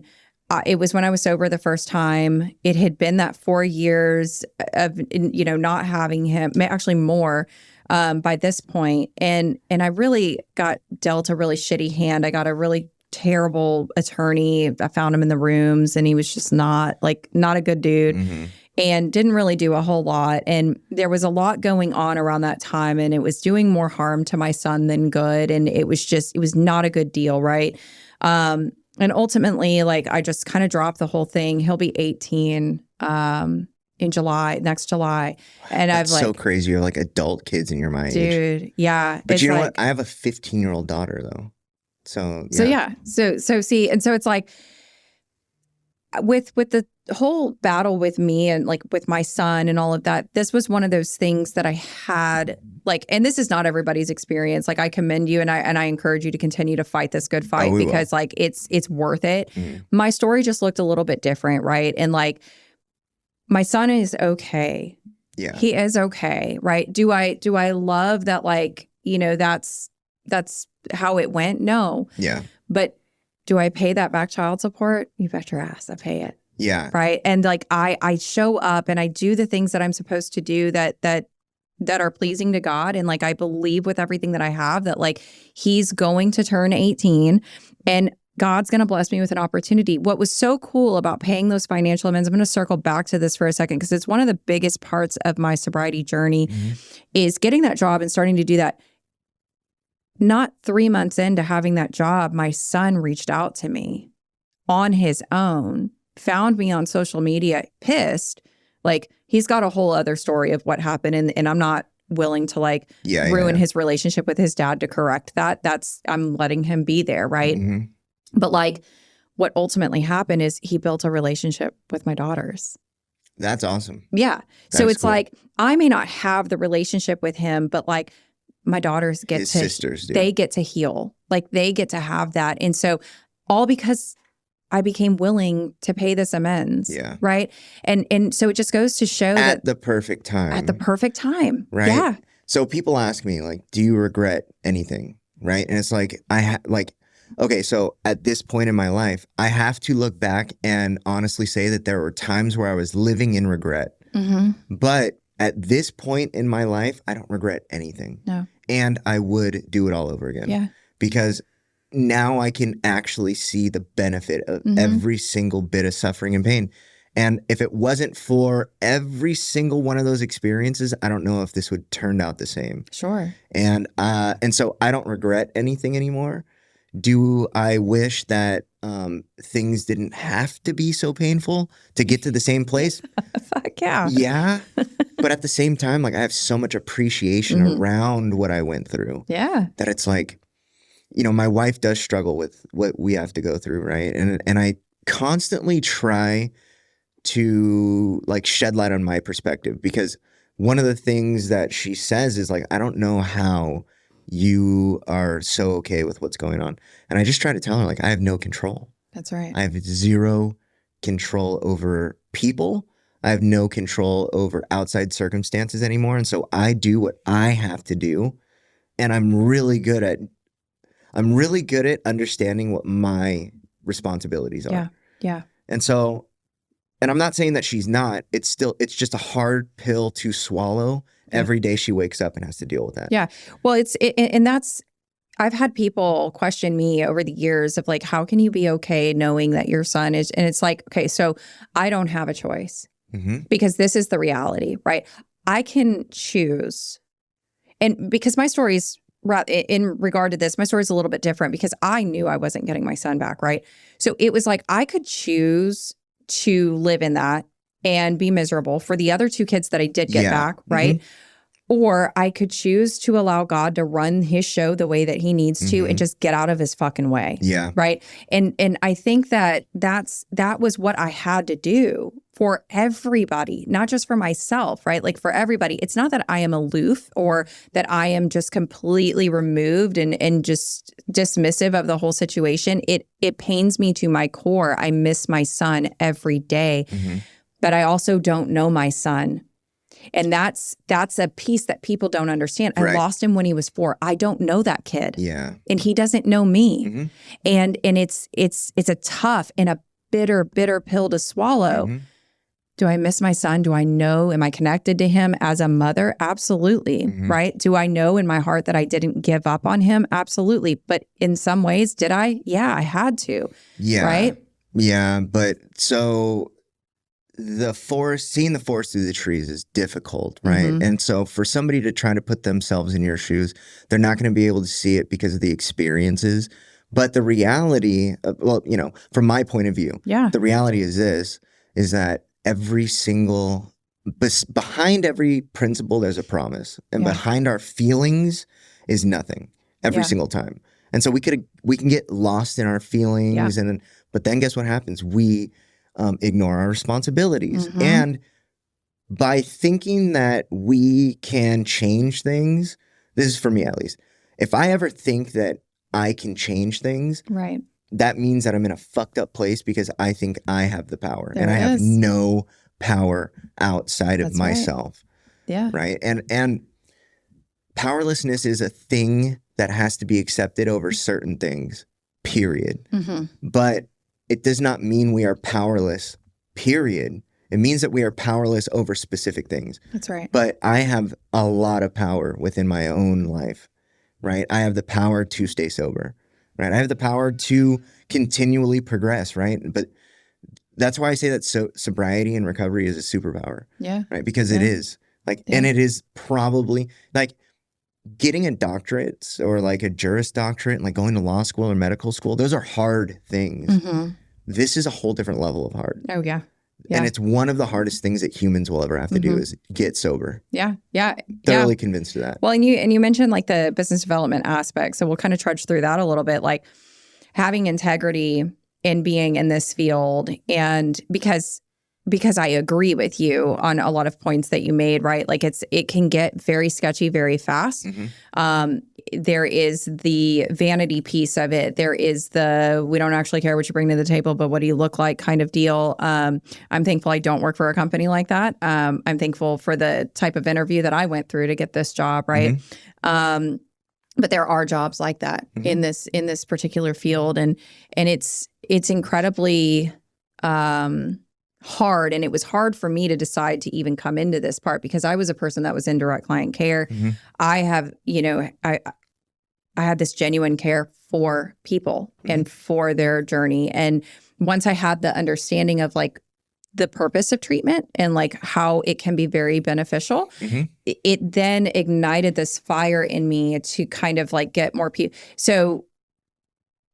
it was when I was sober the first time. It had been that 4 years of, not having him, actually more by this point. And I really got dealt a really shitty hand. I got a really terrible attorney. I found him in the rooms and he was just not a good dude. Mm-hmm. And didn't really do a whole lot. And there was a lot going on around that time. And it was doing more harm to my son than good. And it was not a good deal, right? And ultimately, like, I just kind of dropped the whole thing. He'll be 18 in next July. And That's so crazy. You're like adult kids in your mind, dude. Yeah. But you know what? I have a 15-year-old daughter, though. So see, and so it's like, with the whole battle with me and like with my son and all of that, this was one of those things that I had like, and this is not everybody's experience. Like, I commend you and I encourage you to continue to fight this good fight because like it's worth it. Mm. My story just looked a little bit different, right? And like, my son is okay. Yeah, he is okay, right? Do I love that? Like, that's how it went. No. Yeah, but. Do I pay that back child support? You bet your ass I pay it. Yeah. Right. And like I show up and I do the things that I'm supposed to do that are pleasing to God. And like I believe with everything that I have that like he's going to turn 18 and God's going to bless me with an opportunity. What was so cool about paying those financial amends, I'm going to circle back to this for a second because it's one of the biggest parts of my sobriety journey is getting that job and starting to do that. Not 3 months into having that job, my son reached out to me on his own, found me on social media, pissed. Like, he's got a whole other story of what happened. And I'm not willing to like ruin his relationship with his dad to correct that. I'm letting him be there. Right. Mm-hmm. But like what ultimately happened is he built a relationship with my daughters. That's awesome. Yeah. So it's cool. Like, I may not have the relationship with him, but like, my daughters get sisters do. They get to heal. Like they get to have that. And so all because I became willing to pay this amends. Yeah. Right. And so it just goes to show that at the perfect time. At the perfect time. Right. Yeah. So people ask me like, do you regret anything? Right. And it's like, okay, so at this point in my life, I have to look back and honestly say that there were times where I was living in regret. Mm-hmm. But at this point in my life, I don't regret anything. No. And I would do it all over again. Yeah. Because now I can actually see the benefit of every single bit of suffering and pain. And if it wasn't for every single one of those experiences, I don't know if this would turn out the same. Sure. And so I don't regret anything anymore. Do I wish that things didn't have to be so painful to get to the same place? Fuck yeah. Yeah. But at the same time, like I have so much appreciation around what I went through. Yeah. That it's like, you know, my wife does struggle with what we have to go through, right? And I constantly try to like shed light on my perspective, because one of the things that she says is like, I don't know how you are so okay with what's going on. And I just try to tell her, like, I have no control. That's right. I have zero control over people. I have no control over outside circumstances anymore. And so I do what I have to do. And I'm really good at understanding what my responsibilities are. Yeah. Yeah. And so, and I'm not saying that she's not, it's just a hard pill to swallow every day she wakes up and has to deal with that. Yeah. Well, and that's, I've had people question me over the years of like, how can you be okay knowing that your son is, and it's like, okay, so I don't have a choice because this is the reality, right? I can choose. And because my story's, in regard to this, my story is a little bit different because I knew I wasn't getting my son back, right? So it was like I could choose to live in that and be miserable for the other two kids that I did get back, right? Or I could choose to allow God to run his show the way that he needs to and just get out of his fucking way. Yeah. Right. And I think that that was what I had to do for everybody, not just for myself, right? Like for everybody. It's not that I am aloof or that I am just completely removed and just dismissive of the whole situation. It pains me to my core. I miss my son every day, but I also don't know my son. And that's a piece that people don't understand. I lost him when he was 4. I don't know that kid. Yeah. And he doesn't know me. And it's a tough and a bitter pill to swallow. Do I miss my son? Do I know? Am I connected to him as a mother? Absolutely. Right? Do I know in my heart that I didn't give up on him? Absolutely. But in some ways, did I? Yeah, I had to. Yeah. Right? Yeah. But so seeing the forest through the trees is difficult, right? And so for somebody to try to put themselves in your shoes, they're not going to be able to see it because of the experiences. But the reality, well, you know, from my point of view, the reality is that every single, behind every principle, there's a promise. And behind our feelings is nothing every single time. And so we can get lost in our feelings. But then guess what happens? We ignore our responsibilities. And by thinking that we can change things, this is for me at least, if I ever think that I can change things, that means that I'm in a fucked up place because I think I have the power. I have no power outside of myself. Right. And powerlessness is a thing that has to be accepted over certain things, period. But it does not mean we are powerless, period. It means that we are powerless over specific things. That's right. But I have a lot of power within my own life, right? I have the power to stay sober, right? I have the power to continually progress, right? But that's why I say that sobriety and recovery is a superpower, right? Because it is. Like, and it is probably like getting a doctorate or like a Juris Doctorate and like going to law school or medical school. Those are hard things. This is a whole different level of hard. Oh, yeah. And it's one of the hardest things that humans will ever have to do is get sober. Thoroughly convinced of that. Well, and you mentioned like the business development aspect. So we'll kind of trudge through that a little bit, like having integrity in being in this field. And because I agree with you on a lot of points that you made, right? Like it can get very sketchy very fast. There is the vanity piece of it. There is we don't actually care what you bring to the table, but what do you look like kind of deal. I'm thankful I don't work for a company like that. I'm thankful for the type of interview that I went through to get this job, right? But there are jobs like that in this particular field. And it's incredibly hard. And it was hard for me to decide to even come into this part because I was a person that was in direct client care. I have, I had this genuine care for people and for their journey. And once I had the understanding of like the purpose of treatment and like how it can be very beneficial, it then ignited this fire in me to kind of like get more people. So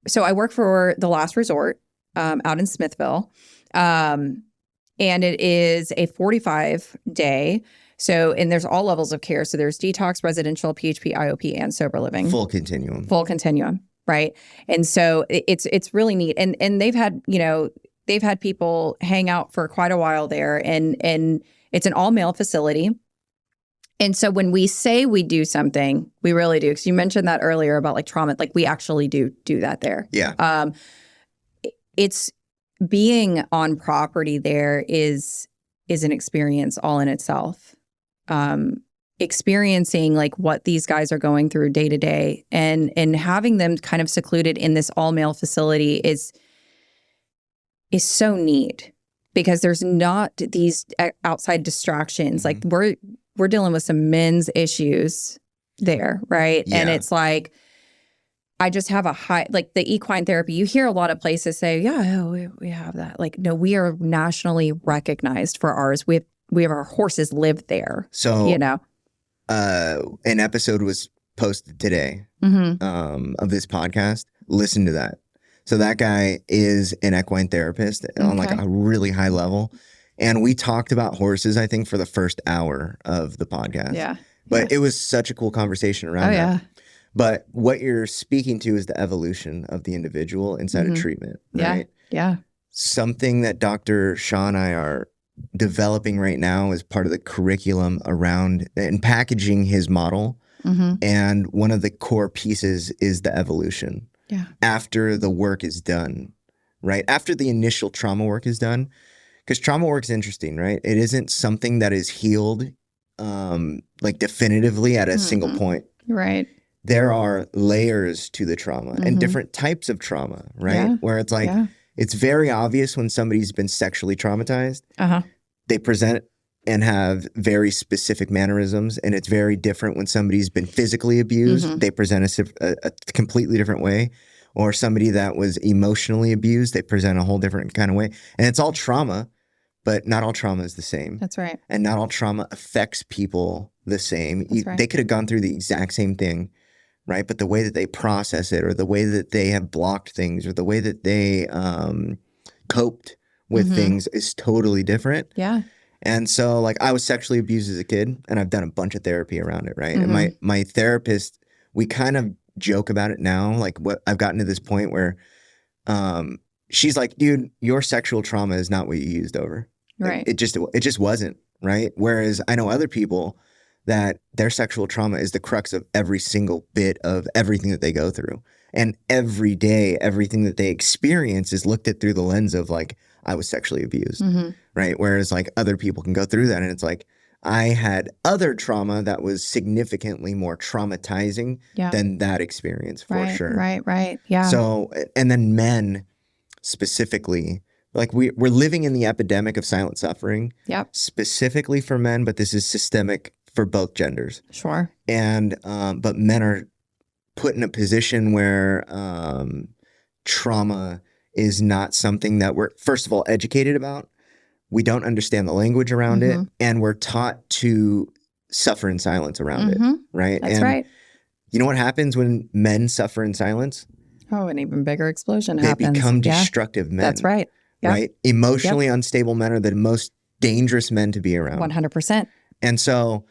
so I work for the Last Resort out in Smithville. And it is a 45-day. So, and there's all levels of care. So there's detox, residential, PHP, IOP, and sober living. Full continuum. Full continuum, right? And so it's really neat. And they've had, they've had people hang out for quite a while there. And it's an all-male facility. And so when we say we do something, we really do. Because you mentioned that earlier about like trauma, like we actually do that there. Yeah. It's being on property there is an experience all in itself. Experiencing like what these guys are going through day to day and having them kind of secluded in this all-male facility is so neat because there's not these outside distractions. Like we're dealing with some men's issues there, right? Yeah. And it's like, I just have a high, like the equine therapy, you hear a lot of places say, yeah, we have that. Like, no, we are nationally recognized for ours. We have our horses live there. So, an episode was posted today of this podcast. Listen to that. So that guy is an equine therapist on like a really high level. And we talked about horses, I think, for the first hour of the podcast. Yeah. But it was such a cool conversation around that. Yeah. But what you're speaking to is the evolution of the individual inside of treatment, right? Yeah. Something that Dr. Shaw and I are developing right now as part of the curriculum around and packaging his model. And one of the core pieces is the evolution. Yeah. After the work is done, right? After the initial trauma work is done. Because trauma work is interesting, right? It isn't something that is healed like definitively at a single point. Right. There are layers to the trauma and different types of trauma, right? Yeah. Where it's like, it's very obvious when somebody's been sexually traumatized. They present and have very specific mannerisms. And it's very different when somebody's been physically abused. They present a completely different way. Or somebody that was emotionally abused, they present a whole different kind of way. And it's all trauma, but not all trauma is the same. That's right. And not all trauma affects people the same. That's right. They could have gone through the exact same thing, right? But the way that they process it or the way that they have blocked things or the way that they coped with things is totally different. Yeah. And so like I was sexually abused as a kid and I've done a bunch of therapy around it, right? And my therapist, we kind of joke about it now. Like what I've gotten to this point where she's like, dude, your sexual trauma is not what you used over. Right. Like, it just wasn't, right? Whereas I know other people that their sexual trauma is the crux of every single bit of everything that they go through. And every day, everything that they experience is looked at through the lens of like, I was sexually abused, right? Whereas like other people can go through that and it's like, I had other trauma that was significantly more traumatizing than that experience for sure. Right. Yeah. So, and then men specifically, like we're living in the epidemic of silent suffering, specifically for men, but this is systemic for both genders. Sure. And, but men are put in a position where trauma is not something that we're, first of all, educated about. We don't understand the language around it, and we're taught to suffer in silence around it, right? That's right. You know what happens when men suffer in silence? Oh, an even bigger explosion They happens. become destructive men. That's right. Right? Emotionally unstable men are the most dangerous men to be around. 100%. And so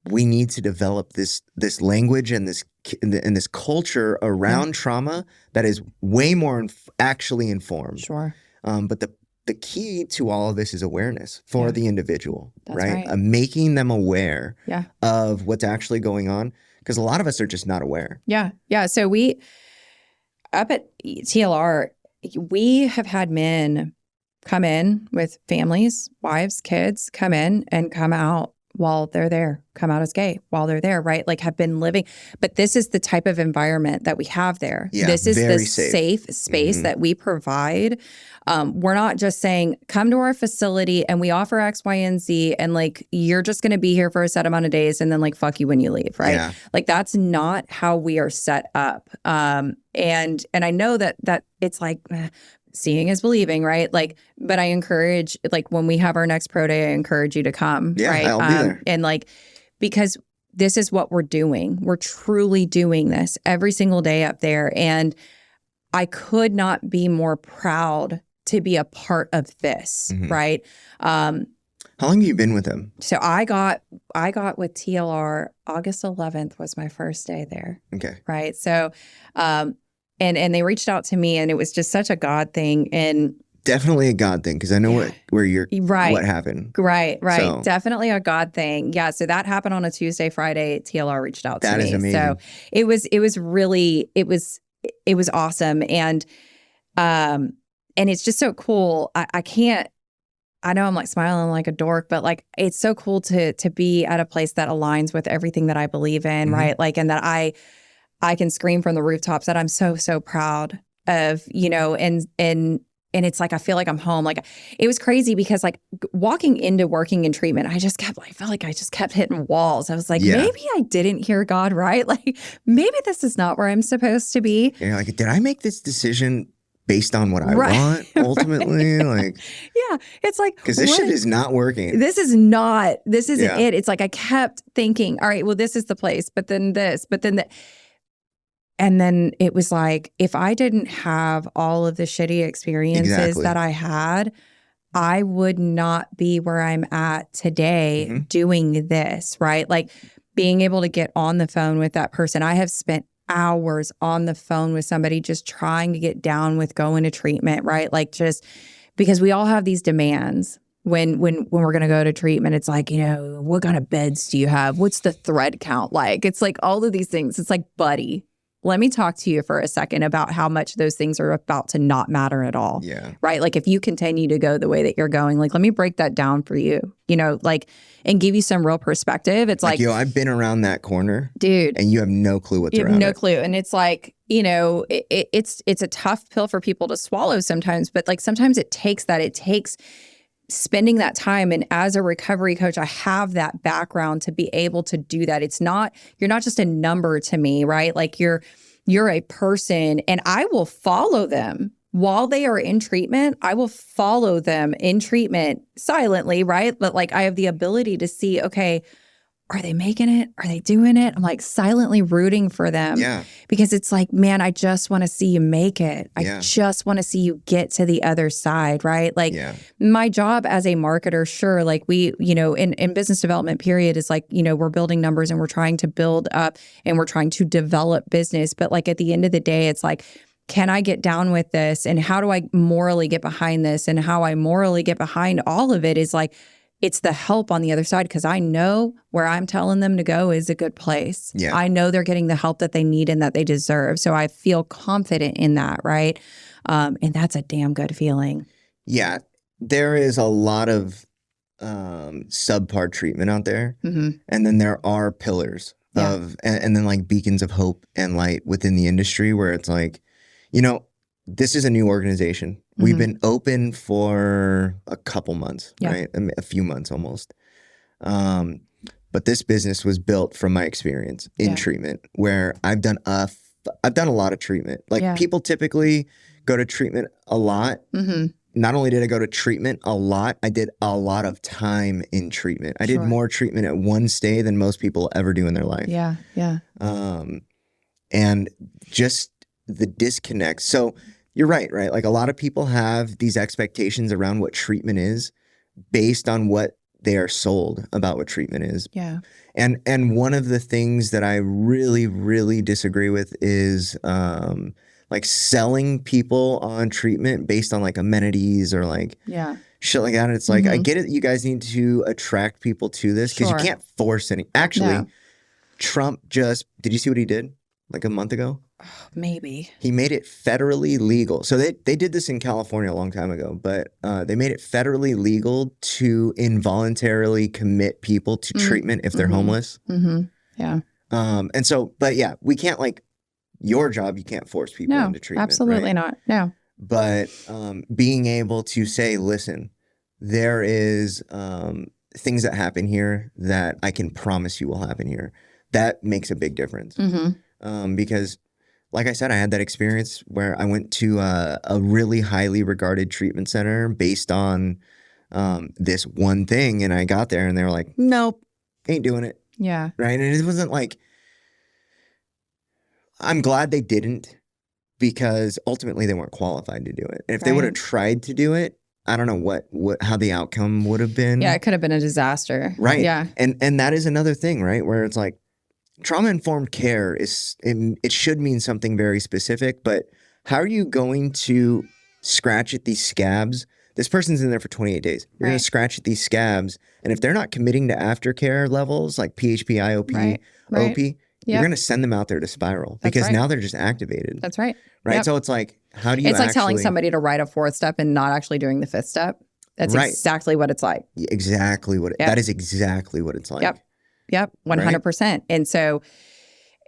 we need to develop this language and this culture around trauma that is way more actually informed. Sure. But the key to all of this is awareness for the individual, That's right? right. Making them aware of what's actually going on. Because a lot of us are just not aware. Yeah. So we, up at TLR, we have had men come in with families, wives, kids, come in and come out while they're there, come out as gay while they're there, right? Like have been living. But this is the type of environment that we have there. Yeah, this is the safe space that we provide. We're not just saying, come to our facility and we offer X, Y, and Z, and like, you're just going to be here for a set amount of days and then like, fuck you when you leave, right? Yeah. Like that's not how we are set up. And I know that it's like, seeing is believing, right? Like, but I encourage, like when we have our next pro day, I encourage you to come, right? I'll be there. And like, because this is what we're doing. We're truly doing this every single day up there. And I could not be more proud to be a part of this, right? How long have you been with them? So I got with TLR August 11th was my first day there. Okay. Right. So, and they reached out to me, and it was just such a God thing. And definitely a God thing, because I know what right. happened. Right. So, definitely a God thing. Yeah. So that happened on a Tuesday. Friday, TLR reached out to me. That is amazing. So it was really awesome. And it's just so cool. I know I'm like smiling like a dork, but like it's so cool to be at a place that aligns with everything that I believe in, right? Like, and that I can scream from the rooftops that I'm so proud of, and it's like I feel like I'm home. Like it was crazy because like walking into working in treatment, I felt like I just kept hitting walls. I was like, maybe I didn't hear God right. Like maybe this is not where I'm supposed to be. You're like, did I make this decision based on what I want ultimately? Like, yeah, it's like, because this shit is not working. This isn't it. It's like I kept thinking, all right, well, this is the place, but then this, but then that. And then it was like, if I didn't have all of the shitty experiences that I had, I would not be where I'm at today doing this, right? Like being able to get on the phone with that person. I have spent hours on the phone with somebody just trying to get down with going to treatment, right? Like just because we all have these demands. When we're going to go to treatment, it's like, what kind of beds do you have? What's the thread count like? It's like all of these things. It's like, buddy, let me talk to you for a second about how much those things are about to not matter at all. Yeah. Right? Like if you continue to go the way that you're going, like, let me break that down for you, like, and give you some real perspective. It's like, I've been around that corner, dude, and you have no clue what's around it. No clue. And it's like, it's a tough pill for people to swallow sometimes, but like sometimes it takes spending that time. And as a recovery coach, I have that background to be able to do that. You're not just a number to me, right? Like you're a person, and I will follow them while they are in treatment. I will follow them in treatment silently, right? But like I have the ability to see, okay, are they making it? Are they doing it? I'm like silently rooting for them. Yeah. Because it's like, man, I just want to see you make it. I just want to see you get to the other side, right? Like my job as a marketer, sure, like we, in business development period is like, we're building numbers and we're trying to build up and we're trying to develop business. But like at the end of the day, it's like, can I get down with this? And how do I morally get behind this? And how I morally get behind all of it is like, it's the help on the other side, because I know where I'm telling them to go is a good place. Yeah. I know they're getting the help that they need and that they deserve. So I feel confident in that, right? And that's a damn good feeling. Yeah. There is a lot of subpar treatment out there. And then there are pillars of, and then like beacons of hope and light within the industry where it's like, this is a new organization. We've been open for a couple months, right? A few months almost. But this business was built from my experience in treatment, where I've done a lot of treatment. Like people typically go to treatment a lot. Not only did I go to treatment a lot, I did a lot of time in treatment. I did more treatment at one stay than most people ever do in their life. And just the disconnect. So you're right? Like a lot of people have these expectations around what treatment is based on what they are sold about what treatment is. Yeah. And one of the things that I really, really disagree with is like selling people on treatment based on like amenities or like shit like that. It's like, I get it. You guys need to attract people to this because you can't force any. Actually, Trump did you see what he did like a month ago? Maybe. He made it federally legal. So they did this in California a long time ago, but they made it federally legal to involuntarily commit people to treatment if they're homeless. Yeah. And so, but yeah, we can't like your job. You can't force people into treatment. Absolutely not. No. But being able to say, listen, there is things that happen here that I can promise you will happen here. That makes a big difference. Because like I said, I had that experience where I went to a really highly regarded treatment center based on this one thing. And I got there and they were like, nope, ain't doing it. Yeah. Right. And it wasn't like, I'm glad they didn't, because ultimately they weren't qualified to do it. And if they Right. would have tried to do it, I don't know how the outcome would have been. Yeah, it could have been a disaster. Right. Yeah. And that is another thing, right? Where it's like trauma-informed care it should mean something very specific, but how are you going to scratch at these scabs? This person's in there for 28 days. You're going to scratch at these scabs. And if they're not committing to aftercare levels like PHP, IOP, OP, you're going to send them out there to spiral because now they're just activated. That's right. Right. Yep. So it's like, how do you It's like telling somebody to write a fourth step and not actually doing the fifth step. That's exactly what it's like. Exactly what that is exactly what it's like. Yep. 100%. Right? And so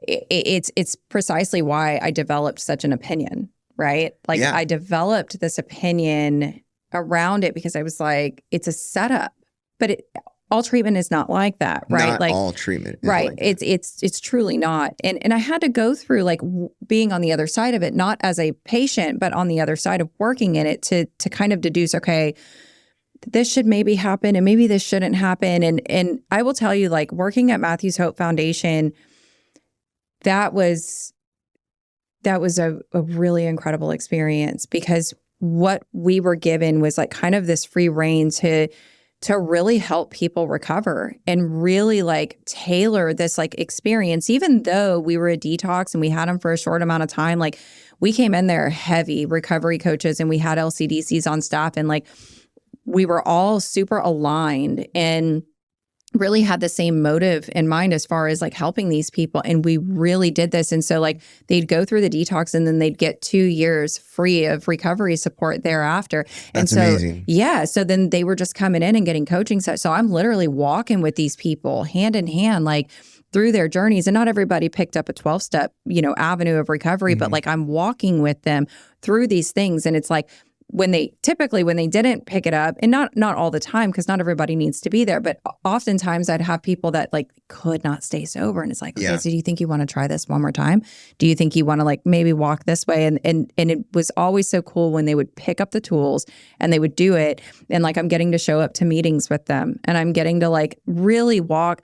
it's precisely why I developed such an opinion, right? Like I developed this opinion around it because I was like, it's a setup, but all treatment is not like that, right? Not like all treatment is right. Like that. It's truly not. And I had to go through like being on the other side of it, not as a patient, but on the other side of working in it to kind of deduce, okay, this should maybe happen and maybe this shouldn't happen. And I will tell you, like working at Matthews Hope Foundation, that was a really incredible experience because what we were given was like kind of this free rein to really help people recover and really like tailor this like experience. Even though we were a detox and we had them for a short amount of time, like we came in there heavy recovery coaches and we had LCDCs on staff and like we were all super aligned and really had the same motive in mind as far as like helping these people. And we really did this. And so like they'd go through the detox and then they'd get 2 years free of recovery support thereafter. That's and so, amazing. Yeah. So then they were just coming in and getting coaching. So I'm literally walking with these people hand in hand, like through their journeys. And not everybody picked up a 12-step, avenue of recovery, but like I'm walking with them through these things. And it's like, when they didn't pick it up, and not all the time, because not everybody needs to be there, but oftentimes I'd have people that like could not stay sober. And it's like, okay, so do you think you want to try this one more time? Do you think you want to like maybe walk this way? And it was always so cool when they would pick up the tools and they would do it. And like I'm getting to show up to meetings with them and I'm getting to like really walk.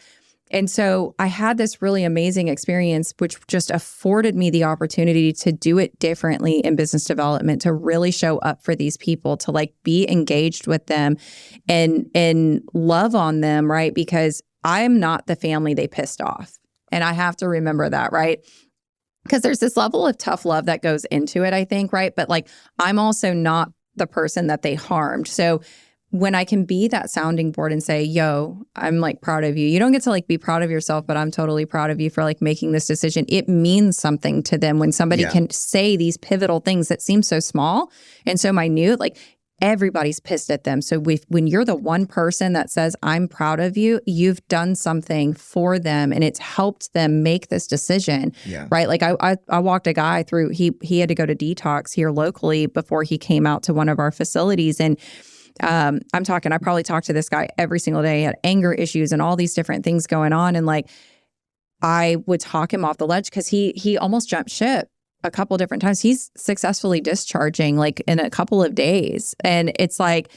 And so I had this really amazing experience, which just afforded me the opportunity to do it differently in business development, to really show up for these people, to like be engaged with them and love on them, right? Because I'm not the family they pissed off. And I have to remember that, right? Because there's this level of tough love that goes into it, I think, right? But like, I'm also not the person that they harmed. So when I can be that sounding board and say, yo, I'm like proud of you. You don't get to like be proud of yourself, but I'm totally proud of you for like making this decision. It means something to them when somebody can say these pivotal things that seem so small and so minute, like everybody's pissed at them. So when you're the one person that says, I'm proud of you, you've done something for them and it's helped them make this decision, right? Like I walked a guy through, he had to go to detox here locally before he came out to one of our facilities. And I probably talked to this guy every single day. He had anger issues and all these different things going on. And like, I would talk him off the ledge because he almost jumped ship a couple different times. He's successfully discharging like in a couple of days. And it's like,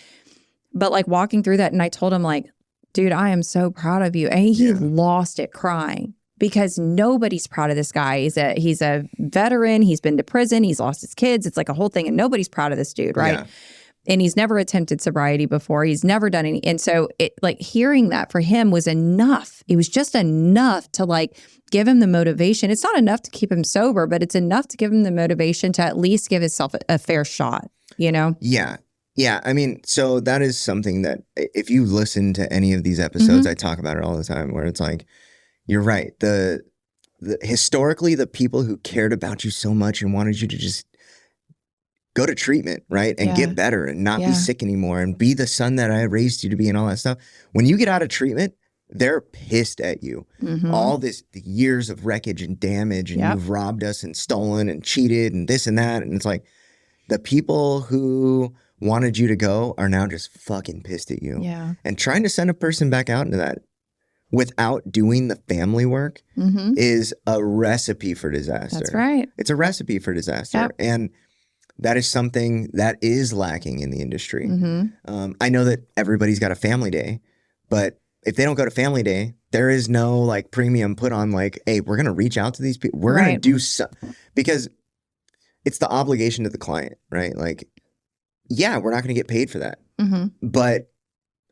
but like walking through that. And I told him like, dude, I am so proud of you. And he lost it crying because nobody's proud of this guy. He's a veteran. He's been to prison. He's lost his kids. It's like a whole thing. And nobody's proud of this dude. Right. Yeah. And he's never attempted sobriety before. He's never done any. And so it like hearing that for him was enough. It was just enough to like give him the motivation. It's not enough to keep him sober, but it's enough to give him the motivation to at least give himself a fair shot, Yeah. Yeah. I mean, so that is something that if you listen to any of these episodes, I talk about it all the time where it's like, you're right. The historically, the people who cared about you so much and wanted you to just go to treatment, right? And get better and not be sick anymore and be the son that I raised you to be and all that stuff. When you get out of treatment, they're pissed at you. All the years of wreckage and damage and you've robbed us and stolen and cheated and this and that. And it's like the people who wanted you to go are now just fucking pissed at you. Yeah. And trying to send a person back out into that without doing the family work is a recipe for disaster. That's right. It's a recipe for disaster. Yep. And that is something that is lacking in the industry. I know that everybody's got a family day, but if they don't go to family day, there is no like premium put on like, hey, we're going to reach out to these people. We're going to do something. Because it's the obligation to the client, right? Like, yeah, we're not going to get paid for that. Mm-hmm. But,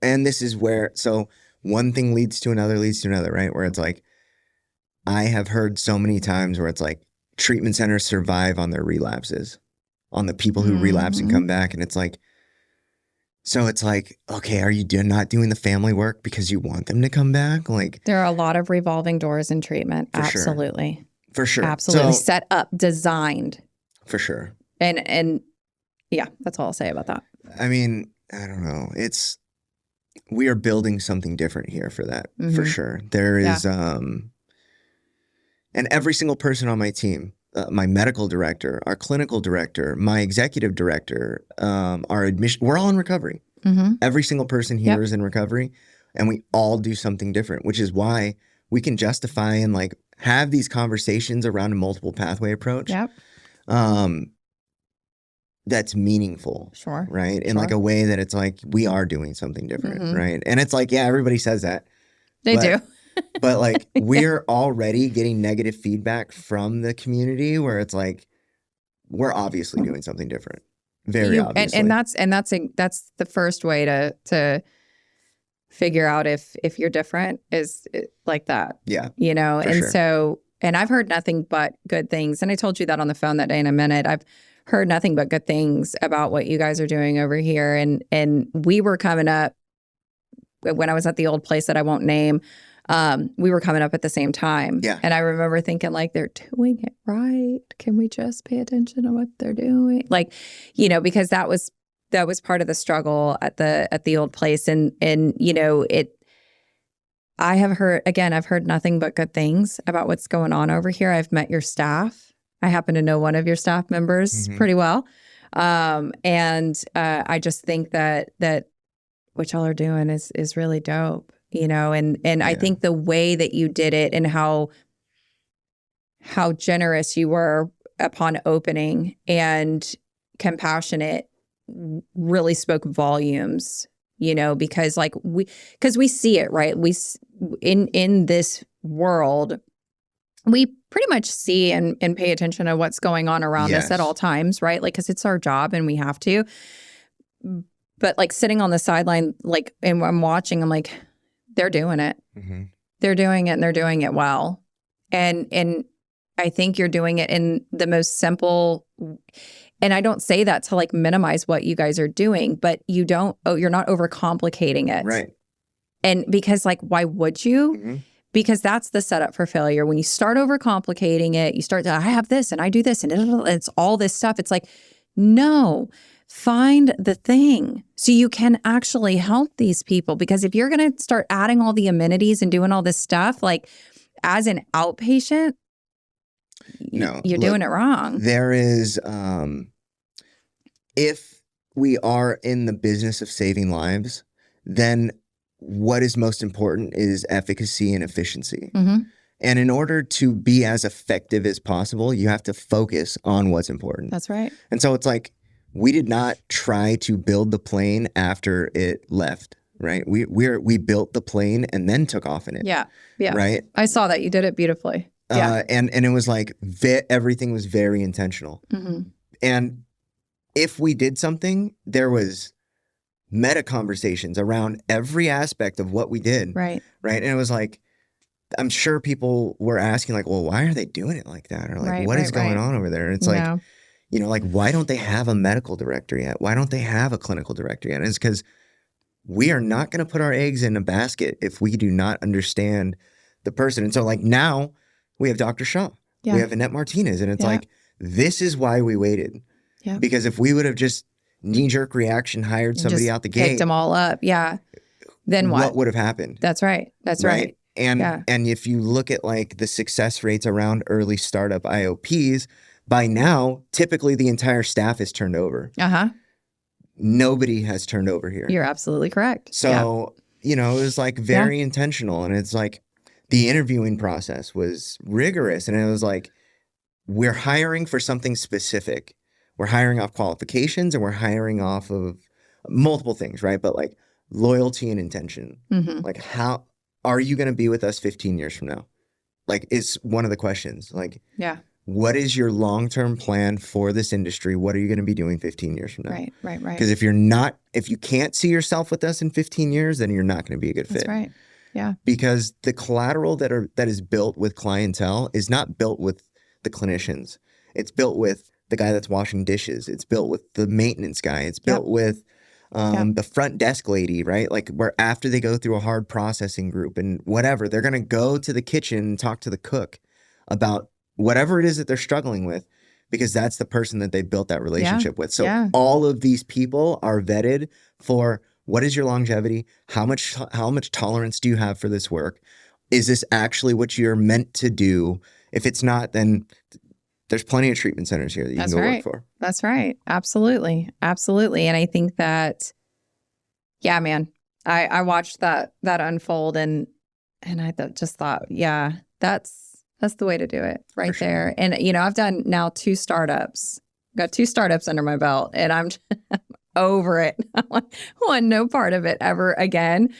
and this is where, so one thing leads to another, right? Where it's like, I have heard so many times where it's like treatment centers survive on their relapses, on the people who relapse and come back. And it's like, so it's like, okay, are you not doing the family work because you want them to come back? Like, there are a lot of revolving doors in treatment. Absolutely. For sure. Absolutely. So, set up, designed. For sure. And yeah, that's all I'll say about that. I mean, I don't know. We are building something different here for that, for sure. There is, and every single person on my team, my medical director, our clinical director, my executive director, our admission, we're all in recovery. Every single person here is in recovery, and we all do something different, which is why we can justify and like have these conversations around a multiple pathway approach. That's meaningful. Sure. Right. In like a way that it's like, we are doing something different. Right. And it's like, yeah, everybody says that. They do. But like, we're already getting negative feedback from the community where it's like, we're obviously doing something different. Very obviously. And that's the first way to figure out if you're different is like that. Yeah. You know, and sure. so, and I've heard nothing but good things. And I told you that on the phone that day in a minute. I've heard nothing but good things about what you guys are doing over here. And we were coming up when I was at the old place that I won't name. We were coming up at the same time. Yeah. And I remember thinking, like, they're doing it right. Can we just pay attention to what they're doing? Like, you know, because that was part of the struggle at the old place. And you know, I've heard nothing but good things about what's going on over here. I've met your staff. I happen to know one of your staff members pretty well. And I just think that what y'all are doing is really dope, you know, and I think the way that you did it and how generous you were upon opening and compassionate really spoke volumes, you know, because we see it, right? In this world, we pretty much see and pay attention to what's going on around us at all times, right? Like, because it's our job and we have to. But like sitting on the sideline, like, and I'm watching, I'm like, they're doing it. They're doing it, and they're doing it well. And I think you're doing it in the most simple. And I don't say that to like minimize what you guys are doing, but you're not overcomplicating it. Right. And because like, why would you? Because that's the setup for failure. When you start overcomplicating it, you start to, I have this and I do this and it's all this stuff. It's like, no, find the thing so you can actually help these people. Because if you're going to start adding all the amenities and doing all this stuff, like as an outpatient, you're doing it wrong. There is, if we are in the business of saving lives, then what is most important is efficacy and efficiency. And in order to be as effective as possible, you have to focus on what's important. That's right. And so it's like, we did not try to build the plane after it left, right? We built the plane and then took off in it. Yeah. Yeah. Right. I saw that. You did it beautifully. Yeah. And it was like, everything was very intentional. And if we did something, there was meta conversations around every aspect of what we did. Right. Right. And it was like, I'm sure people were asking like, well, why are they doing it like that? Or like, what is going on over there? And it's like, you know, like, why don't they have a medical director yet? Why don't they have a clinical director yet? And it's because we are not going to put our eggs in a basket if we do not understand the person. And so like now we have Dr. Shaw, we have Annette Martinez, and it's like, this is why we waited. Because if we would have just knee-jerk reaction hired somebody out the gate, picked them all up, then what would have happened? That's right. That's right. And if you look at like the success rates around early startup IOPs, by now typically the entire staff is turned over. Nobody has turned over here. You're absolutely correct. So you know, it was like very intentional, and it's like the interviewing process was rigorous, and it was like, we're hiring for something specific. We're hiring off qualifications, and we're hiring off of multiple things, right? But like loyalty and intention. Like, how are you going to be with us 15 years from now? Like, it's one of the questions. Like, what is your long-term plan for this industry? What are you going to be doing 15 years from now? Right. Because if you can't see yourself with us in 15 years, then you're not going to be a good fit. That's right. Yeah. Because the collateral that is built with clientele is not built with the clinicians. It's built with the guy that's washing dishes. It's built with the maintenance guy. It's built with the front desk lady, right? Like where after they go through a hard processing group and whatever, they're going to go to the kitchen and talk to the cook about whatever it is that they're struggling with, because that's the person that they built that relationship with. So all of these people are vetted for what is your longevity? How much tolerance do you have for this work? Is this actually what you're meant to do? If it's not, then there's plenty of treatment centers here that you can go work for. That's right. Absolutely. Absolutely. And I think that, yeah, man, I watched that unfold and I just thought, yeah, that's the way to do it right there. And, I've done now 2 startups, got 2 startups under my belt, and I'm over it. I want no part of it ever again.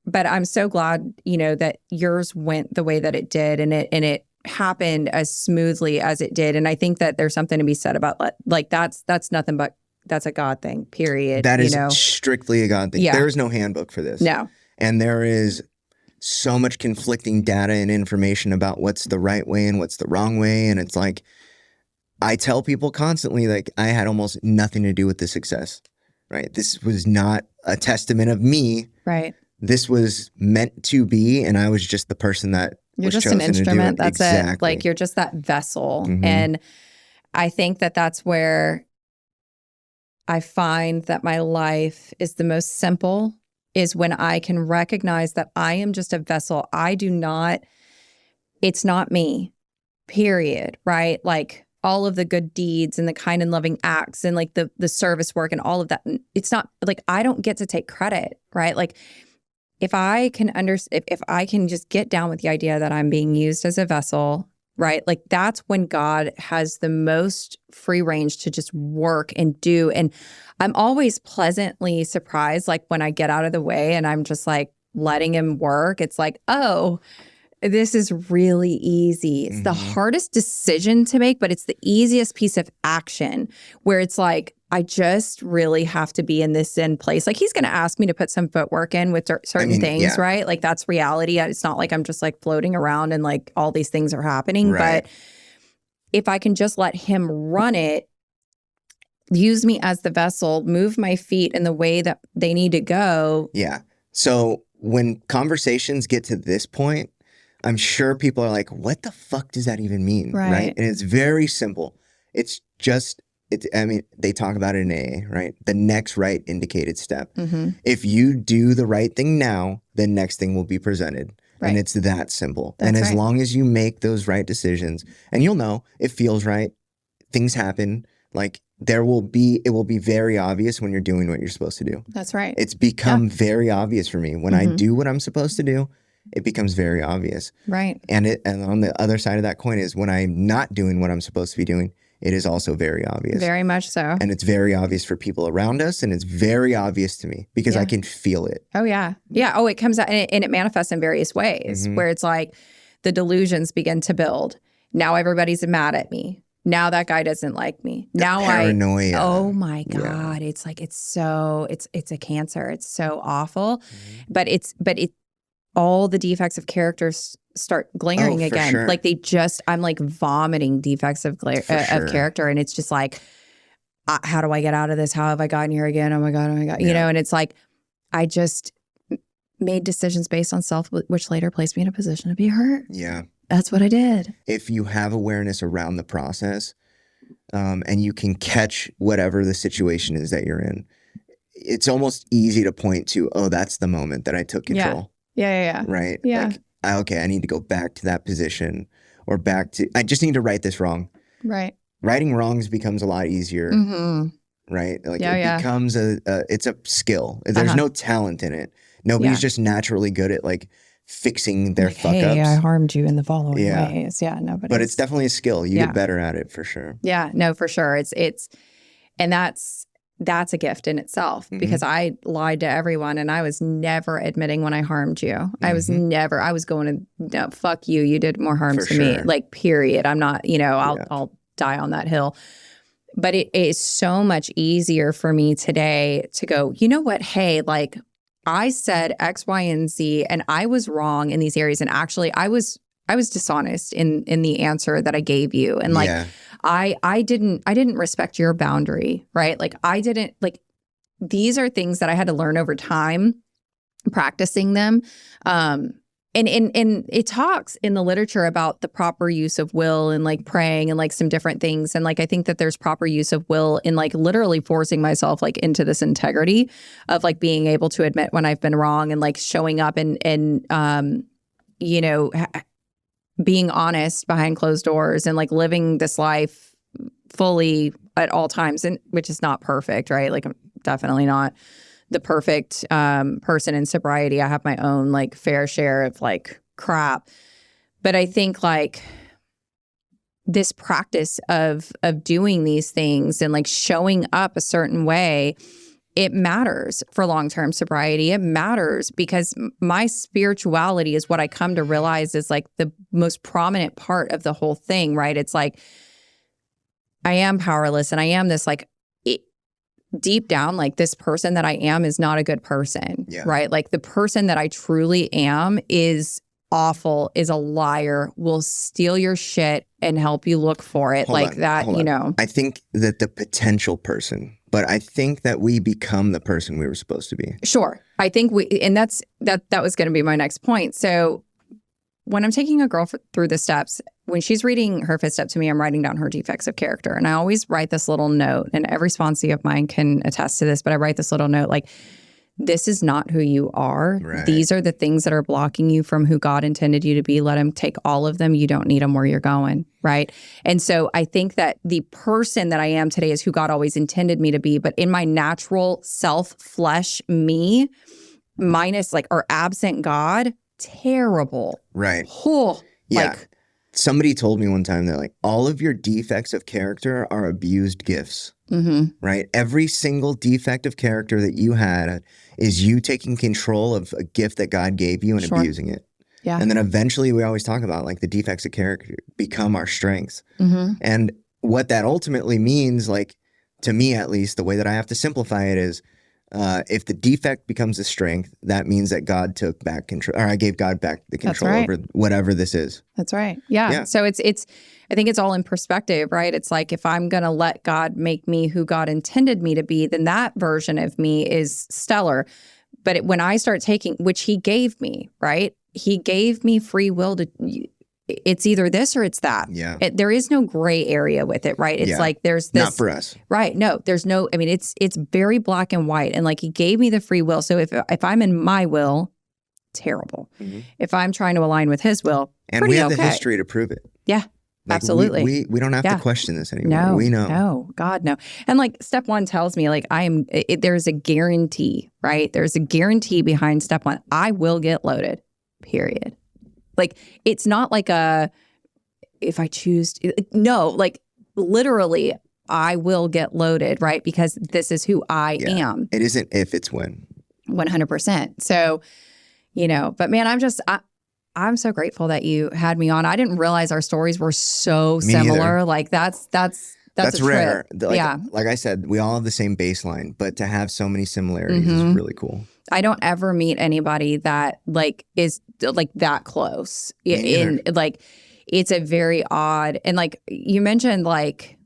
But I'm so glad, that yours went the way that it did, and it happened as smoothly as it did. And I think that there's something to be said about like that's nothing but that's a God thing, period. That is strictly a God thing. Yeah. There is no handbook for this. No. And there is so much conflicting data and information about what's the right way and what's the wrong way. And it's like, I tell people constantly, like, I had almost nothing to do with the success, right? This was not a testament of me. Right. This was meant to be. And I was just the person that you're was just chosen an instrument. To do it. That's exactly. it. Like, you're just that vessel. Mm-hmm. And I think that that's where I find that my life is the most simple, is when I can recognize that I am just a vessel. It's not me, period, right? Like all of the good deeds and the kind and loving acts and like the service work and all of that. It's not like I don't get to take credit, right? Like if I can if I can just get down with the idea that I'm being used as a vessel, right? Like that's when God has the most free range to just work and do. And I'm always pleasantly surprised, like when I get out of the way and I'm just like letting him work. It's like, oh, this is really easy. It's the hardest decision to make, but it's the easiest piece of action where it's like, I just really have to be in this Zen place. Like he's going to ask me to put some footwork in with certain things, right? Like that's reality. It's not like I'm just like floating around and like all these things are happening. Right. But if I can just let him run it, use me as the vessel, move my feet in the way that they need to go. Yeah. So when conversations get to this point, I'm sure people are like, what the fuck does that even mean? Right? And it's very simple. It's just, they talk about it in AA, right? The next right indicated step. Mm-hmm. If you do the right thing now, the next thing will be presented. Right. And it's that simple. That's and as long as you make those right decisions, and you'll know it feels right, things happen, like it will be very obvious when you're doing what you're supposed to do. That's right. It's become very obvious for me. When I do what I'm supposed to do, it becomes very obvious. Right. And on the other side of that coin is when I'm not doing what I'm supposed to be doing, it is also very obvious. Very much so. And it's very obvious for people around us. And it's very obvious to me because I can feel it. Oh, yeah. Yeah. Oh, it comes out and it manifests in various ways where it's like the delusions begin to build. Now everybody's mad at me. Now that guy doesn't like me. Now paranoia. Oh my God. Yeah. It's like, it's a cancer. It's so awful. But all the defects of characters start glaring again. Sure. Like I'm like vomiting defects of character. And it's just like, how do I get out of this? How have I gotten here again? Oh my God. Yeah. And it's like, I just made decisions based on self, which later placed me in a position to be hurt. Yeah. That's what I did. If you have awareness around the process, and you can catch whatever the situation is that you're in, it's almost easy to point to, oh, that's the moment that I took control. Yeah. Right? Yeah. Like, okay, I need to go back to that position or I just need to right this wrong. Right. Righting wrongs becomes a lot easier. Right? Like it becomes it's a skill. There's no talent in it. Nobody's just naturally good at like fixing their fuck-ups. Hey, I harmed you in the following ways. Yeah, nobody. But it's definitely a skill. You get better at it for sure. Yeah, no, for sure. And that's that's a gift in itself because I lied to everyone and I was never admitting when I harmed you. I was going to, no, fuck you. You did more harm to me. Like, period. I'm not, I'll die on that hill. But it is so much easier for me today to go, you know what? Hey, like, I said X, Y, and Z, and I was wrong in these areas. And actually, I was dishonest in the answer that I gave you. And like, I didn't respect your boundary, right? Like, I didn't, like, these are things that I had to learn over time, practicing them. And it talks in the literature about the proper use of will and like praying and like some different things. And like, I think that there's proper use of will in like literally forcing myself like into this integrity of like being able to admit when I've been wrong and like showing up and being honest behind closed doors and like living this life fully at all times, and which is not perfect, right? Like, I'm definitely not the perfect person in sobriety. I have my own like fair share of like crap. But I think like this practice of doing these things and like showing up a certain way, it matters for long-term sobriety. It matters because my spirituality is what I come to realize is like the most prominent part of the whole thing, right? It's like I am powerless and I am this like deep down, like this person that I am is not a good person, right? Like the person that I truly am is awful, is a liar, will steal your shit and help you look for it. Hold on. I think that the potential person, but I think that we become the person we were supposed to be. Sure. I think that was going to be my next point. So when I'm taking a girl through the steps, when she's reading her fifth step to me, I'm writing down her defects of character. And I always write this little note, and every sponsee of mine can attest to this, but I write this little note like, this is not who you are. Right. These are the things that are blocking you from who God intended you to be. Let him take all of them. You don't need them where you're going, right? And so I think that the person that I am today is who God always intended me to be. But in my natural self, flesh, me, minus like, or absent God, terrible. Right. Yeah. Somebody told me one time that like all of your defects of character are abused gifts, right? Every single defect of character that you had is you taking control of a gift that God gave you and abusing it. Yeah. And then eventually we always talk about like the defects of character become our strengths. And what that ultimately means, like to me at least, the way that I have to simplify it is if the defect becomes a strength, that means that God took back control, or I gave God back the control over whatever this is. That's right. Yeah. So it's I think it's all in perspective, right? It's like if I'm going to let God make me who God intended me to be, then that version of me is stellar. But when I start taking, which he gave me, right? He gave me free will to, it's either this or it's that. Yeah. There is no gray area with it, right? It's like there's this. Not for us. Right. No, there's no, I mean, it's very black and white. And like he gave me the free will. So if I'm in my will, terrible. If I'm trying to align with his will, and we have the history to prove it. Yeah. Like absolutely. We don't have to question this anymore. No, we know. No, God, no. And like step one tells me like there's a guarantee, right? There's a guarantee behind step one. I will get loaded, period. Like, it's not like if I choose to, no, like literally I will get loaded, right? Because this is who I am. It isn't if, it's when. 100%. So, but man, I'm so grateful that you had me on. I didn't realize our stories were so similar. Neither. Like that's a rare. Trip. Like I said, we all have the same baseline, but to have so many similarities is really cool. I don't ever meet anybody that like is like that close. It's a very odd, and like you mentioned, like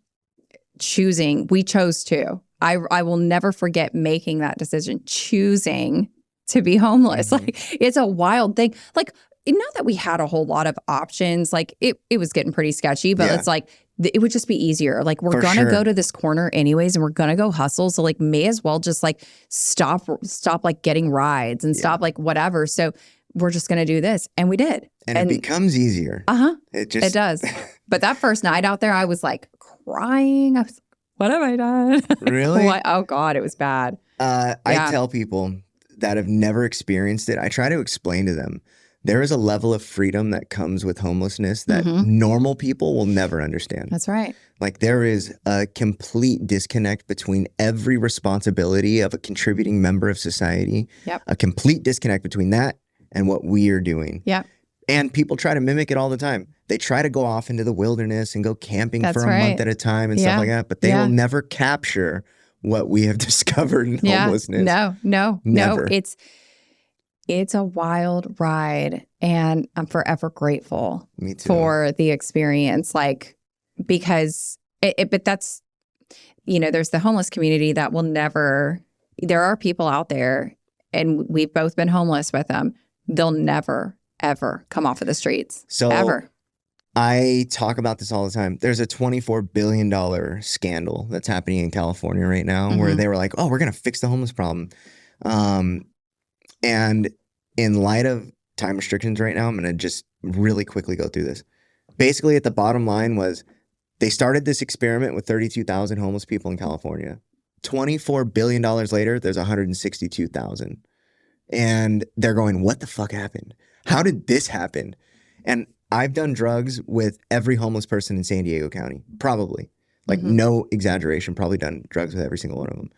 choosing, we chose to. I will never forget making that decision, choosing to be homeless. Like it's a wild thing. Like not that we had a whole lot of options. Like it was getting pretty sketchy, but it's like it would just be easier. Like we're going to go to this corner anyways, and we're going to go hustle. So like may as well just like stop like getting rides and stop like whatever. So we're just going to do this. And we did. And it becomes easier. It does. But that first night out there, I was like crying. I was like, what have I done? Really? Oh God, it was bad. I tell people that have never experienced it, I try to explain to them there is a level of freedom that comes with homelessness that Mm-hmm. normal people will never understand. That's right. Like there is a complete disconnect between every responsibility of a contributing member of society, Yep. a complete disconnect between that and what we are doing. Yep. And people try to mimic it all the time. They try to go off into the wilderness and go camping That's for a month right. at a time and Yeah. stuff like that, but they Yeah. will never capture what we have discovered in homelessness. No. Never. It's a wild ride, and I'm forever grateful Me too. for the experience. Like, because but that's, there's the homeless community that will never, there are people out there, and we've both been homeless with them. They'll never, ever come off of the streets. So ever. I talk about this all the time. There's a $24 billion scandal that's happening in California right now where Mhm. they were like, oh, we're going to fix the homeless problem. And in light of time restrictions right now, I'm going to just really quickly go through this. Basically, at the bottom line was they started this experiment with 32,000 homeless people in California. $24 billion later, there's 162,000. And they're going, what the fuck happened? How did this happen? And I've done drugs with every homeless person in San Diego County, probably. Like no exaggeration, probably done drugs with every single one of them.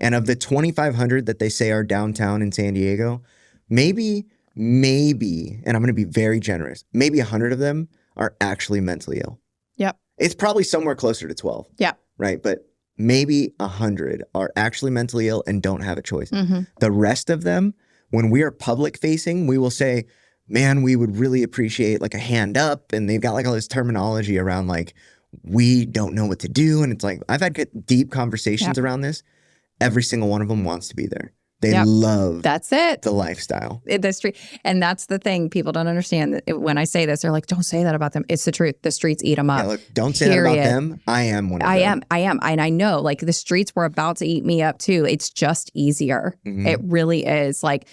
And of the 2,500 that they say are downtown in San Diego, maybe, and I'm going to be very generous, maybe 100 of them are actually mentally ill. Yep. It's probably somewhere closer to 12. Yeah. Right? But maybe 100 are actually mentally ill and don't have a choice. Mm-hmm. The rest of them, when we are public facing, we will say, man, we would really appreciate like a hand up. And they've got like all this terminology around like, we don't know what to do. And it's like, I've had deep conversations around this. Every single one of them wants to be there. They love That's it. the lifestyle. The street. And that's the thing. People don't understand. When I say this, they're like, don't say that about them. It's the truth. The streets eat them up. Yeah, look, don't say that about them. I am one of them. I am. And I know like the streets were about to eat me up too. It's just easier. Mhm. It really is. Like,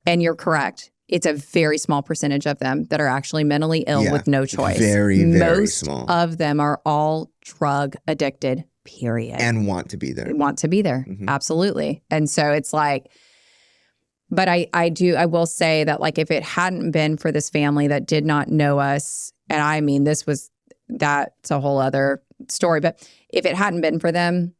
and you're correct. It's a very small percentage of them that are actually mentally ill with no choice. Very, very Most small. of them are all drug addicted, period. And want to be there. Want to be there. Mhm. Absolutely. And so it's like, but I will say that like if it hadn't been for this family that did not know us, and I mean, that's a whole other story, but if it hadn't been for them,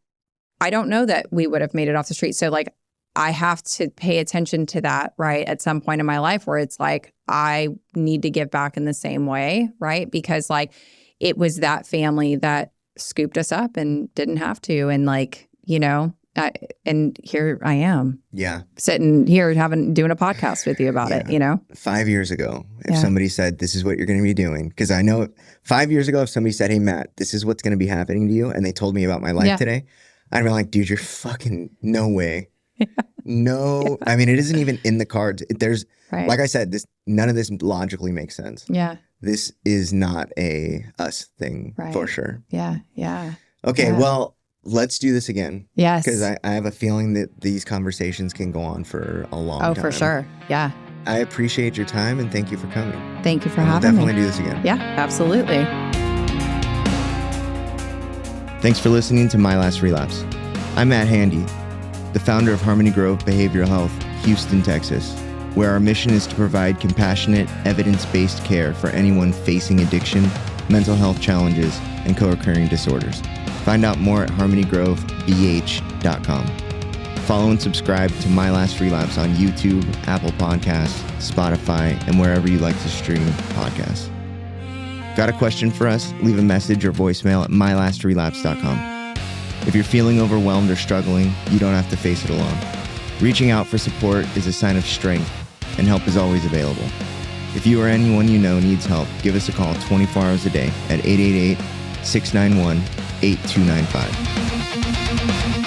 I don't know that we would have made it off the street. So like, I have to pay attention to that, right? At some point in my life where it's like, I need to give back in the same way, right? Because like, it was that family that scooped us up and didn't have to. And like, and here I am. Yeah. Sitting here doing a podcast with you about it, 5 years ago, if somebody said, this is what you're going to be doing, because I know 5 years ago, if somebody said, hey, Matt, this is what's going to be happening to you, and they told me about my life today, I'd be like, dude, you're fucking no way. No. I mean, it isn't even in the cards. There's, like I said, none of this logically makes sense. Yeah. This is not a us thing for sure. Yeah. Yeah. Okay. Well, let's do this again. Yes. Because I have a feeling that these conversations can go on for a long time. Oh, for sure. Yeah. I appreciate your time and thank you for coming. Thank you for We'll having me. definitely do this again. Yeah, absolutely. Thanks for listening to My Last Relapse. I'm Matt Handy, the founder of Harmony Grove Behavioral Health, Houston, Texas, where our mission is to provide compassionate, evidence-based care for anyone facing addiction, mental health challenges, and co-occurring disorders. Find out more at harmonygrovebh.com. Follow and subscribe to My Last Relapse on YouTube, Apple Podcasts, Spotify, and wherever you like to stream podcasts. Got a question for us? Leave a message or voicemail at mylastrelapse.com. If you're feeling overwhelmed or struggling, you don't have to face it alone. Reaching out for support is a sign of strength, and help is always available. If you or anyone you know needs help, give us a call 24 hours a day at 888-691-8295.